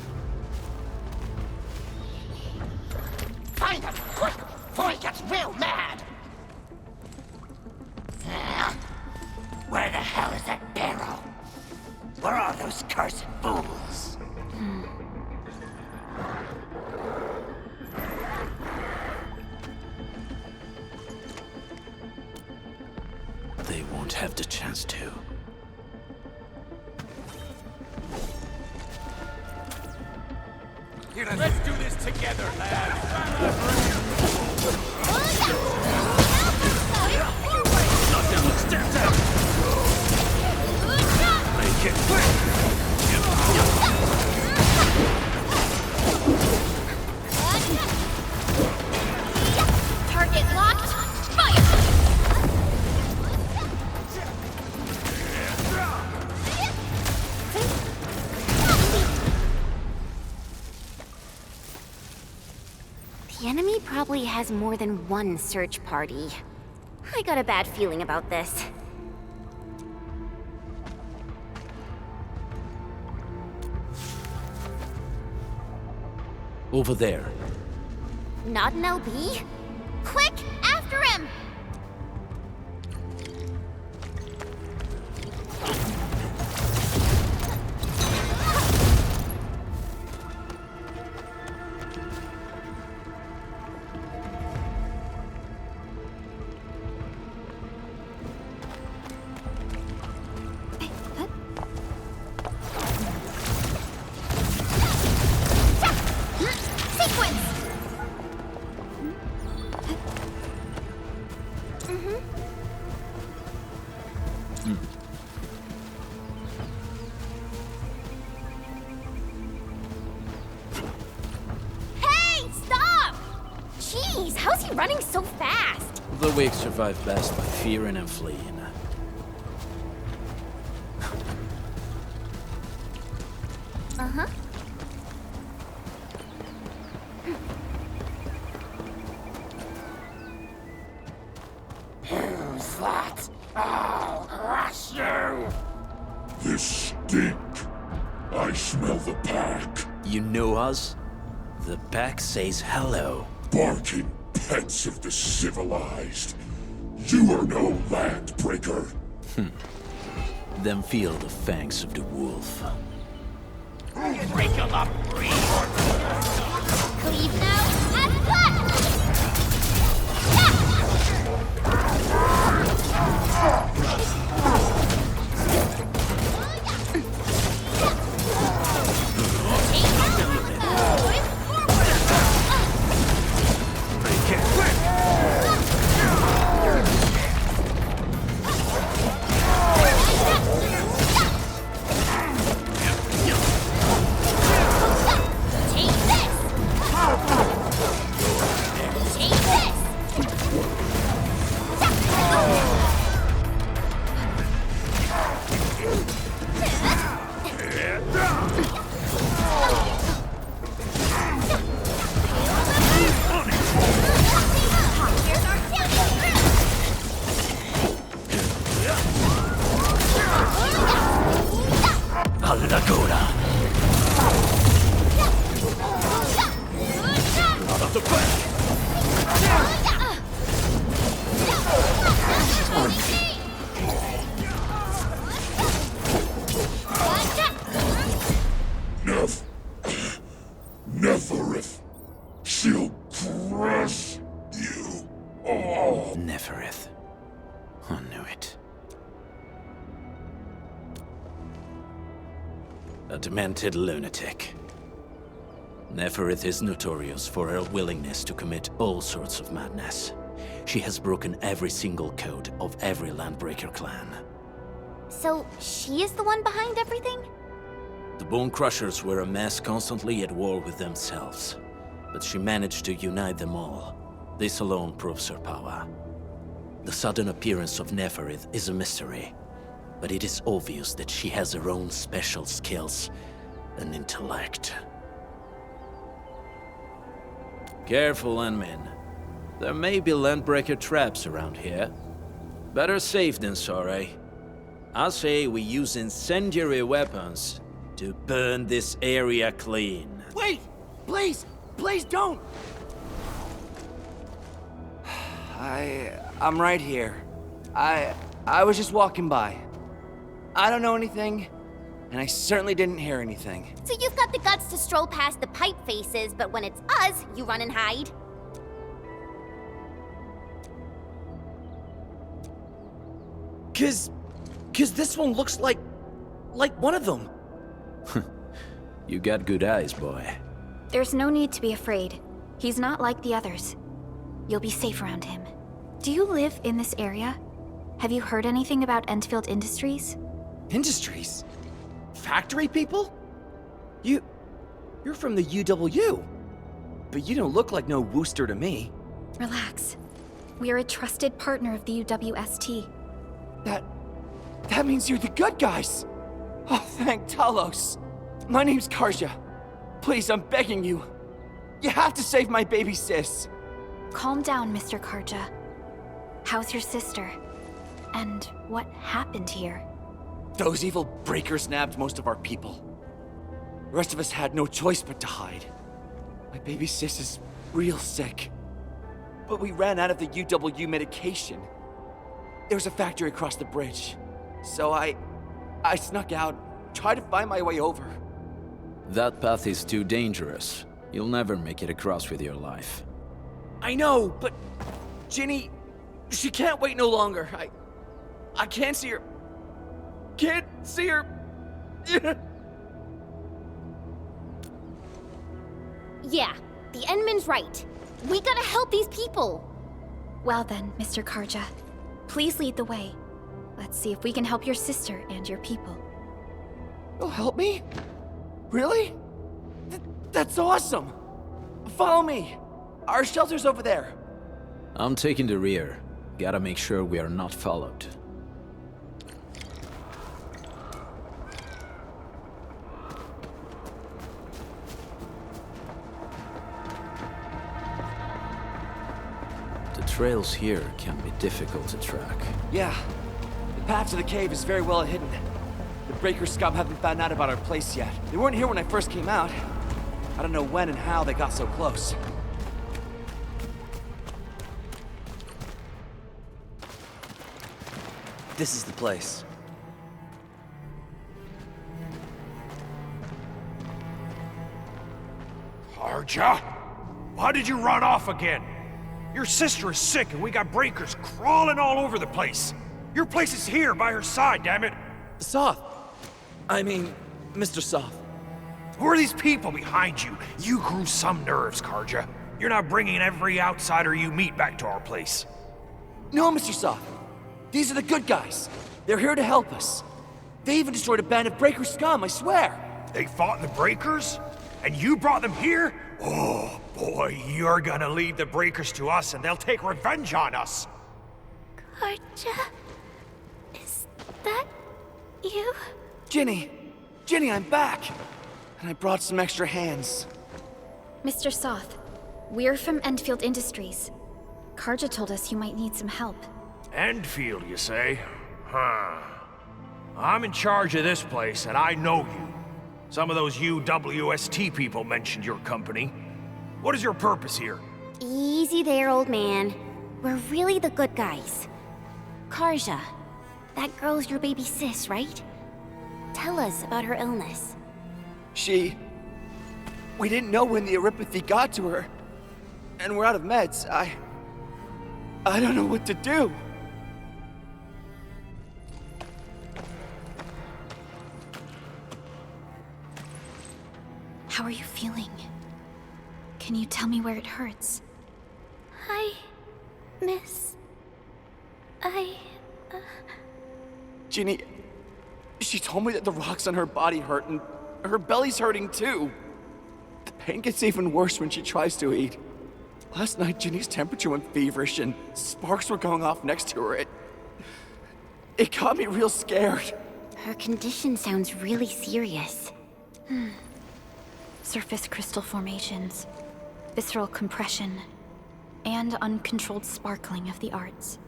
[SPEAKER 9] Find him, quick, before he gets real mad! Where the hell is that barrel? Where are those cursed fools?
[SPEAKER 17] They won't have the chance to.
[SPEAKER 9] Let's do this together, lads!
[SPEAKER 11] Target locked. Fire! The enemy probably has more than one search party. I got a bad feeling about this.
[SPEAKER 17] Over there.
[SPEAKER 11] Not an LB? Quick, after him! How's he running so fast?
[SPEAKER 17] The weak survive best by fearing and fleeing.
[SPEAKER 11] Uh-huh.
[SPEAKER 9] Who's that? I'll crush you!
[SPEAKER 20] This stink. I smell the pack.
[SPEAKER 17] You know us? The pack says hello.
[SPEAKER 20] Barking pets of the civilized. You are no land breaker.
[SPEAKER 17] Then feel the fangs of the wolf.
[SPEAKER 9] Break him up, breed!
[SPEAKER 11] Cleave now, and cut!
[SPEAKER 17] Nefarith. I knew it. A demented lunatic. Nefarith is notorious for her willingness to commit all sorts of madness. She has broken every single code of every Landbreaker clan.
[SPEAKER 11] So, she is the one behind everything?
[SPEAKER 17] The Bone Crushers were a mess constantly at war with themselves. But she managed to unite them all. This alone proves her power. The sudden appearance of Nefarith is a mystery, but it is obvious that she has her own special skills and intellect. Careful, endmin. There may be Landbreaker traps around here. Better safe than sorry. I say we use incendiary weapons to burn this area clean.
[SPEAKER 4] Wait! Please! Please don't! I'm right here. I was just walking by. I don't know anything, and I certainly didn't hear anything.
[SPEAKER 11] So you've got the guts to stroll past the pipe faces, but when it's us, you run and hide?
[SPEAKER 18] Cause this one looks like one of them.
[SPEAKER 17] You got good eyes, boy.
[SPEAKER 5] There's no need to be afraid. He's not like the others. You'll be safe around him. Do you live in this area? Have you heard anything about Endfield Industries?
[SPEAKER 18] Industries? Factory people? You're from the UW. But you don't look like no Wooster to me.
[SPEAKER 5] Relax. We are a trusted partner of the UWST.
[SPEAKER 18] That means you're the good guys! Oh, thank Talos. My name's Karja. Please, I'm begging you. You have to save my baby sis.
[SPEAKER 5] Calm down, Mr. Karja. How's your sister? And what happened here?
[SPEAKER 18] Those evil breakers nabbed most of our people. The rest of us had no choice but to hide. My baby sis is real sick. But we ran out of the UW medication. There was a factory across the bridge. So I snuck out, tried to find my way over.
[SPEAKER 17] That path is too dangerous. You'll never make it across with your life.
[SPEAKER 18] I know, but Ginny, she can't wait no longer. I can't see her. Can't see her.
[SPEAKER 11] Yeah, the endman's right. We gotta help these people.
[SPEAKER 5] Well then, Mr. Karja, please lead the way. Let's see if we can help your sister and your people.
[SPEAKER 18] You'll help me? Really? That's awesome! Follow me! Our shelter's over there.
[SPEAKER 17] I'm taking the rear. Gotta make sure we are not followed. The trails here can be difficult to track.
[SPEAKER 18] Yeah. The path to the cave is very well hidden. The Breaker scum haven't found out about our place yet. They weren't here when I first came out. I don't know when and how they got so close. This is the place.
[SPEAKER 9] Karja? Why did you run off again? Your sister is sick and we got breakers crawling all over the place. Your place is here by her side, damn it.
[SPEAKER 18] Soth. I mean, Mr. Soth.
[SPEAKER 9] Who are these people behind you? You grew some nerves, Karja. You're not bringing every outsider you meet back to our place.
[SPEAKER 18] No, Mr. Soth. These are the good guys. They're here to help us. They even destroyed a band of Breaker scum, I swear.
[SPEAKER 9] They fought the Breakers? And you brought them here? Oh, boy, you're gonna lead the Breakers to us and they'll take revenge on us.
[SPEAKER 5] Karja? Is that you?
[SPEAKER 18] Ginny! Ginny, I'm back! And I brought some extra hands.
[SPEAKER 5] Mr. Soth, we're from Endfield Industries. Karja told us you might need some help.
[SPEAKER 9] Endfield, you say? Huh. I'm in charge of this place, and I know you. Some of those UWST people mentioned your company. What is your purpose here?
[SPEAKER 11] Easy there, old man. We're really the good guys. Karja, that girl's your baby sis, right? Tell us about her illness.
[SPEAKER 18] We didn't know when the aripathy got to her. And we're out of meds. I don't know what to do.
[SPEAKER 5] How are you feeling? Can you tell me where it hurts?
[SPEAKER 11] Hi, miss.
[SPEAKER 18] Ginny, she told me that the rocks on her body hurt and her belly's hurting too. The pain gets even worse when she tries to eat. Last night, Ginny's temperature went feverish and sparks were going off next to her. It got me real scared.
[SPEAKER 11] Her condition sounds really serious.
[SPEAKER 5] Surface crystal formations, visceral compression, and uncontrolled sparkling of the arts.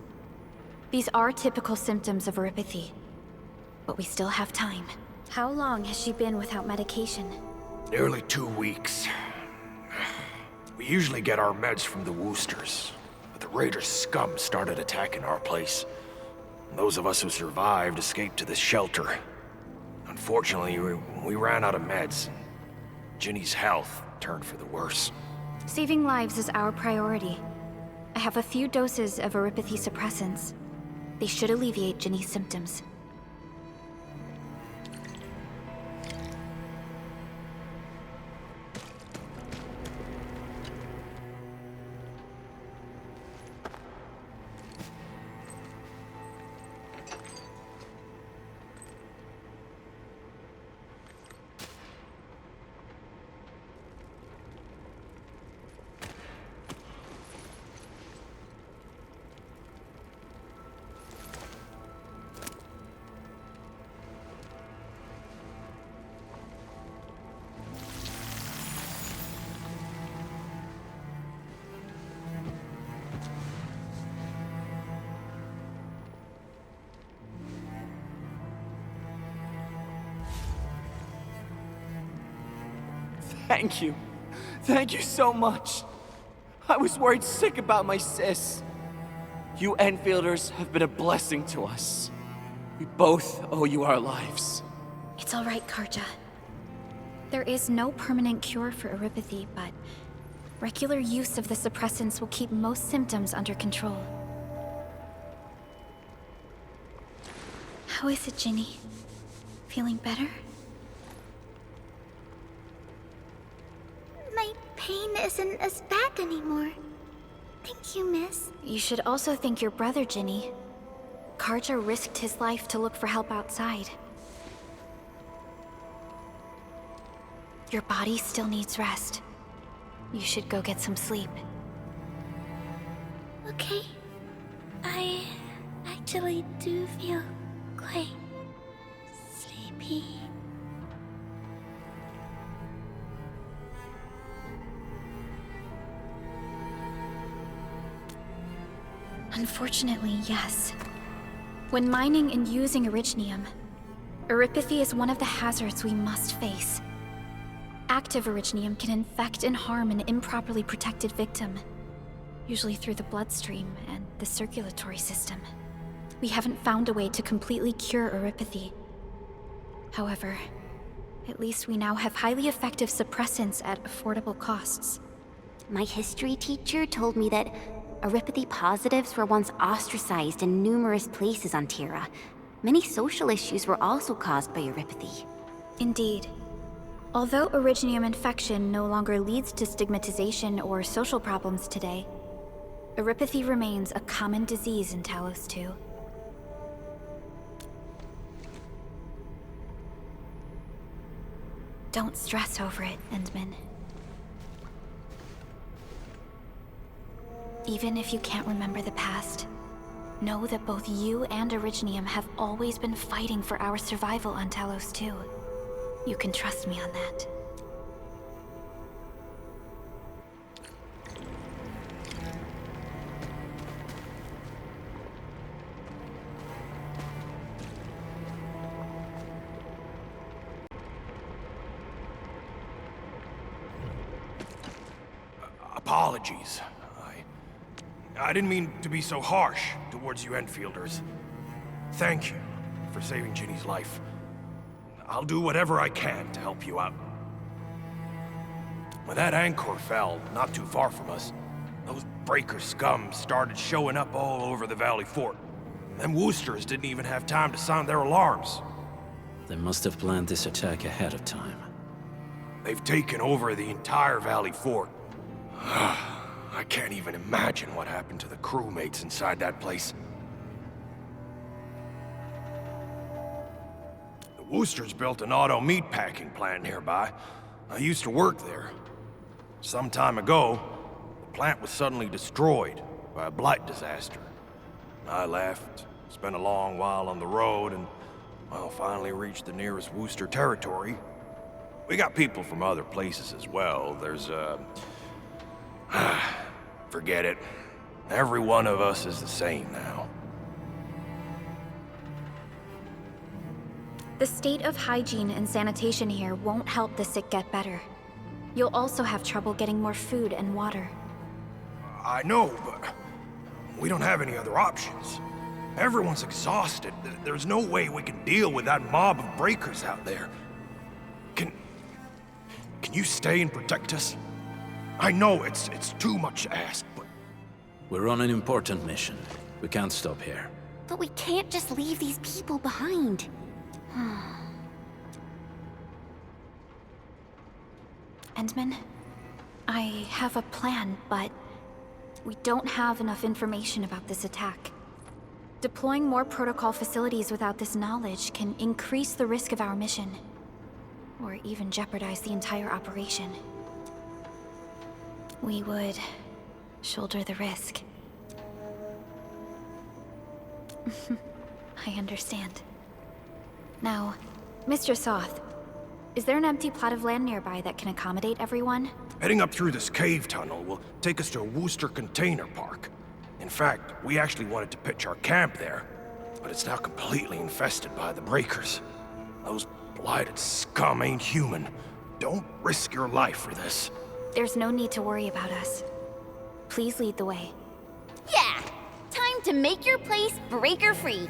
[SPEAKER 5] These are typical symptoms of erypathy, but we still have time. How long has she been without medication?
[SPEAKER 10] Nearly 2 weeks. We usually get our meds from the Woosters, but the Raiders' scum started attacking our place. Those of us who survived escaped to this shelter. Unfortunately, we ran out of meds. Ginny's health turned for the worse.
[SPEAKER 5] Saving lives is our priority. I have a few doses of erypathy suppressants. They should alleviate Ginny's symptoms.
[SPEAKER 18] Thank you. Thank you so much. I was worried sick about my sis. You Enfielders have been a blessing to us. We both owe you our lives.
[SPEAKER 5] It's all right, Karja. There is no permanent cure for erypathy, but regular use of the suppressants will keep most symptoms under control. How is it, Ginny? Feeling better?
[SPEAKER 15] My pain isn't as bad anymore. Thank you, miss.
[SPEAKER 5] You should also thank your brother, Ginny. Karja risked his life to look for help outside. Your body still needs rest. You should go get some sleep.
[SPEAKER 15] Okay. I actually do feel quite sleepy.
[SPEAKER 5] Unfortunately, yes. When mining and using originium, erypathy is one of the hazards we must face. Active originium can infect and harm an improperly protected victim, usually through the bloodstream and the circulatory system. We haven't found a way to completely cure erypathy. However, at least we now have highly effective suppressants at affordable costs.
[SPEAKER 11] My history teacher told me that erypathy positives were once ostracized in numerous places on Terra. Many social issues were also caused by erypathy.
[SPEAKER 5] Indeed. Although originium infection no longer leads to stigmatization or social problems today, erypathy remains a common disease in Talos 2. Don't stress over it, Endmin. Even if you can't remember the past, know that both you and Originium have always been fighting for our survival on Talos 2. You can trust me on that.
[SPEAKER 10] Apologies. I didn't mean to be so harsh towards you Enfielders. Thank you for saving Ginny's life. I'll do whatever I can to help you out. When that anchor fell not too far from us,
[SPEAKER 2] breaker scum started showing up all over the Valley Fort. Them Woosters didn't even have time to sound their alarms.
[SPEAKER 17] They must have planned this attack ahead of time.
[SPEAKER 2] They've taken over the entire Valley Fort. I can't even imagine what happened to the crewmates inside that place. The Woosters built an auto meatpacking plant nearby. I used to work there. Some time ago, the plant was suddenly destroyed by a blight disaster. I left, spent a long while on the road, and, well, finally reached the nearest Wooster territory. We got people from other places as well. There's, forget it. Every one of us is the same now.
[SPEAKER 5] The state of hygiene and sanitation here won't help the sick get better. You'll also have trouble getting more food and water.
[SPEAKER 2] I know, but we don't have any other options. Everyone's exhausted. There's no way we can deal with that mob of breakers out there. Can you stay and protect us? I know it's too much to ask, but...
[SPEAKER 17] We're on an important mission. We can't stop here.
[SPEAKER 11] But we can't just leave these people behind.
[SPEAKER 5] Endmin, I have a plan, but we don't have enough information about this attack. Deploying more protocol facilities without this knowledge can increase the risk of our mission, or even jeopardize the entire operation. We would shoulder the risk. I understand. Now, Mr. Soth, is there an empty plot of land nearby that can accommodate everyone?
[SPEAKER 2] Heading up through this cave tunnel will take us to a Wooster container park. In fact, we actually wanted to pitch our camp there, but it's now completely infested by the breakers. Those blighted scum ain't human. Don't risk your life for this.
[SPEAKER 5] There's no need to worry about us. Please lead the way.
[SPEAKER 11] Yeah! Time to make your place breaker-free.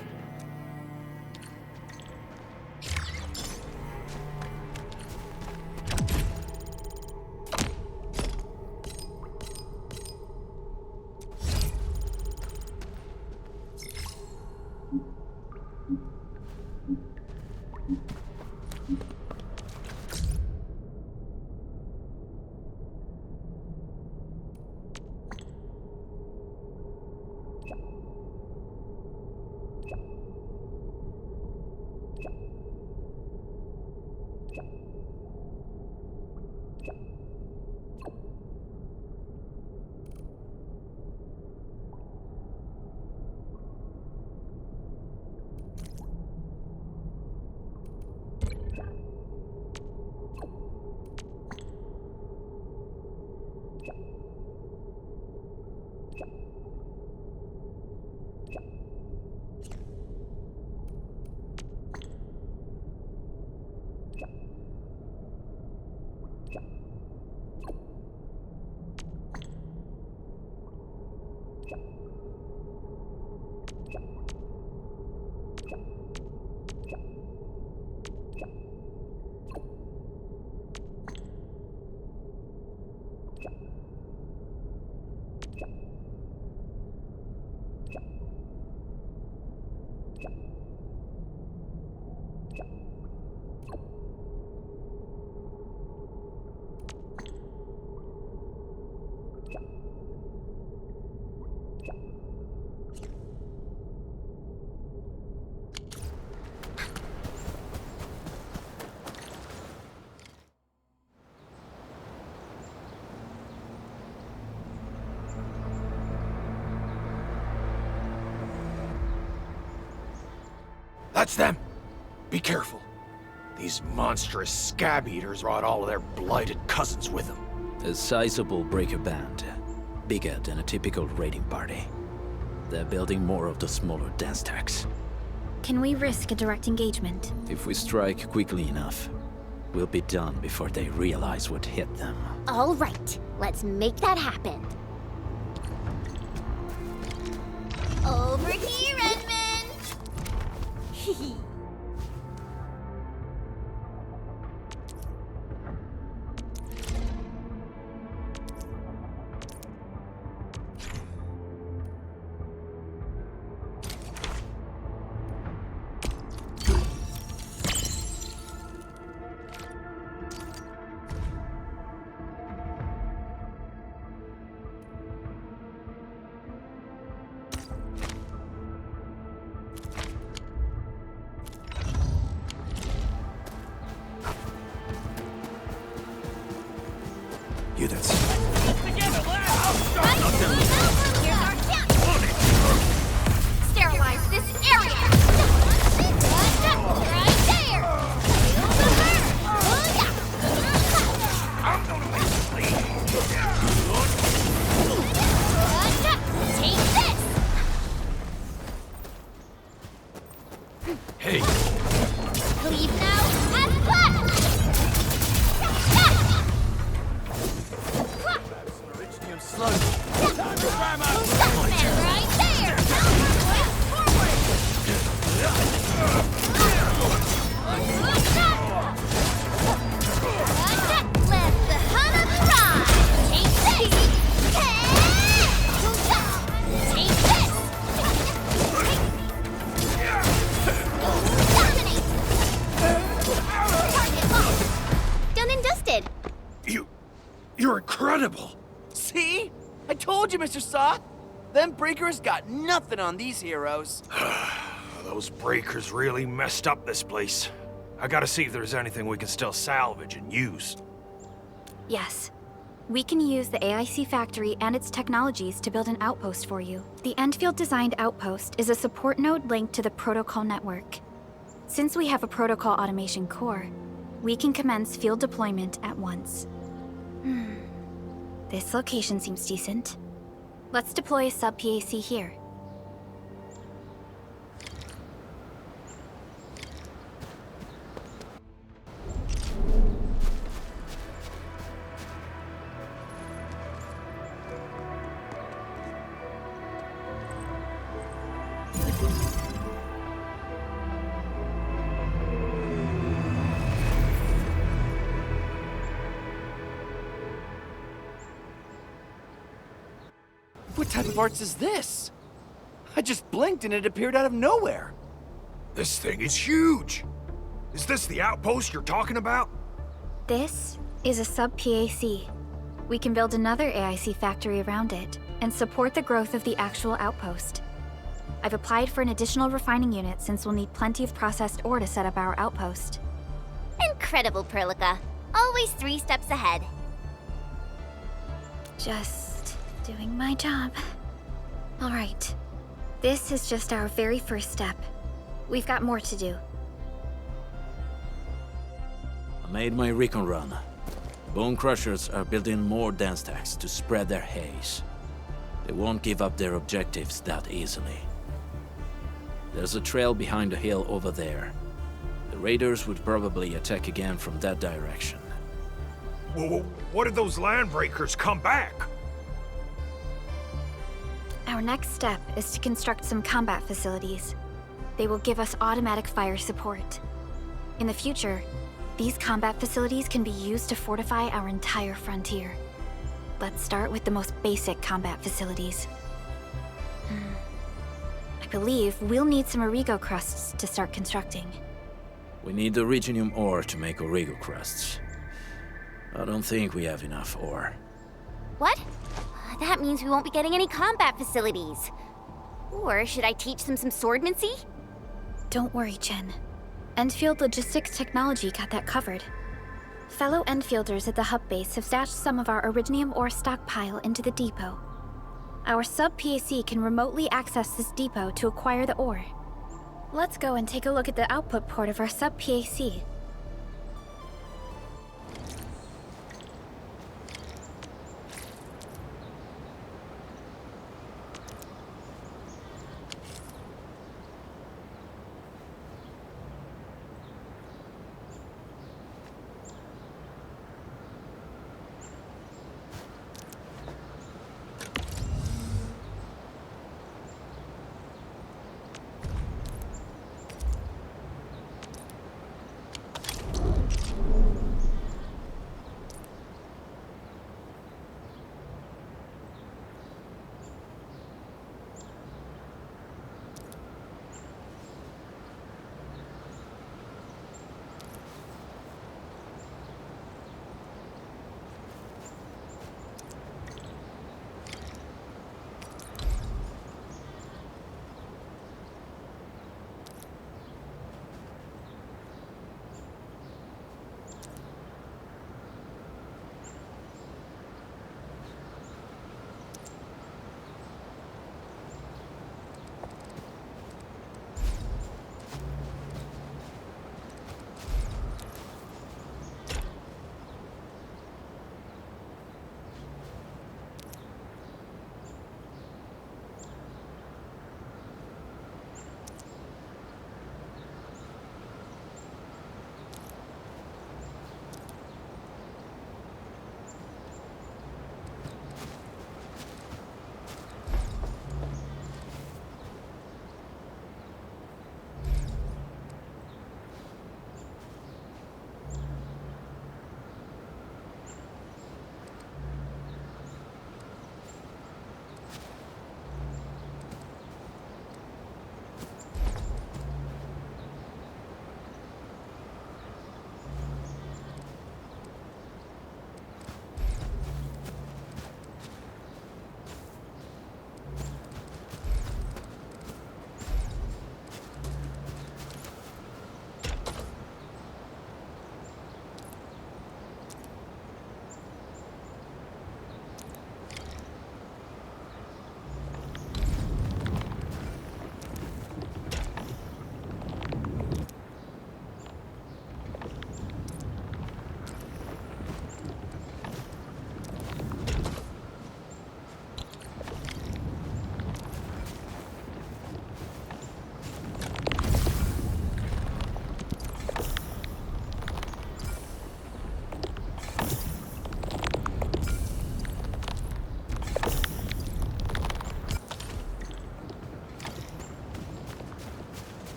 [SPEAKER 2] That's them! Be careful. These monstrous scab-eaters brought all of their blighted cousins with them.
[SPEAKER 17] A sizable breaker band. Bigger than a typical raiding party. They're building more of the smaller dance tags.
[SPEAKER 5] Can we risk a direct engagement?
[SPEAKER 17] If we strike quickly enough, we'll be done before they realize what hit them.
[SPEAKER 11] All right, let's make that happen. Over here, Endmin!
[SPEAKER 18] incredible! See? I told you, Mr. Soth! Them breakers got nothing on these heroes.
[SPEAKER 9] Those breakers really messed up this place. I gotta see if there's anything we can still salvage and use.
[SPEAKER 5] Yes. We can use the AIC factory and its technologies to build an outpost for you. The Endfield-designed outpost is a support node linked to the protocol network. Since we have a protocol automation core, we can commence field deployment at once. This location seems decent. Let's deploy a sub-PAC here.
[SPEAKER 18] What type of arts is this? I just blinked and it appeared out of nowhere.
[SPEAKER 9] This thing is huge! Is this the outpost you're talking about?
[SPEAKER 5] This is a sub-PAC. We can build another AIC factory around it and support the growth of the actual outpost. I've applied for an additional refining unit since we'll need plenty of processed ore to set up our outpost.
[SPEAKER 11] Incredible, Perlica. Always 3 steps ahead.
[SPEAKER 5] Just doing my job. All right. This is just our very first step. We've got more to do.
[SPEAKER 17] I made my recon run. The Bone Crushers are building more dance stacks to spread their haze. They won't give up their objectives that easily. There's a trail behind the hill over there. The raiders would probably attack again from that direction.
[SPEAKER 9] Whoa, what if those landbreakers come back?
[SPEAKER 5] Our next step is to construct some combat facilities. They will give us automatic fire support. In the future, these combat facilities can be used to fortify our entire frontier. Let's start with the most basic combat facilities. I believe we'll need some origo crusts to start constructing.
[SPEAKER 17] We need the Originium ore to make origo crusts. I don't think we have enough ore.
[SPEAKER 11] What? That means we won't be getting any combat facilities. Or should I teach them some swordmancy?
[SPEAKER 5] Don't worry, Chen. Endfield Logistics Technology got that covered. Fellow Endfielders at the hub base have stashed some of our Originium ore stockpile into the depot. Our sub-PAC can remotely access this depot to acquire the ore. Let's go and take a look at the output port of our sub-PAC.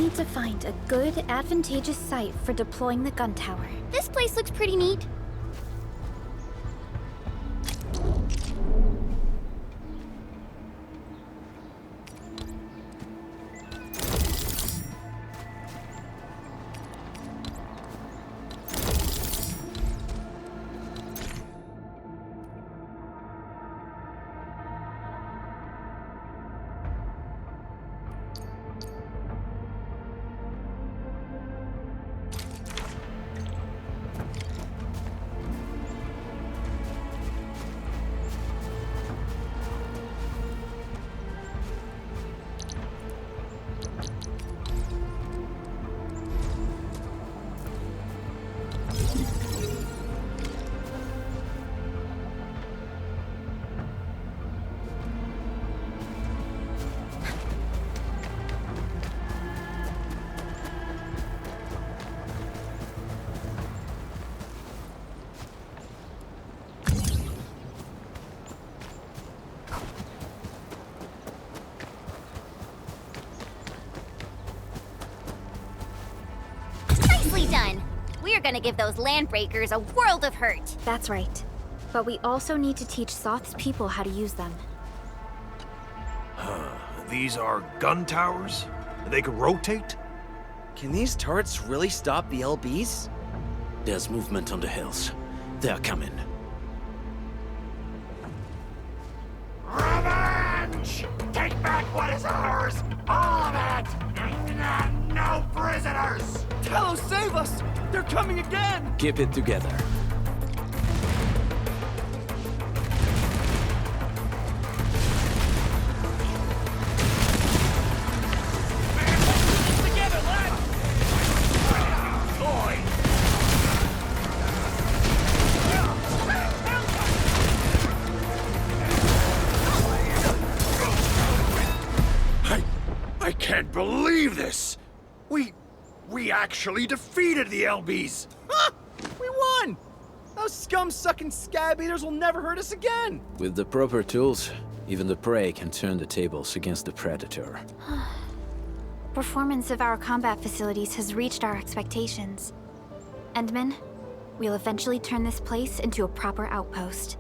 [SPEAKER 5] need to find a good, advantageous site for deploying the gun tower.
[SPEAKER 11] This place looks pretty neat. Nicely done. We're gonna give those landbreakers a world of hurt.
[SPEAKER 5] That's right. But we also need to teach Soth's people how to use them.
[SPEAKER 2] These are gun towers? They can rotate?
[SPEAKER 18] Can these turrets really stop the LBs?
[SPEAKER 17] There's movement on the hills. They are coming.
[SPEAKER 9] Revenge! Take back what is ours! All of it! No prisoners!
[SPEAKER 18] Talos, save us! They're coming again!
[SPEAKER 17] Keep it together.
[SPEAKER 9] Together, lads! Boy!
[SPEAKER 2] I can't believe this! We actually defeated the LBs!
[SPEAKER 18] Huh! We won! Those scum-sucking scab eaters will never hurt us again!
[SPEAKER 17] With the proper tools, even the prey can turn the tables against the predator.
[SPEAKER 5] Performance of our combat facilities has reached our expectations. Endmin, we'll eventually turn this place into a proper outpost.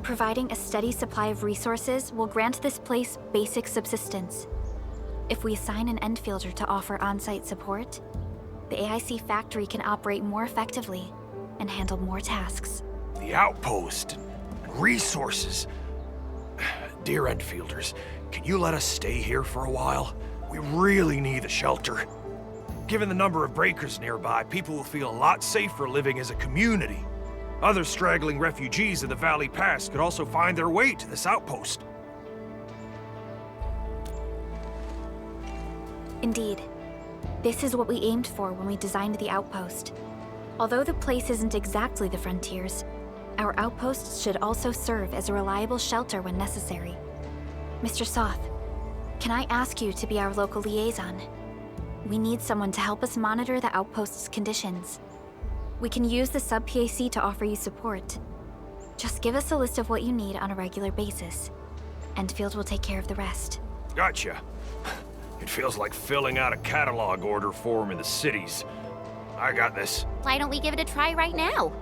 [SPEAKER 5] Providing a steady supply of resources will grant this place basic subsistence. If we assign an Endfielder to offer on-site support, the AIC factory can operate more effectively and handle more tasks.
[SPEAKER 2] The outpost and resources. Dear Endfielders, can you let us stay here for a while? We really need a shelter. Given the number of breakers nearby, people will feel a lot safer living as a community. Other straggling refugees in the Valley Pass could also find their way to this outpost.
[SPEAKER 5] Indeed. This is what we aimed for when we designed the outpost. Although the place isn't exactly the frontiers, our outposts should also serve as a reliable shelter when necessary. Mr. Soth, can I ask you to be our local liaison? We need someone to help us monitor the outpost's conditions. We can use the sub-PAC to offer you support. Just give us a list of what you need on a regular basis. Endfield will take care of the rest.
[SPEAKER 2] Gotcha. It feels like filling out a catalog order form in the cities. I got this.
[SPEAKER 11] Why don't we give it a try right now?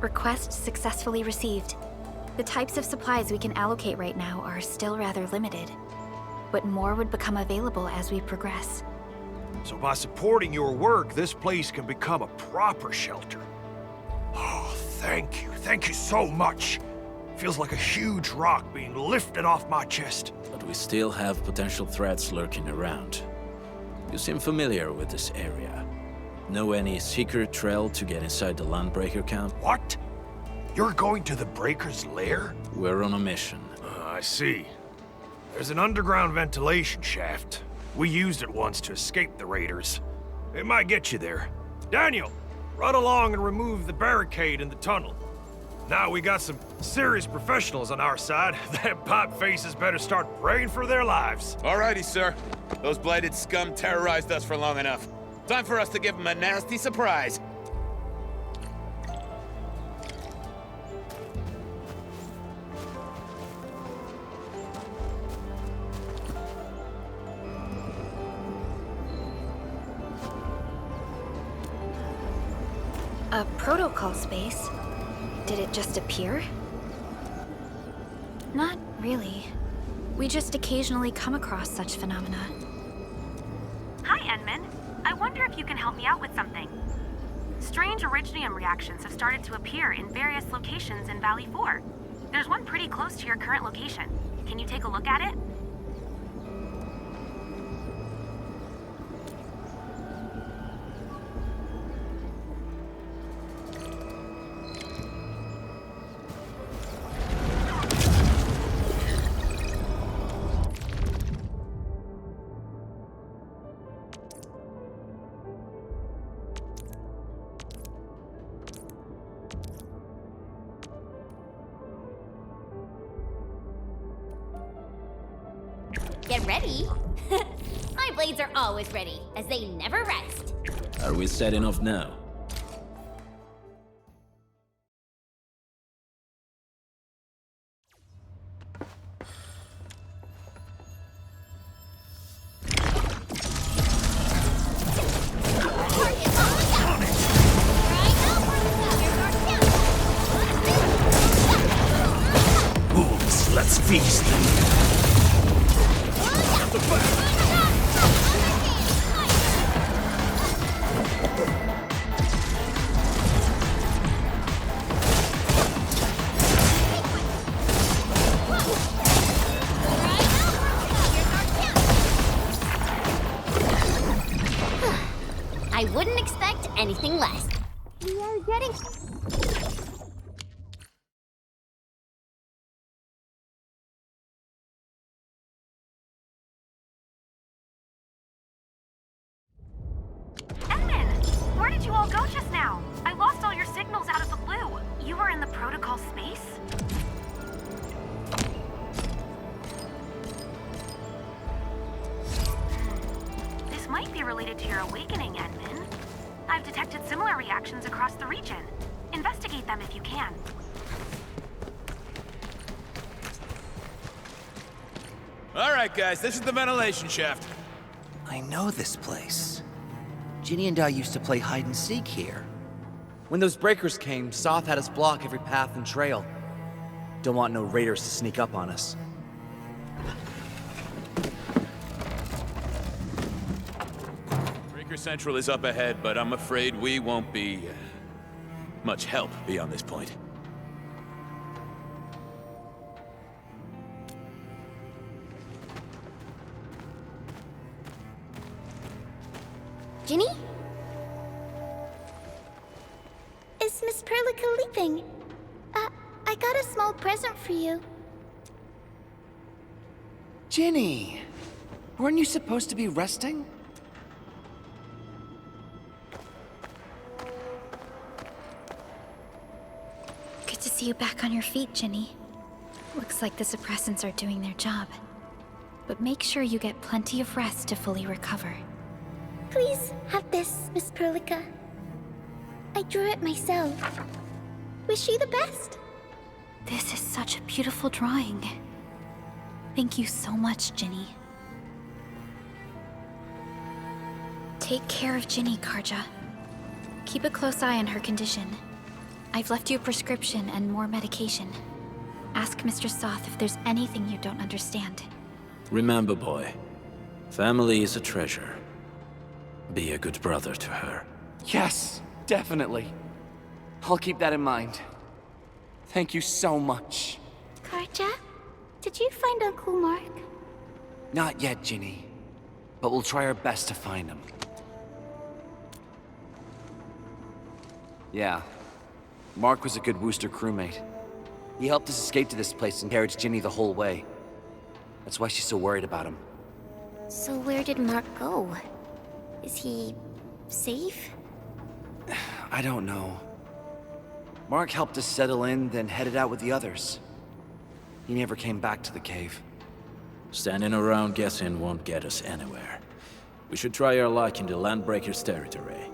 [SPEAKER 5] Request successfully received. The types of supplies we can allocate right now are still rather limited, but more would become available as we progress.
[SPEAKER 2] So by supporting your work, this place can become a proper shelter. Oh, thank you. Thank you so much. Feels like a huge rock being lifted off my chest.
[SPEAKER 17] But we still have potential threats lurking around. You seem familiar with this area. Know any secret trail to get inside the Landbreaker camp?
[SPEAKER 2] What? You're going to the Breaker's lair?
[SPEAKER 17] We're on a mission.
[SPEAKER 2] I see. There's an underground ventilation shaft. We used it once to escape the raiders. It might get you there. Daniel, run along and remove the barricade in the tunnel. Now we got some serious professionals on our side. That pipe faces better start praying for their lives.
[SPEAKER 9] Alrighty, sir. Those blighted scum terrorized us for long enough. Time for us to give them a nasty surprise.
[SPEAKER 5] A protocol space? Did it just appear? Not really. We just occasionally come across such phenomena.
[SPEAKER 6] Hi, Endmin. I wonder if you can help me out with something. Strange originium reactions have started to appear in various locations in Valley 4. There's one pretty close to your current location. Can you take a look at it?
[SPEAKER 11] Get ready. My blades are always ready, as they never rest.
[SPEAKER 17] Are we setting off now?
[SPEAKER 2] Wolves, let's feast.
[SPEAKER 11] I wouldn't expect anything less. We are getting...
[SPEAKER 6] Endmin! Where did you all go just now? I lost all your signals out of the blue. You were in the protocol space? This might be related to your awakening, Endmin. I've detected similar reactions across the region. Investigate them if you can.
[SPEAKER 9] Alright, guys, this is the ventilation shaft.
[SPEAKER 18] I know this place. Ginny and I used to play hide and seek here. When those breakers came, Soth had us block every path and trail. Don't want no raiders to sneak up on us.
[SPEAKER 9] Breaker Central is up ahead, but I'm afraid we won't be much help beyond this point.
[SPEAKER 11] Ginny? Is Miss Perlica leaving? I got a small present for you.
[SPEAKER 18] Ginny! Weren't you supposed to be resting?
[SPEAKER 5] Good to see you back on your feet, Ginny. Looks like the suppressants are doing their job. But make sure you get plenty of rest to fully recover.
[SPEAKER 11] Please have this, Miss Perlica. I drew it myself. Wish you the best.
[SPEAKER 5] This is such a beautiful drawing. Thank you so much, Ginny. Take care of Ginny, Karja. Keep a close eye on her condition. I've left you a prescription and more medication. Ask Mr. Soth if there's anything you don't understand.
[SPEAKER 17] Remember, boy, family is a treasure. Be a good brother to her.
[SPEAKER 18] Yes, definitely. I'll keep that in mind. Thank you so much.
[SPEAKER 11] Karja, did you find Uncle Mark?
[SPEAKER 18] Not yet, Ginny. But we'll try our best to find him. Yeah. Mark was a good Wooster crewmate. He helped us escape to this place and carried Ginny the whole way. That's why she's so worried about him.
[SPEAKER 11] So where did Mark go? Is he safe?
[SPEAKER 18] I don't know. Mark helped us settle in, then headed out with the others. He never came back to the cave.
[SPEAKER 17] Standing around guessing won't get us anywhere. We should try our luck in the Landbreakers' territory.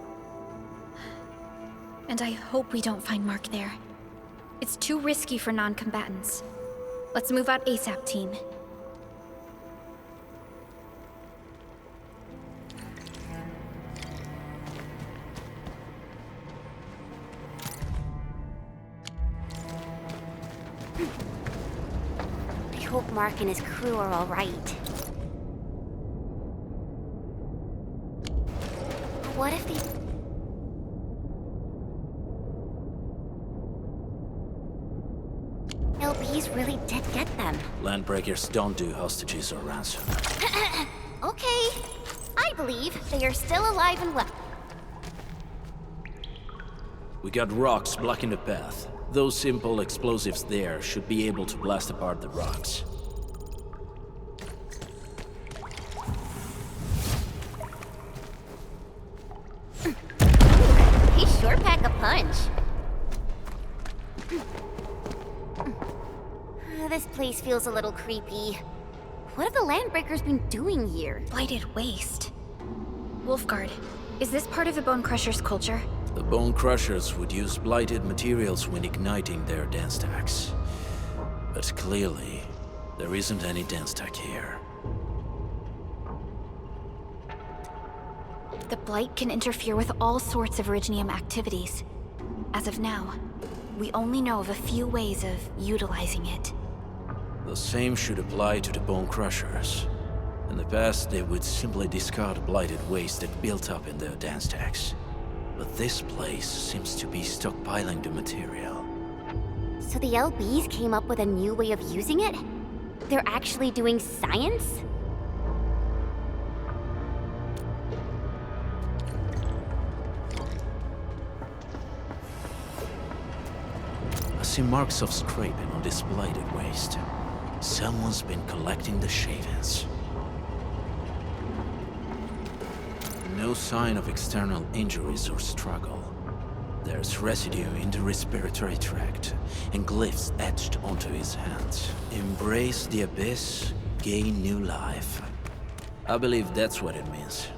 [SPEAKER 5] And I hope we don't find Mark there. It's too risky for non-combatants. Let's move out ASAP, team.
[SPEAKER 11] I hope Mark and his crew are all right. What if they... LBs really did get them?
[SPEAKER 17] Landbreakers don't do hostages or ransom.
[SPEAKER 11] Okay. I believe they are still alive and well.
[SPEAKER 17] We got rocks blocking the path. Those simple explosives there should be able to blast apart the rocks.
[SPEAKER 11] He sure pack a punch. This place feels a little creepy. What have the Landbreakers been doing here?
[SPEAKER 5] Blighted waste. Wulgard, is this part of the Bone Crusher's culture?
[SPEAKER 17] The Bone Crushers would use blighted materials when igniting their dance stacks. But clearly, there isn't any dance stack here.
[SPEAKER 5] The Blight can interfere with all sorts of Originium activities. As of now, we only know of a few ways of utilizing it.
[SPEAKER 17] The same should apply to the Bone Crushers. In the past, they would simply discard blighted waste that built up in their dance stacks. But this place seems to be stockpiling the material.
[SPEAKER 11] So the LBs came up with a new way of using it? They're actually doing science?
[SPEAKER 17] I see marks of scraping on this blighted waste. Someone's been collecting the shavings. No sign of external injuries or struggle. There's residue in the respiratory tract, and glyphs etched onto his hands. Embrace the abyss, gain new life. I believe that's what it means.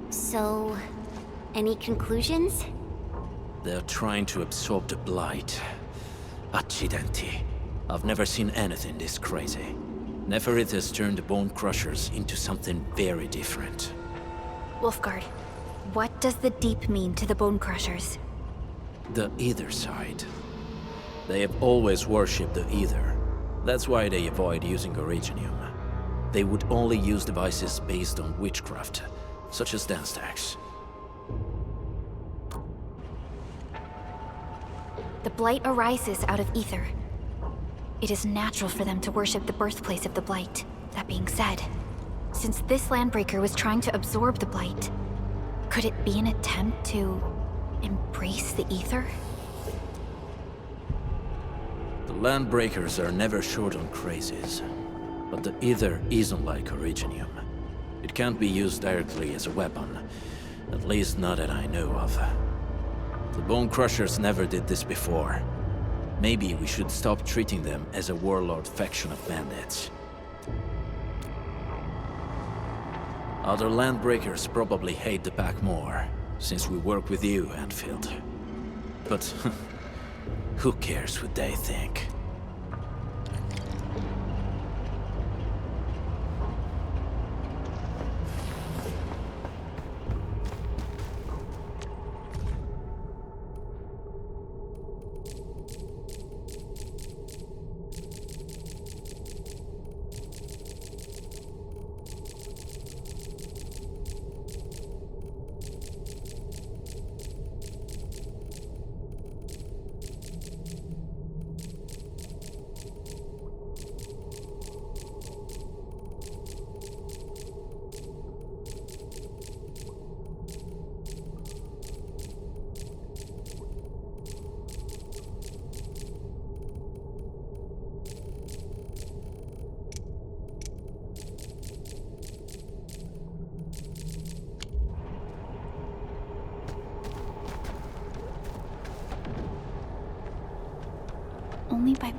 [SPEAKER 11] So, any conclusions?
[SPEAKER 17] They're trying to absorb the blight. Accidenti. I've never seen anything this crazy. Nefarith has turned the Bone Crushers into something very different.
[SPEAKER 5] Wulgard, what does the Deep mean to the Bone Crushers?
[SPEAKER 17] The Ether side. They have always worshipped the Ether. That's why they avoid using Originium. They would only use devices based on witchcraft, such as dance stacks.
[SPEAKER 5] The Blight arises out of Ether. It is natural for them to worship the birthplace of the Blight. That being said, since this Landbreaker was trying to absorb the Blight, could it be an attempt to embrace the Ether?
[SPEAKER 17] The Landbreakers are never short on crazes, but the Ether isn't like Originium. It can't be used directly as a weapon, at least not that I know of. The Bone Crushers never did this before. Maybe we should stop treating them as a warlord faction of bandits. Other Landbreakers probably hate the pack more, since we work with you, Endfield. But who cares what they think?
[SPEAKER 5] only by...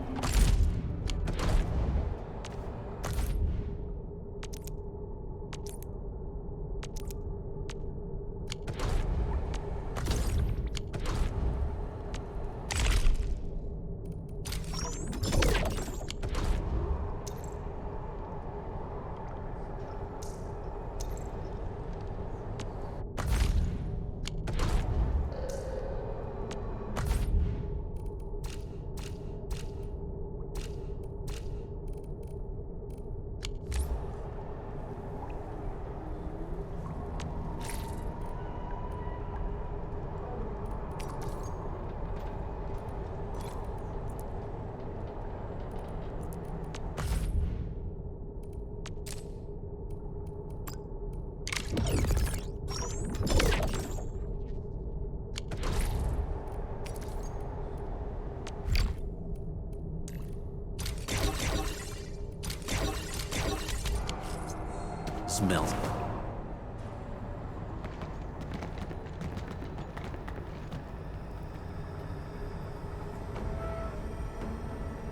[SPEAKER 17] Smells.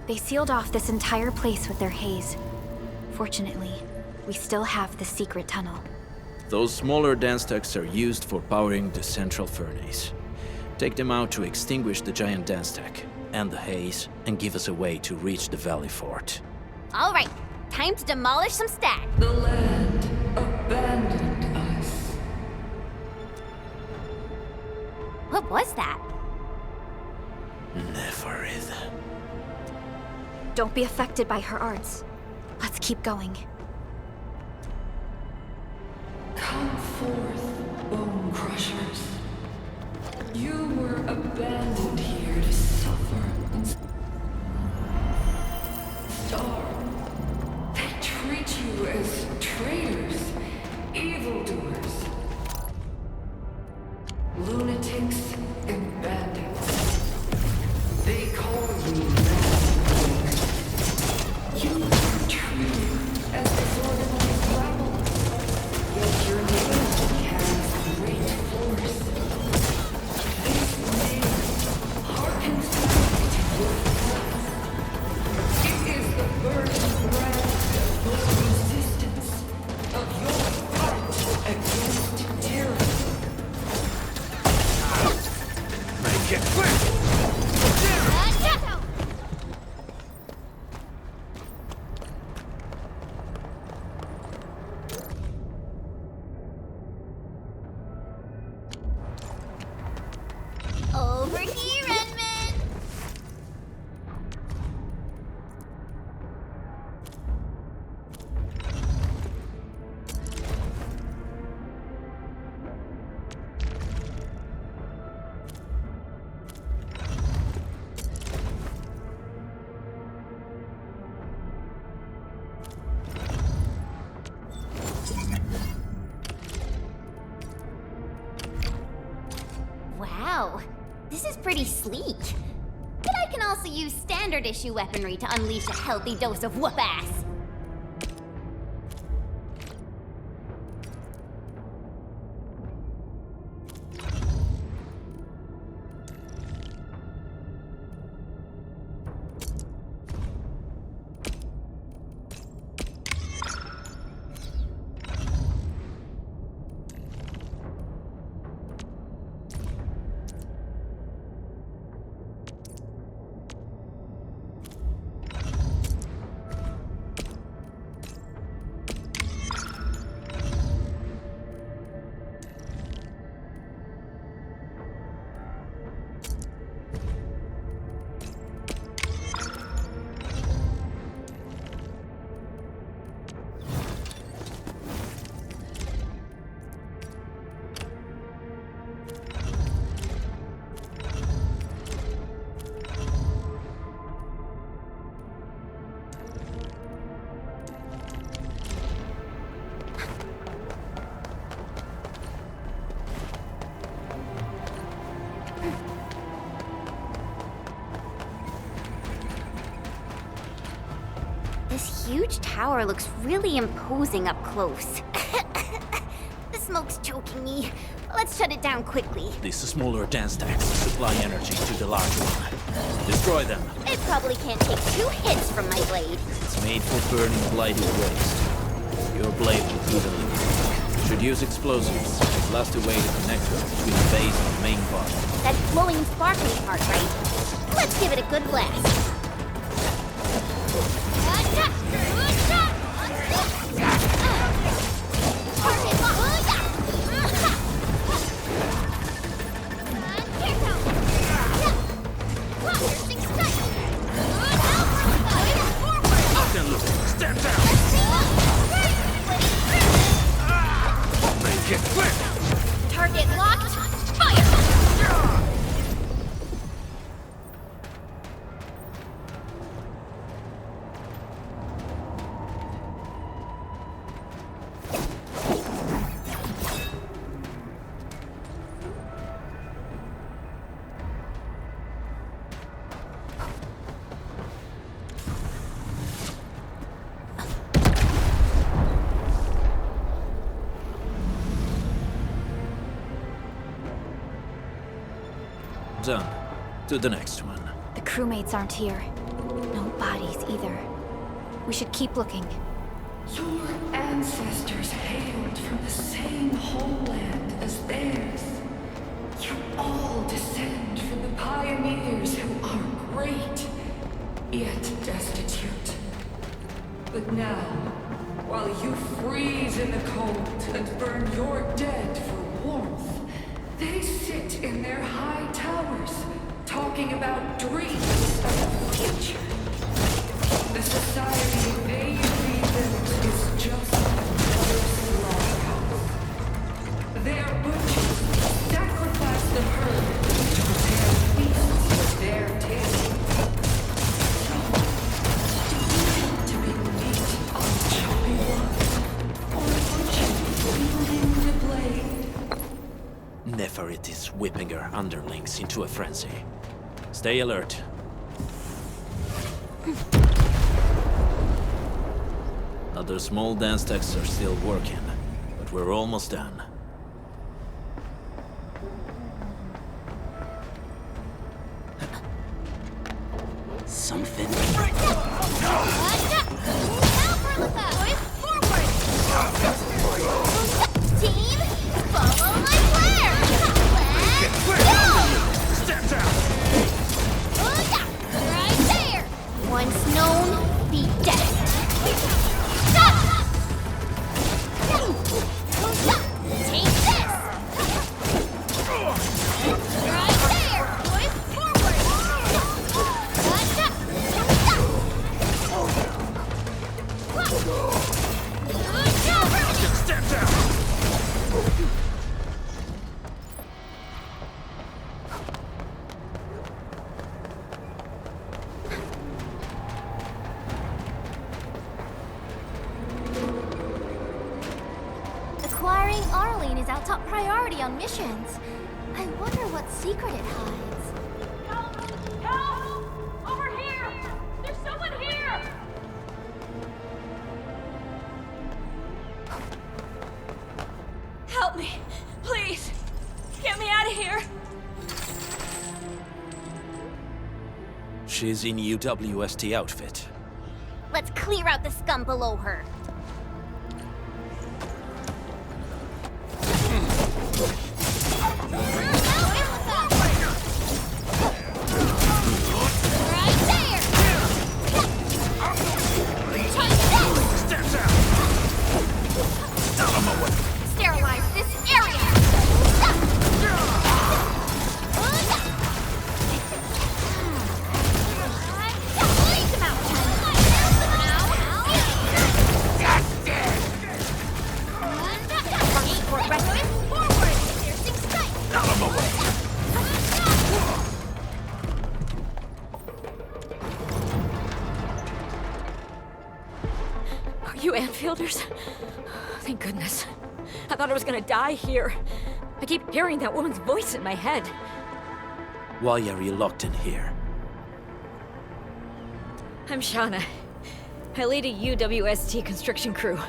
[SPEAKER 5] They sealed off this entire place with their haze. Fortunately, we still have the secret tunnel.
[SPEAKER 17] Those smaller dance stacks are used for powering the central furnace. Take them out to extinguish the giant dance stack, end the haze, and give us a way to reach the valley fort.
[SPEAKER 11] All right, time to demolish some stacks.
[SPEAKER 12] The land abandoned us.
[SPEAKER 11] What was that?
[SPEAKER 17] Nefarith.
[SPEAKER 5] Don't be affected by her arts. Let's keep going.
[SPEAKER 12] Come forth, bone crushers. You were abandoned here to suffer and starve. They treat you as traitors, evildoers, lunatics, and bandits. They call you madmen. You are treated as disorganized rabble. Yet your name carries great force. This name harkens back to your past. It is the burning brand of your resistance, of your fight against tyranny.
[SPEAKER 9] Make it quick!
[SPEAKER 11] Over here, Endmin! Wow, this is pretty sleek. But I can also use standard issue weaponry to unleash a healthy dose of whoop-ass. This huge tower looks really imposing up close. The smoke's choking me. Let's shut it down quickly.
[SPEAKER 17] These smaller dance stacks supply energy to the large one. Destroy them.
[SPEAKER 11] It probably can't take 2 hits from my blade.
[SPEAKER 17] It's made for burning blighted waste. Your blade will do the living. Should use explosives. Blast a way to connect them between the base and the main part.
[SPEAKER 11] That glowing sparkly part, right? Let's give it a good blast.
[SPEAKER 9] Stand down! Make it quick!
[SPEAKER 11] Target locked. Fire!
[SPEAKER 17] Done. To the next one.
[SPEAKER 5] The crewmates aren't here. No bodies either. We should keep looking.
[SPEAKER 12] Your ancestors hailed from the same homeland as theirs. You all descend from the pioneers who are great, yet destitute. But now, while you freeze in the cold and burn your dead for warmth, they sit in their high towers, talking about dreams of the future. The society they rebuilt is just another slaughterhouse. Their butchers sacrifice the herd to prepare feasts for their table. Do you want to be meat on chopping block, or butcher wielding the blade?
[SPEAKER 17] Nefarith is whipping her underlings into a frenzy. Stay alert. Other small dance stacks are still working, but we're almost done.
[SPEAKER 4] Something.
[SPEAKER 11] Team, follow my flare!
[SPEAKER 9] Step down!
[SPEAKER 11] Right there! Once known, be dead. Stop! Take this! Right there! Boys, forward!
[SPEAKER 9] Step down!
[SPEAKER 11] Acquiring Arlene is our top priority on missions. I wonder what secret it hides.
[SPEAKER 1] Help! Over here! There's someone here!
[SPEAKER 7] Help me! Please! Get me out of here!
[SPEAKER 17] She's in UWST outfit.
[SPEAKER 11] Let's clear out the scum below her. Sterilize this area!
[SPEAKER 7] Are you Anfielders? Thank goodness. I thought I was gonna die here. I keep hearing that woman's voice in my head.
[SPEAKER 17] Why are you locked in here?
[SPEAKER 7] I'm Shauna. I lead a UWST construction crew.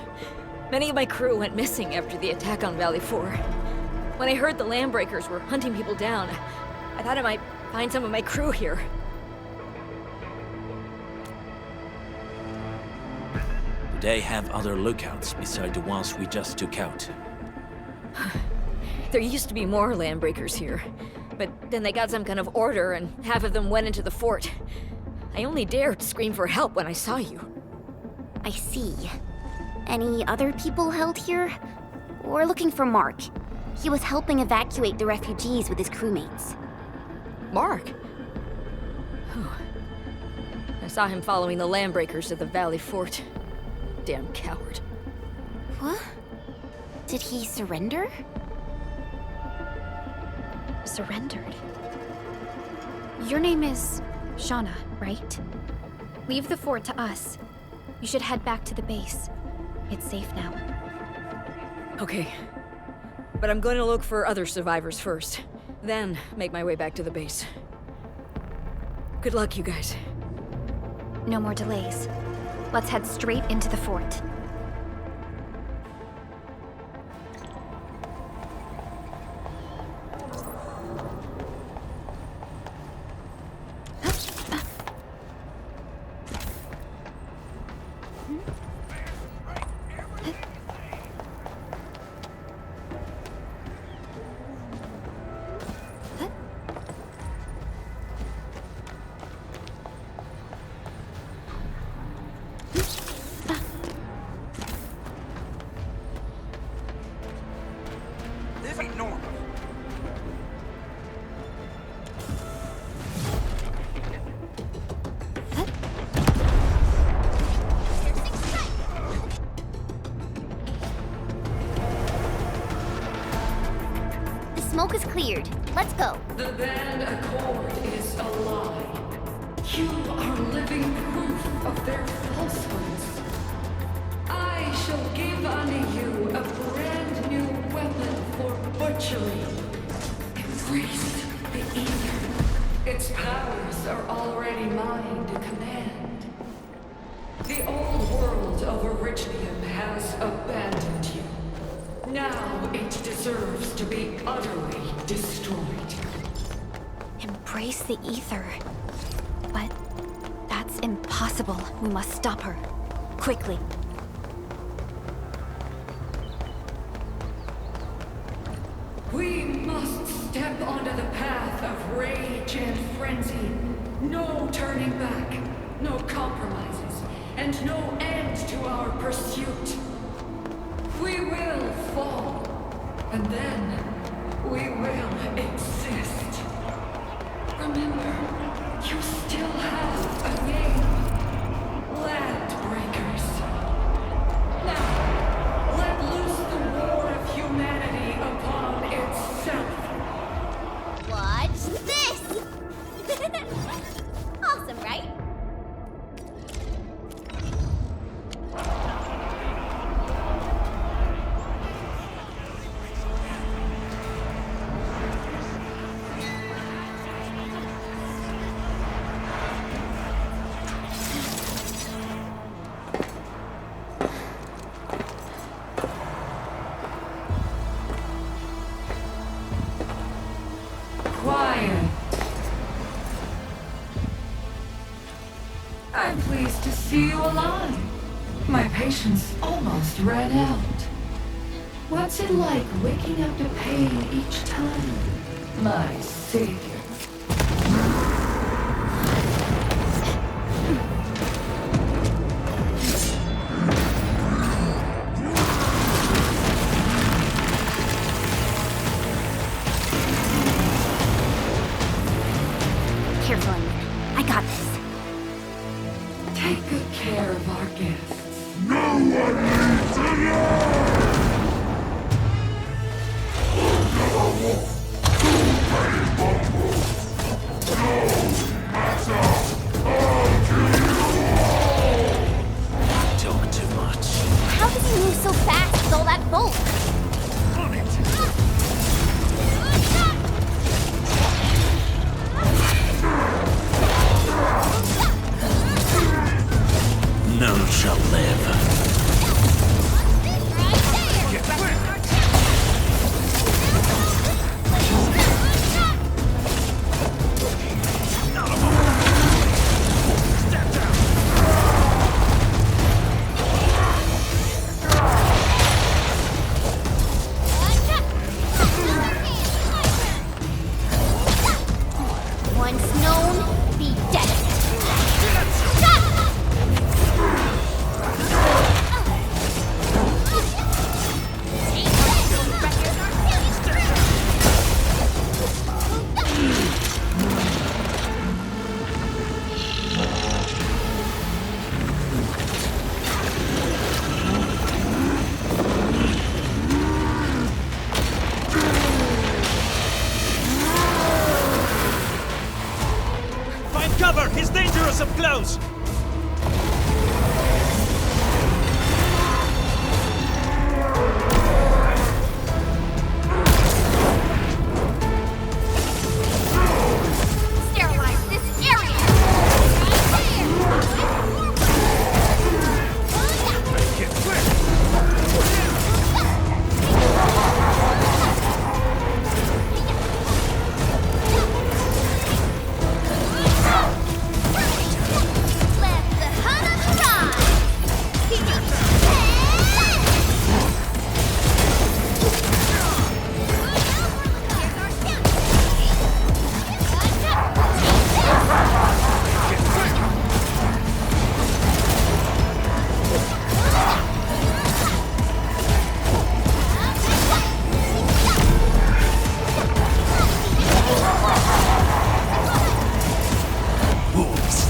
[SPEAKER 7] Many of my crew went missing after the attack on Valley 4.
[SPEAKER 21] When I heard the Landbreakers were hunting people down, I thought I might find some of my crew here.
[SPEAKER 17] Do they have other lookouts beside the ones we just took out?
[SPEAKER 21] There used to be more Landbreakers here, but then they got some kind of order and half of them went into the fort. I only dared scream for help when I saw you.
[SPEAKER 11] I see. Any other people held here? We're looking for Mark. He was helping evacuate the refugees with his crewmates.
[SPEAKER 21] Mark? I saw him following the Landbreakers to the Valley Fort. Damn coward.
[SPEAKER 11] What? Did he surrender?
[SPEAKER 5] Surrendered. Your name is Shauna, right? Leave the fort to us. You should head back to the base. It's safe now.
[SPEAKER 21] Okay. But I'm going to look for other survivors first. Then make my way back to the base. Good luck, you guys.
[SPEAKER 5] No more delays. Let's head straight into the fort.
[SPEAKER 11] Smoke is cleared. Let's go.
[SPEAKER 12] The band accord is a lie. You are living proof of their falsehoods. I shall give unto you a brand new weapon for butchery. Embrace the ether. Its powers are already mine to command. The old world of Arichnium has abandoned you. Now it deserves to be utterly destroyed.
[SPEAKER 5] Embrace the ether. But that's impossible. We must stop her. Quickly.
[SPEAKER 12] We must step onto the path of rage and frenzy. No turning back, no compromises, and no end to our pursuit. We will fall, and then we will exist. Remember, you still have a name. Landbreakers. Now, let loose the war of humanity upon itself.
[SPEAKER 11] Watch this! Awesome, right?
[SPEAKER 12] Quiet. I'm pleased to see you alive. My patience almost ran out. What's it like waking up to pain each time? My savior.
[SPEAKER 11] Careful, I got this.
[SPEAKER 12] Take good care of our guests.
[SPEAKER 20] No one needs to learn!
[SPEAKER 17] Talk too much.
[SPEAKER 11] How does he move so fast with all that bulk?
[SPEAKER 17] None shall live.
[SPEAKER 11] Right Once known, be dead.
[SPEAKER 13] Cover! He's dangerous up close!
[SPEAKER 11] Sterilize this area!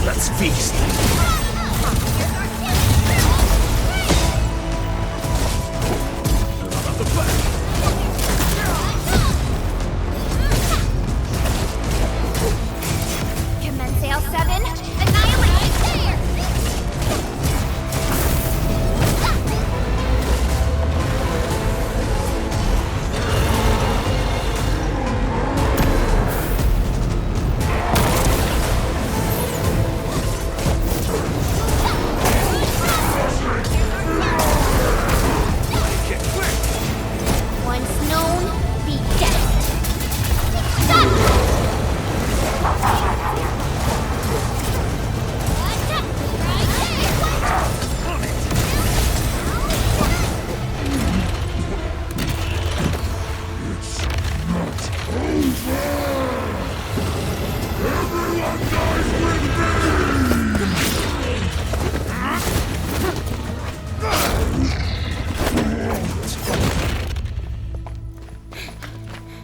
[SPEAKER 13] Let's feast!
[SPEAKER 11] Commence L7, annihilate there! Once known, be dead.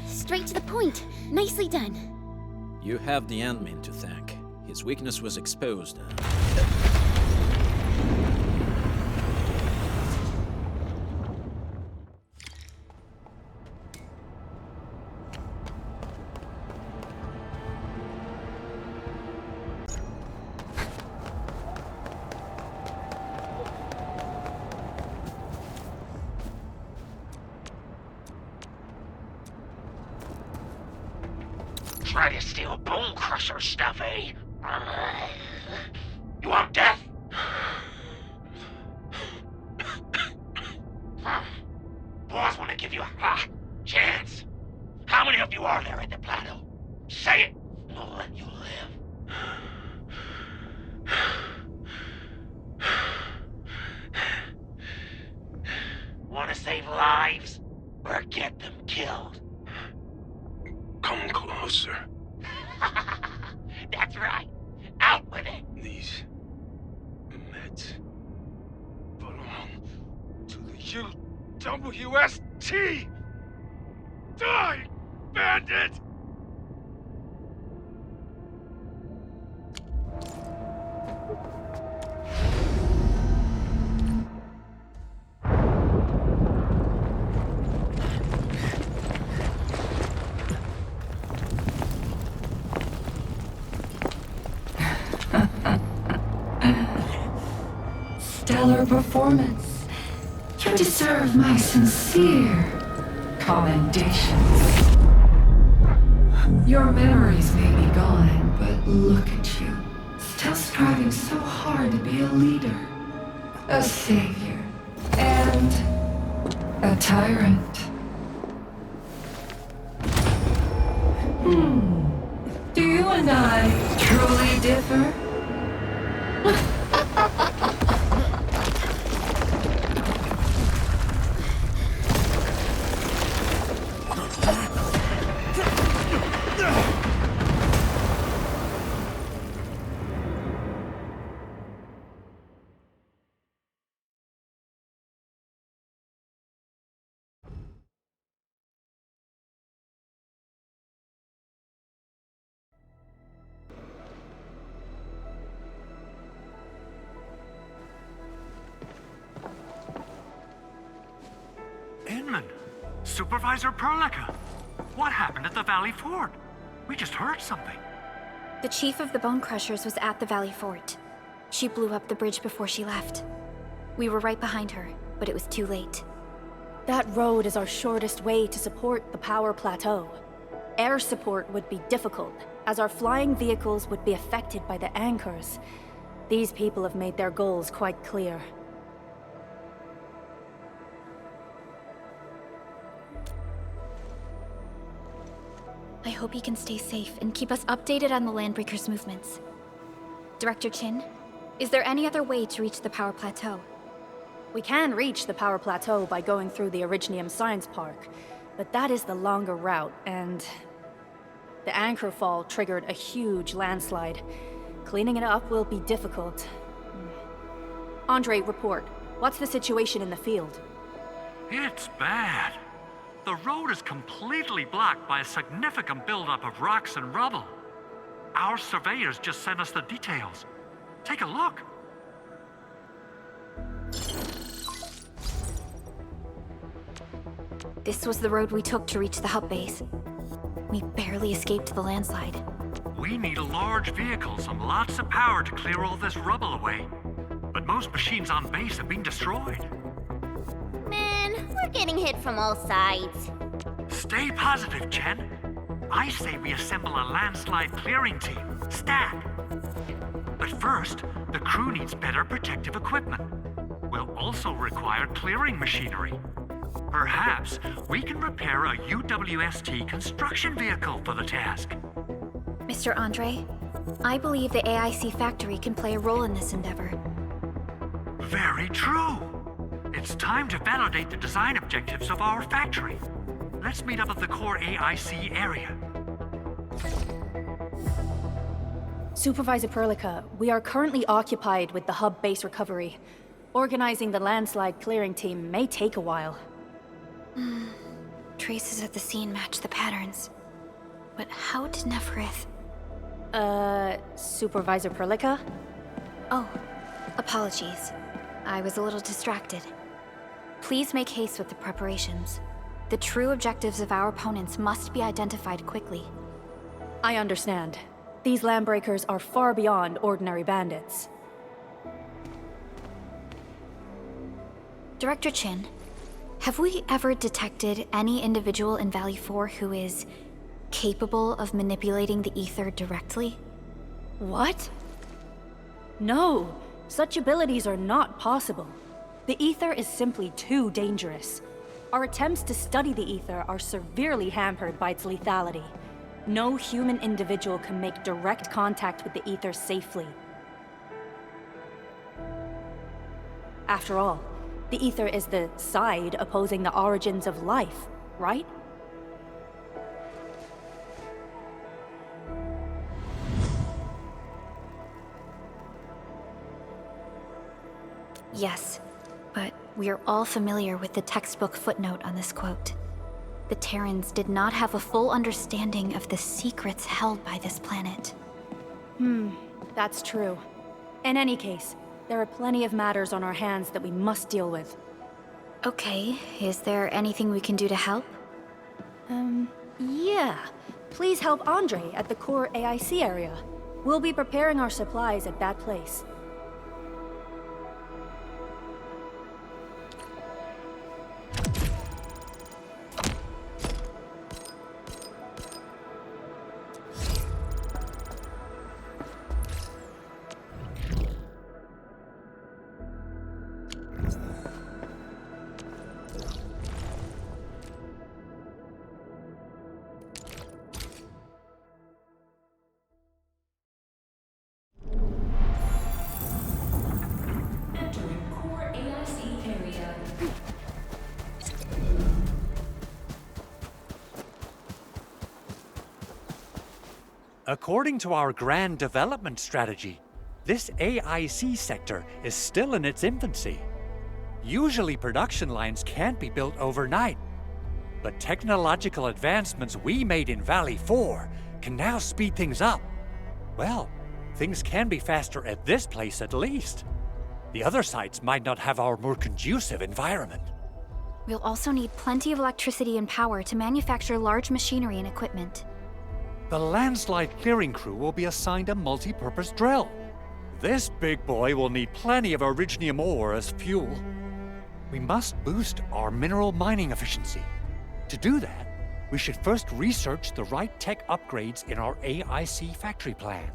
[SPEAKER 11] Straight to the point. Nicely done.
[SPEAKER 17] You have the endmin to thank. His weakness was exposed.
[SPEAKER 9] Try to steal Bone Crusher stuff, eh? You want death? Boss want to give you a chance. How many of you are there at the plateau? Say it, and I'll let you live. Want to save lives? Or get them killed?
[SPEAKER 20] Come closer.
[SPEAKER 9] That's right. Out with it.
[SPEAKER 20] These meds belong to the UWST. Die, bandit!
[SPEAKER 12] Stellar performance. You deserve my sincere commendations. Your memories may be gone, but look at you. Still striving so hard to be a leader, a savior, and a tyrant. Do you and I truly differ?
[SPEAKER 8] Supervisor Perlica! What happened at the Valley Fort? We just heard something.
[SPEAKER 5] The chief of the Bone Crushers was at the Valley Fort. She blew up the bridge before she left. We were right behind her, but it was too late.
[SPEAKER 7] That road is our shortest way to support the power plateau. Air support would be difficult, as our flying vehicles would be affected by the anchors. These people have made their goals quite clear.
[SPEAKER 5] I hope he can stay safe and keep us updated on the Landbreakers' movements. Director Chen, is there any other way to reach the power plateau?
[SPEAKER 7] We can reach the power plateau by going through the Originium Science Park, but that is the longer route, and the anchor fall triggered a huge landslide. Cleaning it up will be difficult. Andre, report. What's the situation in the field?
[SPEAKER 8] It's bad. The road is completely blocked by a significant buildup of rocks and rubble. Our surveyors just sent us the details. Take a look.
[SPEAKER 5] This was the road we took to reach the hub base. We barely escaped the landslide.
[SPEAKER 8] We need large vehicles and lots of power to clear all this rubble away. But most machines on base have been destroyed.
[SPEAKER 11] Man, we're getting hit from all sides.
[SPEAKER 8] Stay positive, Chen. I say we assemble a landslide clearing team, stat. But first, the crew needs better protective equipment. We'll also require clearing machinery. Perhaps we can repair a UWST construction vehicle for the task.
[SPEAKER 5] Mr. Andre, I believe the AIC factory can play a role in this endeavor.
[SPEAKER 8] Very true. It's time to validate the design objectives of our factory. Let's meet up at the core AIC area.
[SPEAKER 7] Supervisor Perlica, we are currently occupied with the hub base recovery. Organizing the landslide clearing team may take a while.
[SPEAKER 5] Traces at the scene match the patterns. But how did nefarith...
[SPEAKER 7] Supervisor Perlica?
[SPEAKER 5] Oh, apologies. I was a little distracted. Please make haste with the preparations. The true objectives of our opponents must be identified quickly.
[SPEAKER 7] I understand. These Landbreakers are far beyond ordinary bandits.
[SPEAKER 5] Director Chen, have we ever detected any individual in Valley 4 who is capable of manipulating the ether directly?
[SPEAKER 7] What? No, such abilities are not possible. The ether is simply too dangerous. Our attempts to study the ether are severely hampered by its lethality. No human individual can make direct contact with the ether safely. After all, the ether is the side opposing the origins of life, right?
[SPEAKER 5] Yes, but we are all familiar with the textbook footnote on this quote. The Terrans did not have a full understanding of the secrets held by this planet.
[SPEAKER 7] That's true. In any case, there are plenty of matters on our hands that we must deal with.
[SPEAKER 5] Okay, is there anything we can do to help?
[SPEAKER 7] Yeah. Please help Andre at the core AIC area. We'll be preparing our supplies at that place.
[SPEAKER 8] According to our grand development strategy, this AIC sector is still in its infancy. Usually production lines can't be built overnight, but technological advancements we made in Valley 4 can now speed things up. Well, things can be faster at this place at least. The other sites might not have our more conducive environment.
[SPEAKER 5] We'll also need plenty of electricity and power to manufacture large machinery and equipment.
[SPEAKER 8] The landslide clearing crew will be assigned a multi-purpose drill. This big boy will need plenty of originium ore as fuel. We must boost our mineral mining efficiency. To do that, we should first research the right tech upgrades in our AIC factory plan.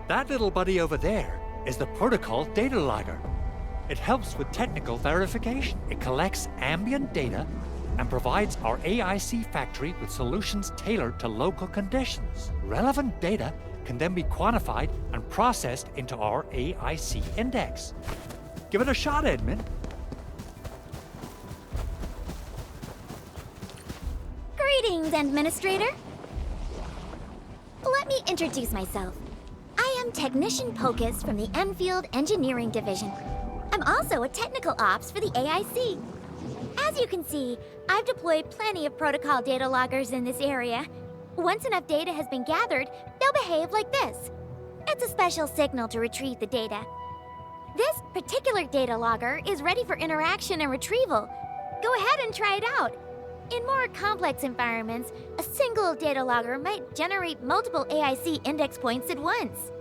[SPEAKER 8] That little buddy over there is the protocol data logger. It helps with technical verification. It collects ambient data and provides our AIC factory with solutions tailored to local conditions. Relevant data can then be quantified and processed into our AIC index. Give it a shot, Edmund.
[SPEAKER 11] Greetings, Administrator. Let me introduce myself. I am Technician Pocus from the Enfield Engineering Division. I'm also a technical ops for the AIC. As you can see, I've deployed plenty of protocol data loggers in this area. Once enough data has been gathered, they'll behave like this. It's a special signal to retrieve the data. This particular data logger is ready for interaction and retrieval. Go ahead and try it out. In more complex environments, a single data logger might generate multiple AIC index points at once.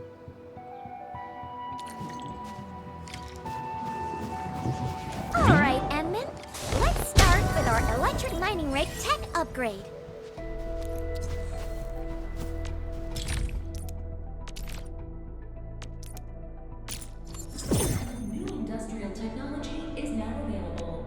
[SPEAKER 11] Alright, endmin. Let's start with our electric mining rig tech upgrade.
[SPEAKER 12] New industrial technology is now available.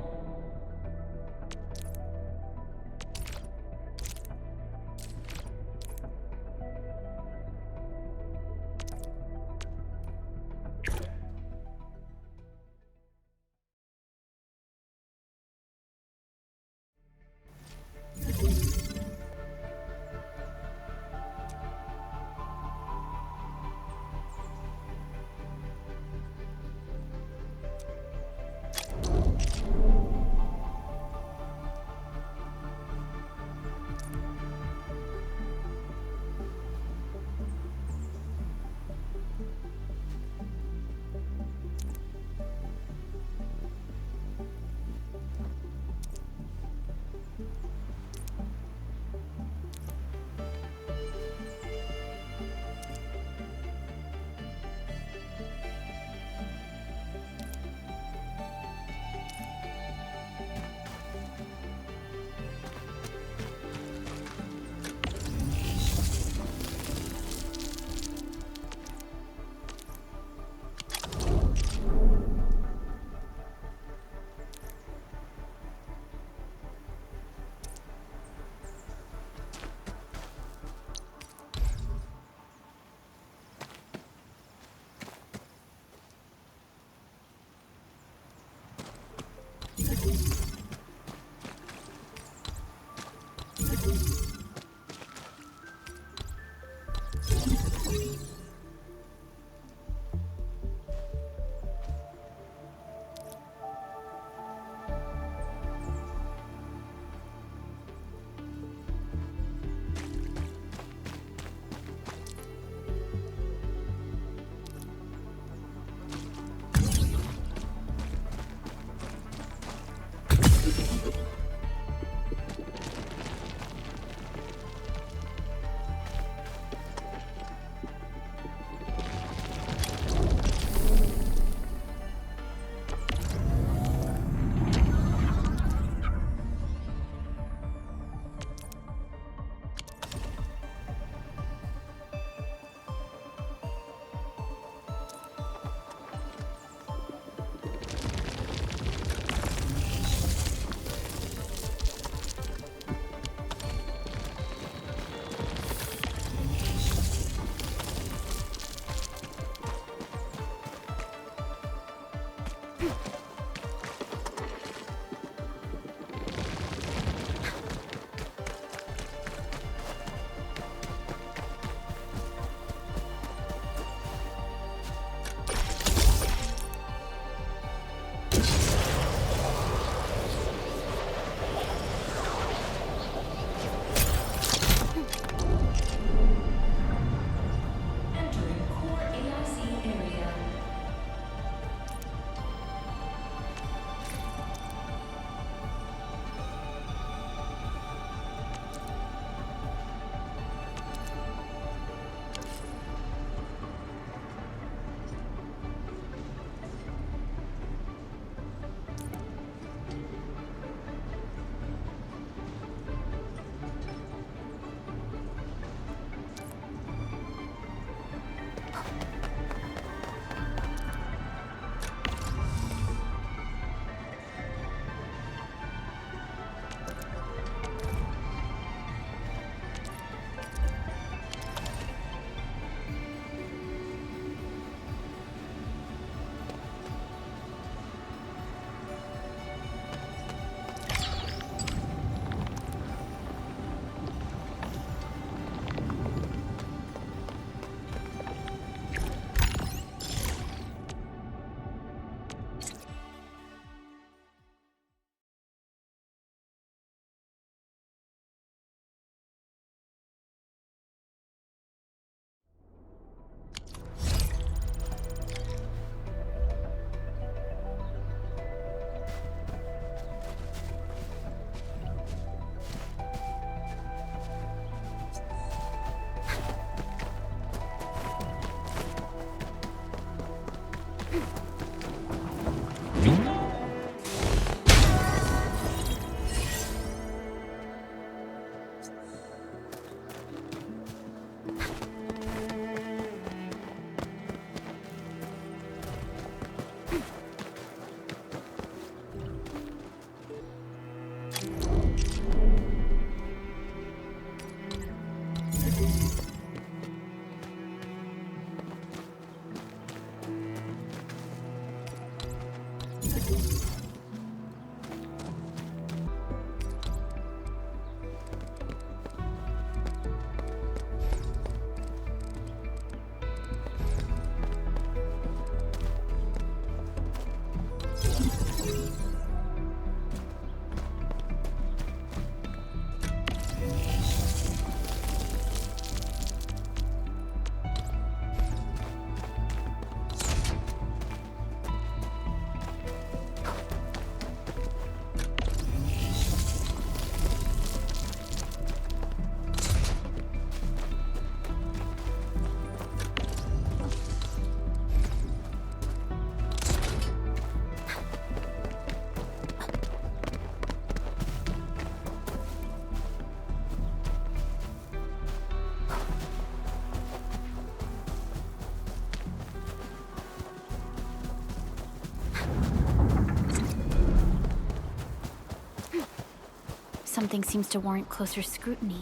[SPEAKER 5] something seems to warrant closer scrutiny.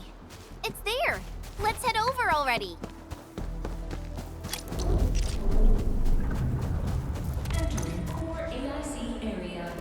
[SPEAKER 11] It's there! Let's head over already!
[SPEAKER 12] Entering core AIC area.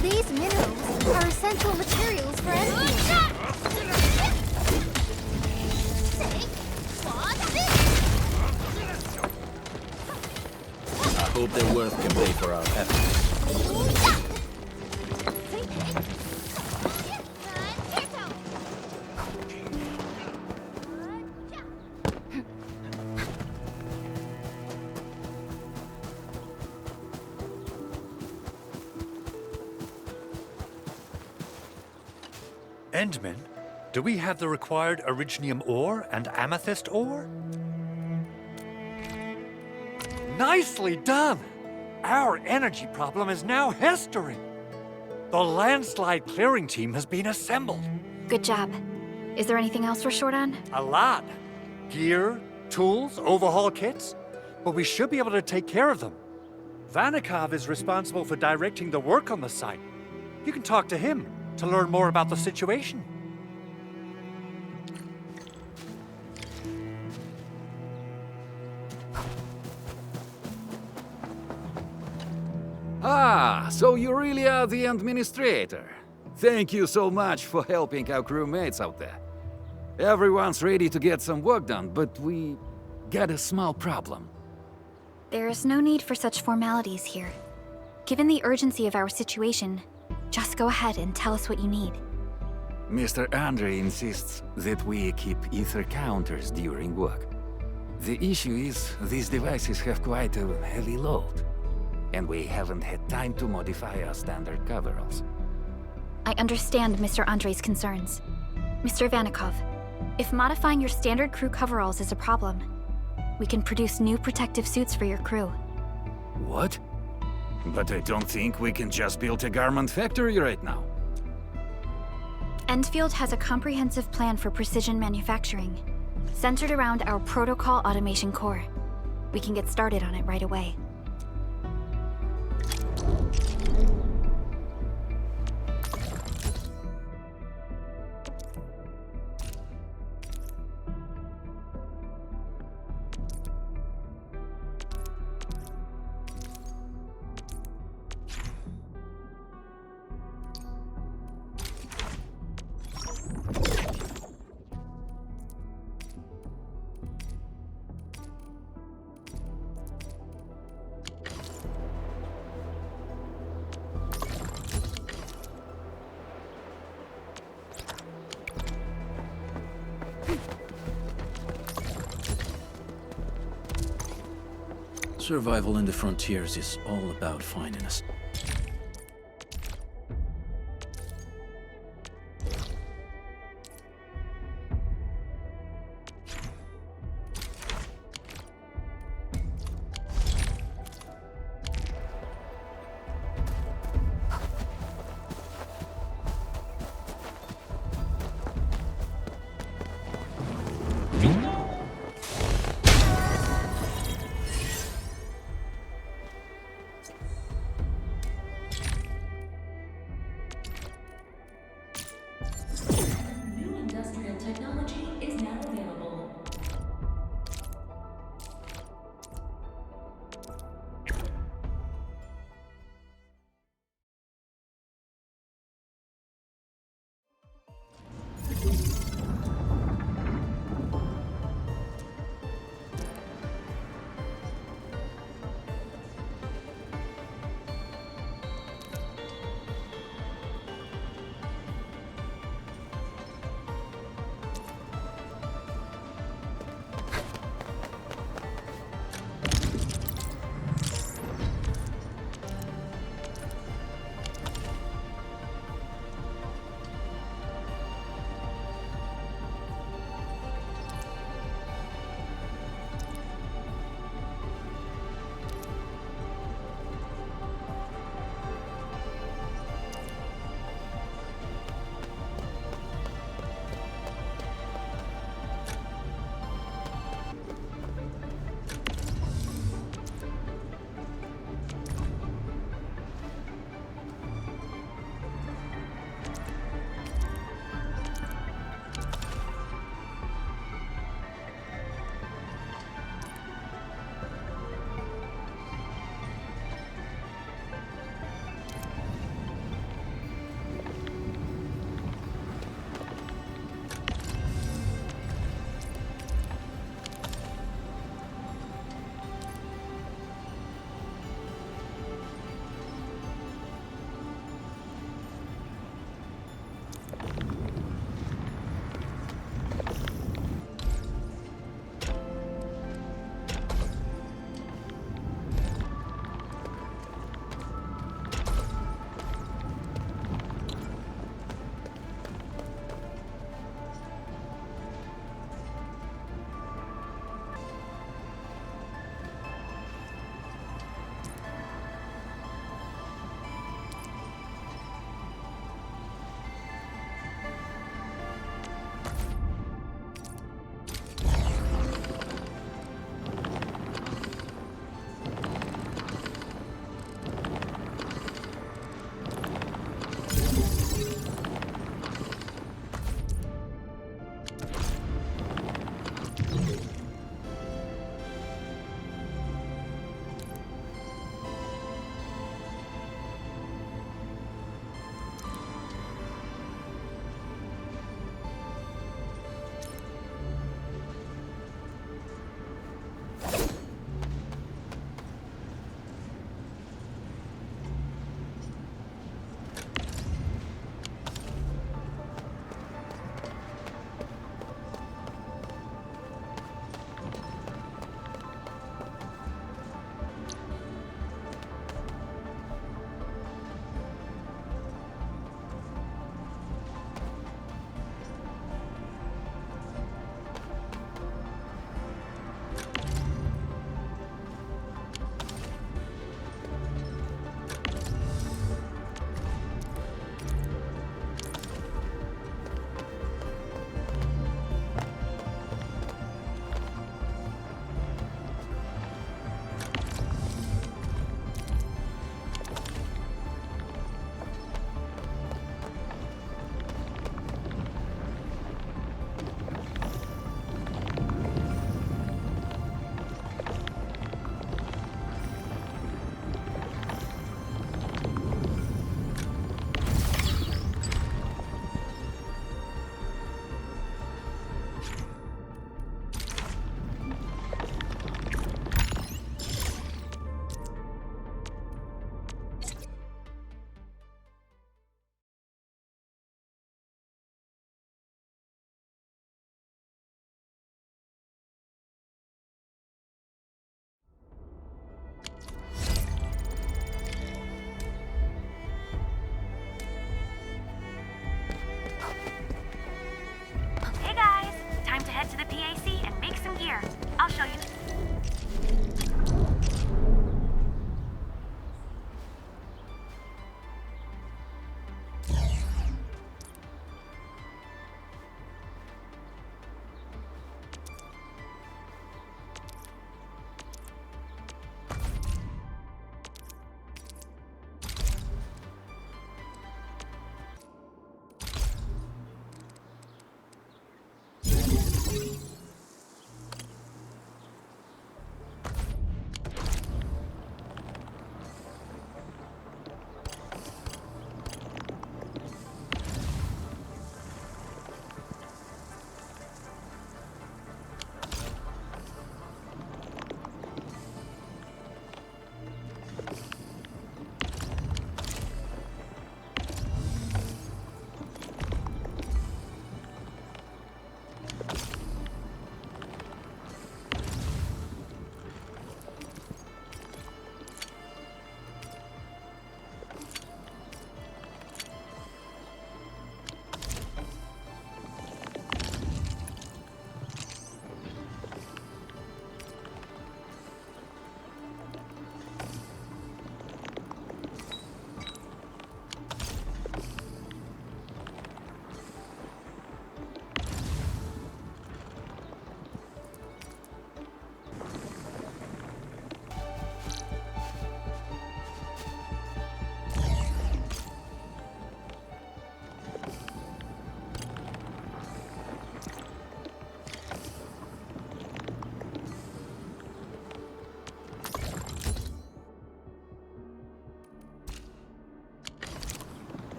[SPEAKER 11] These minerals are essential materials for endmin.
[SPEAKER 17] I hope their worth can pay for our efforts.
[SPEAKER 8] Endmin, do we have the required originium ore and amethyst ore? Nicely done! Our energy problem is now history. The landslide clearing team has been assembled.
[SPEAKER 5] Good job. Is there anything else we're short on?
[SPEAKER 8] A lot. Gear, tools, overhaul kits. But we should be able to take care of them. Vanikov is responsible for directing the work on the site. You can talk to him to learn more about the situation.
[SPEAKER 14] Ah, so you really are the administrator. Thank you so much for helping our crewmates out there. Everyone's ready to get some work done, but we got a small problem.
[SPEAKER 5] There is no need for such formalities here. Given the urgency of our situation, just go ahead and tell us what you need.
[SPEAKER 14] Mr. Andre insists that we keep ether counters during work. The issue is, these devices have quite a heavy load, and we haven't had time to modify our standard coveralls.
[SPEAKER 5] I understand Mr. Andre's concerns. Mr. Vanikov, if modifying your standard crew coveralls is a problem, we can produce new protective suits for your crew.
[SPEAKER 14] What? But I don't think we can just build a garment factory right now.
[SPEAKER 5] Endfield has a comprehensive plan for precision manufacturing, centered around our protocol automation core. We can get started on it right away.
[SPEAKER 17] Survival in the frontiers is all about finding us.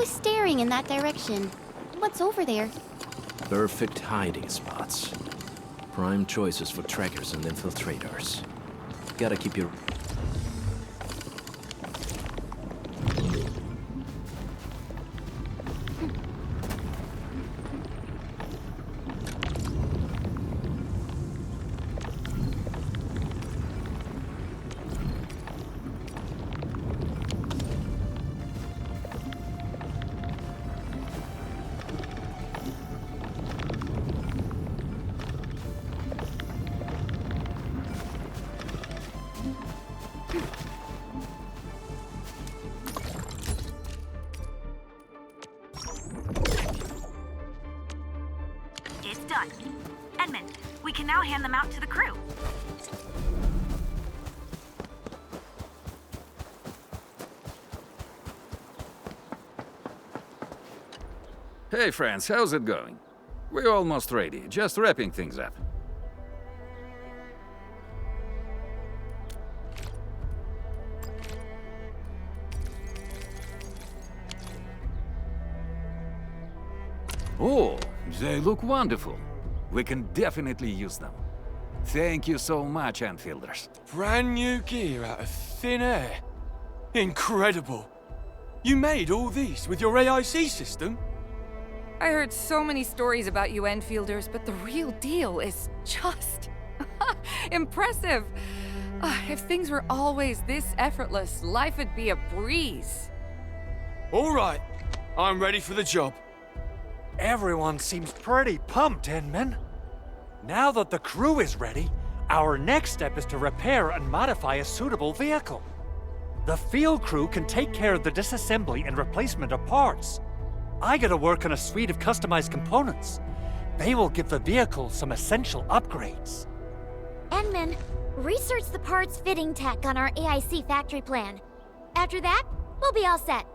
[SPEAKER 2] was staring in that direction. What's over there?
[SPEAKER 17] Perfect hiding spots. Prime choices for trackers and infiltrators. Gotta keep your...
[SPEAKER 6] It's done. Edmund, we can now hand them out to the crew.
[SPEAKER 14] Hey friends, how's it going? We're almost ready, just wrapping things up. Oh, they look wonderful. We can definitely use them. Thank you so much, Enfielders.
[SPEAKER 3] Brand new gear out of thin air. Incredible. You made all these with your AIC system?
[SPEAKER 22] I heard so many stories about you Enfielders, but the real deal is just impressive. If things were always this effortless, life would be a breeze.
[SPEAKER 3] All right, I'm ready for the job.
[SPEAKER 8] Everyone seems pretty pumped, Endmin. Now that the crew is ready, our next step is to repair and modify a suitable vehicle. The field crew can take care of the disassembly and replacement of parts. I gotta work on a suite of customized components. They will give the vehicle some essential upgrades.
[SPEAKER 11] Endmin, research the parts fitting tech on our AIC factory plan. After that, we'll be all set.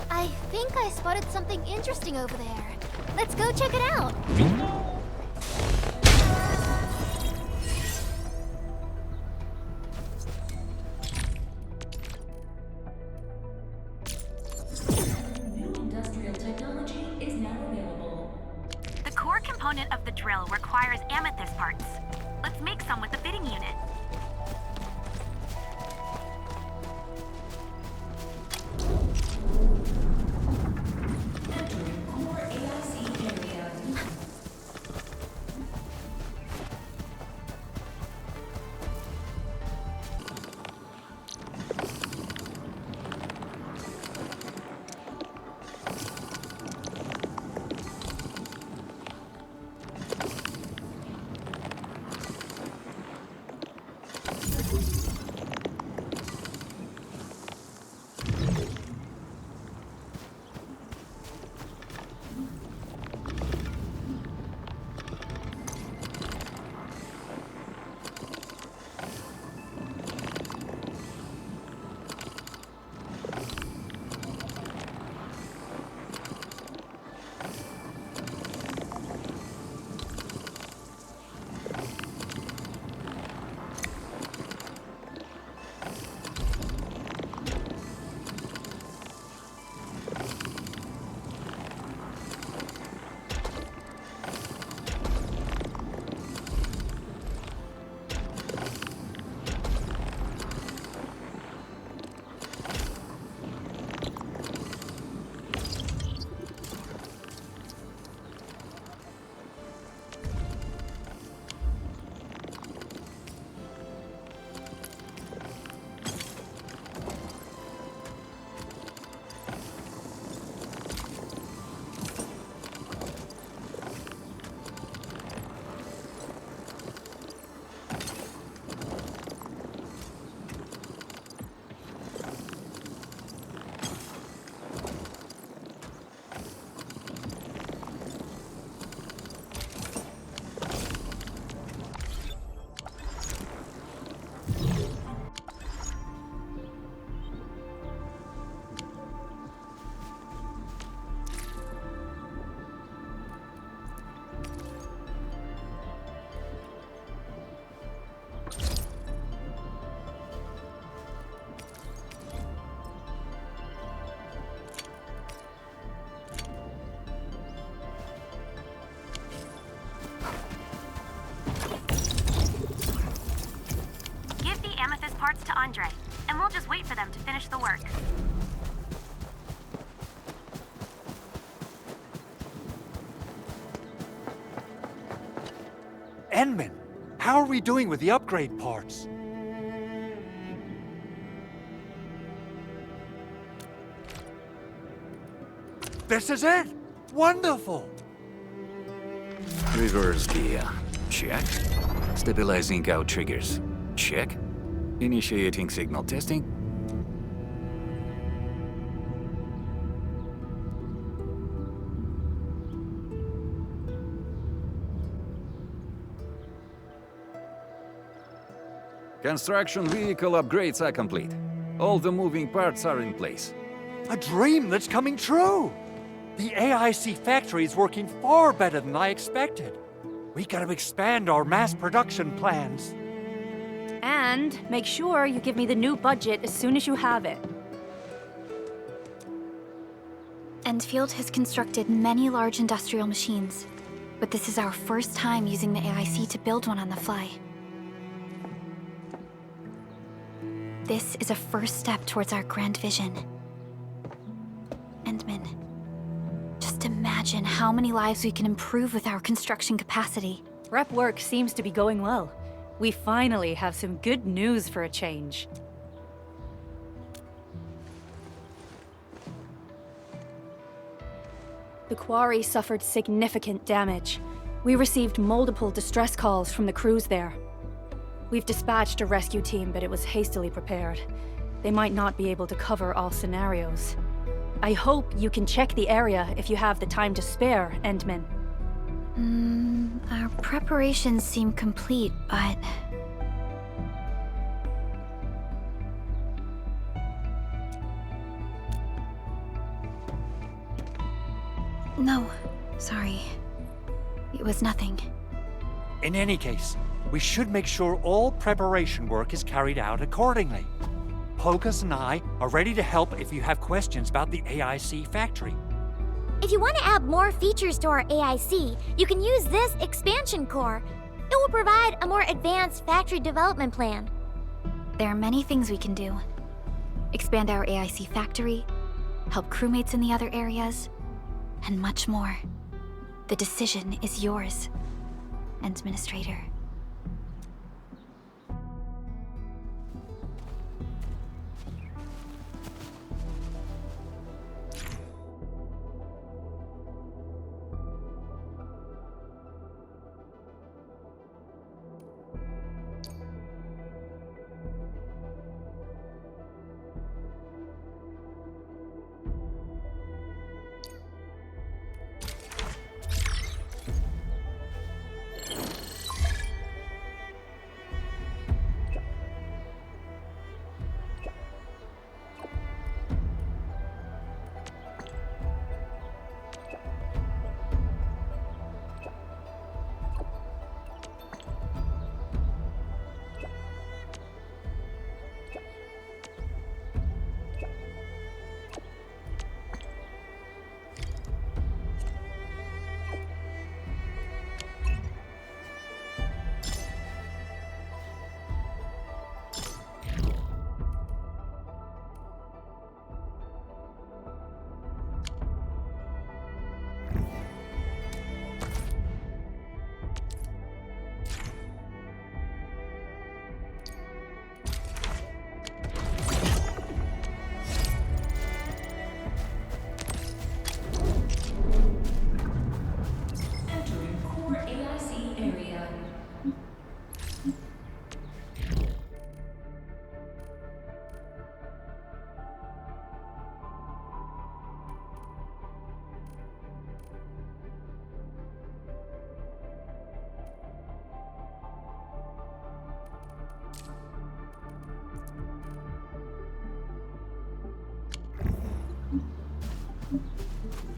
[SPEAKER 11] I think I spotted something interesting over there. Let's go check it out.
[SPEAKER 16] New industrial technology is now available.
[SPEAKER 6] The core component of the drill requires amethyst parts. Let's make some with the fitting unit.
[SPEAKER 16] Entering core AIC area.
[SPEAKER 6] parts to Andre, and we'll just wait for them to finish the work.
[SPEAKER 8] Endmin, how are we doing with the upgrade parts? This is it! Wonderful!
[SPEAKER 14] Reverse gear. Check. Stabilizing out triggers. Check. Initiating signal testing. Construction vehicle upgrades are complete. All the moving parts are in place.
[SPEAKER 8] A dream that's coming true! The AIC factory is working far better than I expected. We gotta expand our mass production plans.
[SPEAKER 7] And make sure you give me the new budget as soon as you have it.
[SPEAKER 5] Endfield has constructed many large industrial machines, but this is our first time using the AIC to build one on the fly. This is a first step towards our grand vision. Endmin, just imagine how many lives we can improve with our construction capacity.
[SPEAKER 7] Prep work seems to be going well. We finally have some good news for a change. The quarry suffered significant damage. We received multiple distress calls from the crews there. We've dispatched a rescue team, but it was hastily prepared. They might not be able to cover all scenarios. I hope you can check the area if you have the time to spare, Endmin.
[SPEAKER 5] Our preparations seem complete, but... No, sorry. It was nothing.
[SPEAKER 8] In any case, we should make sure all preparation work is carried out accordingly. Pogus and I are ready to help if you have questions about the AIC factory.
[SPEAKER 11] If you want to add more features to our AIC, you can use this expansion core. It will provide a more advanced factory development plan.
[SPEAKER 5] There are many things we can do. Expand our AIC factory, help crewmates in the other areas, and much more. The decision is yours, Administrator.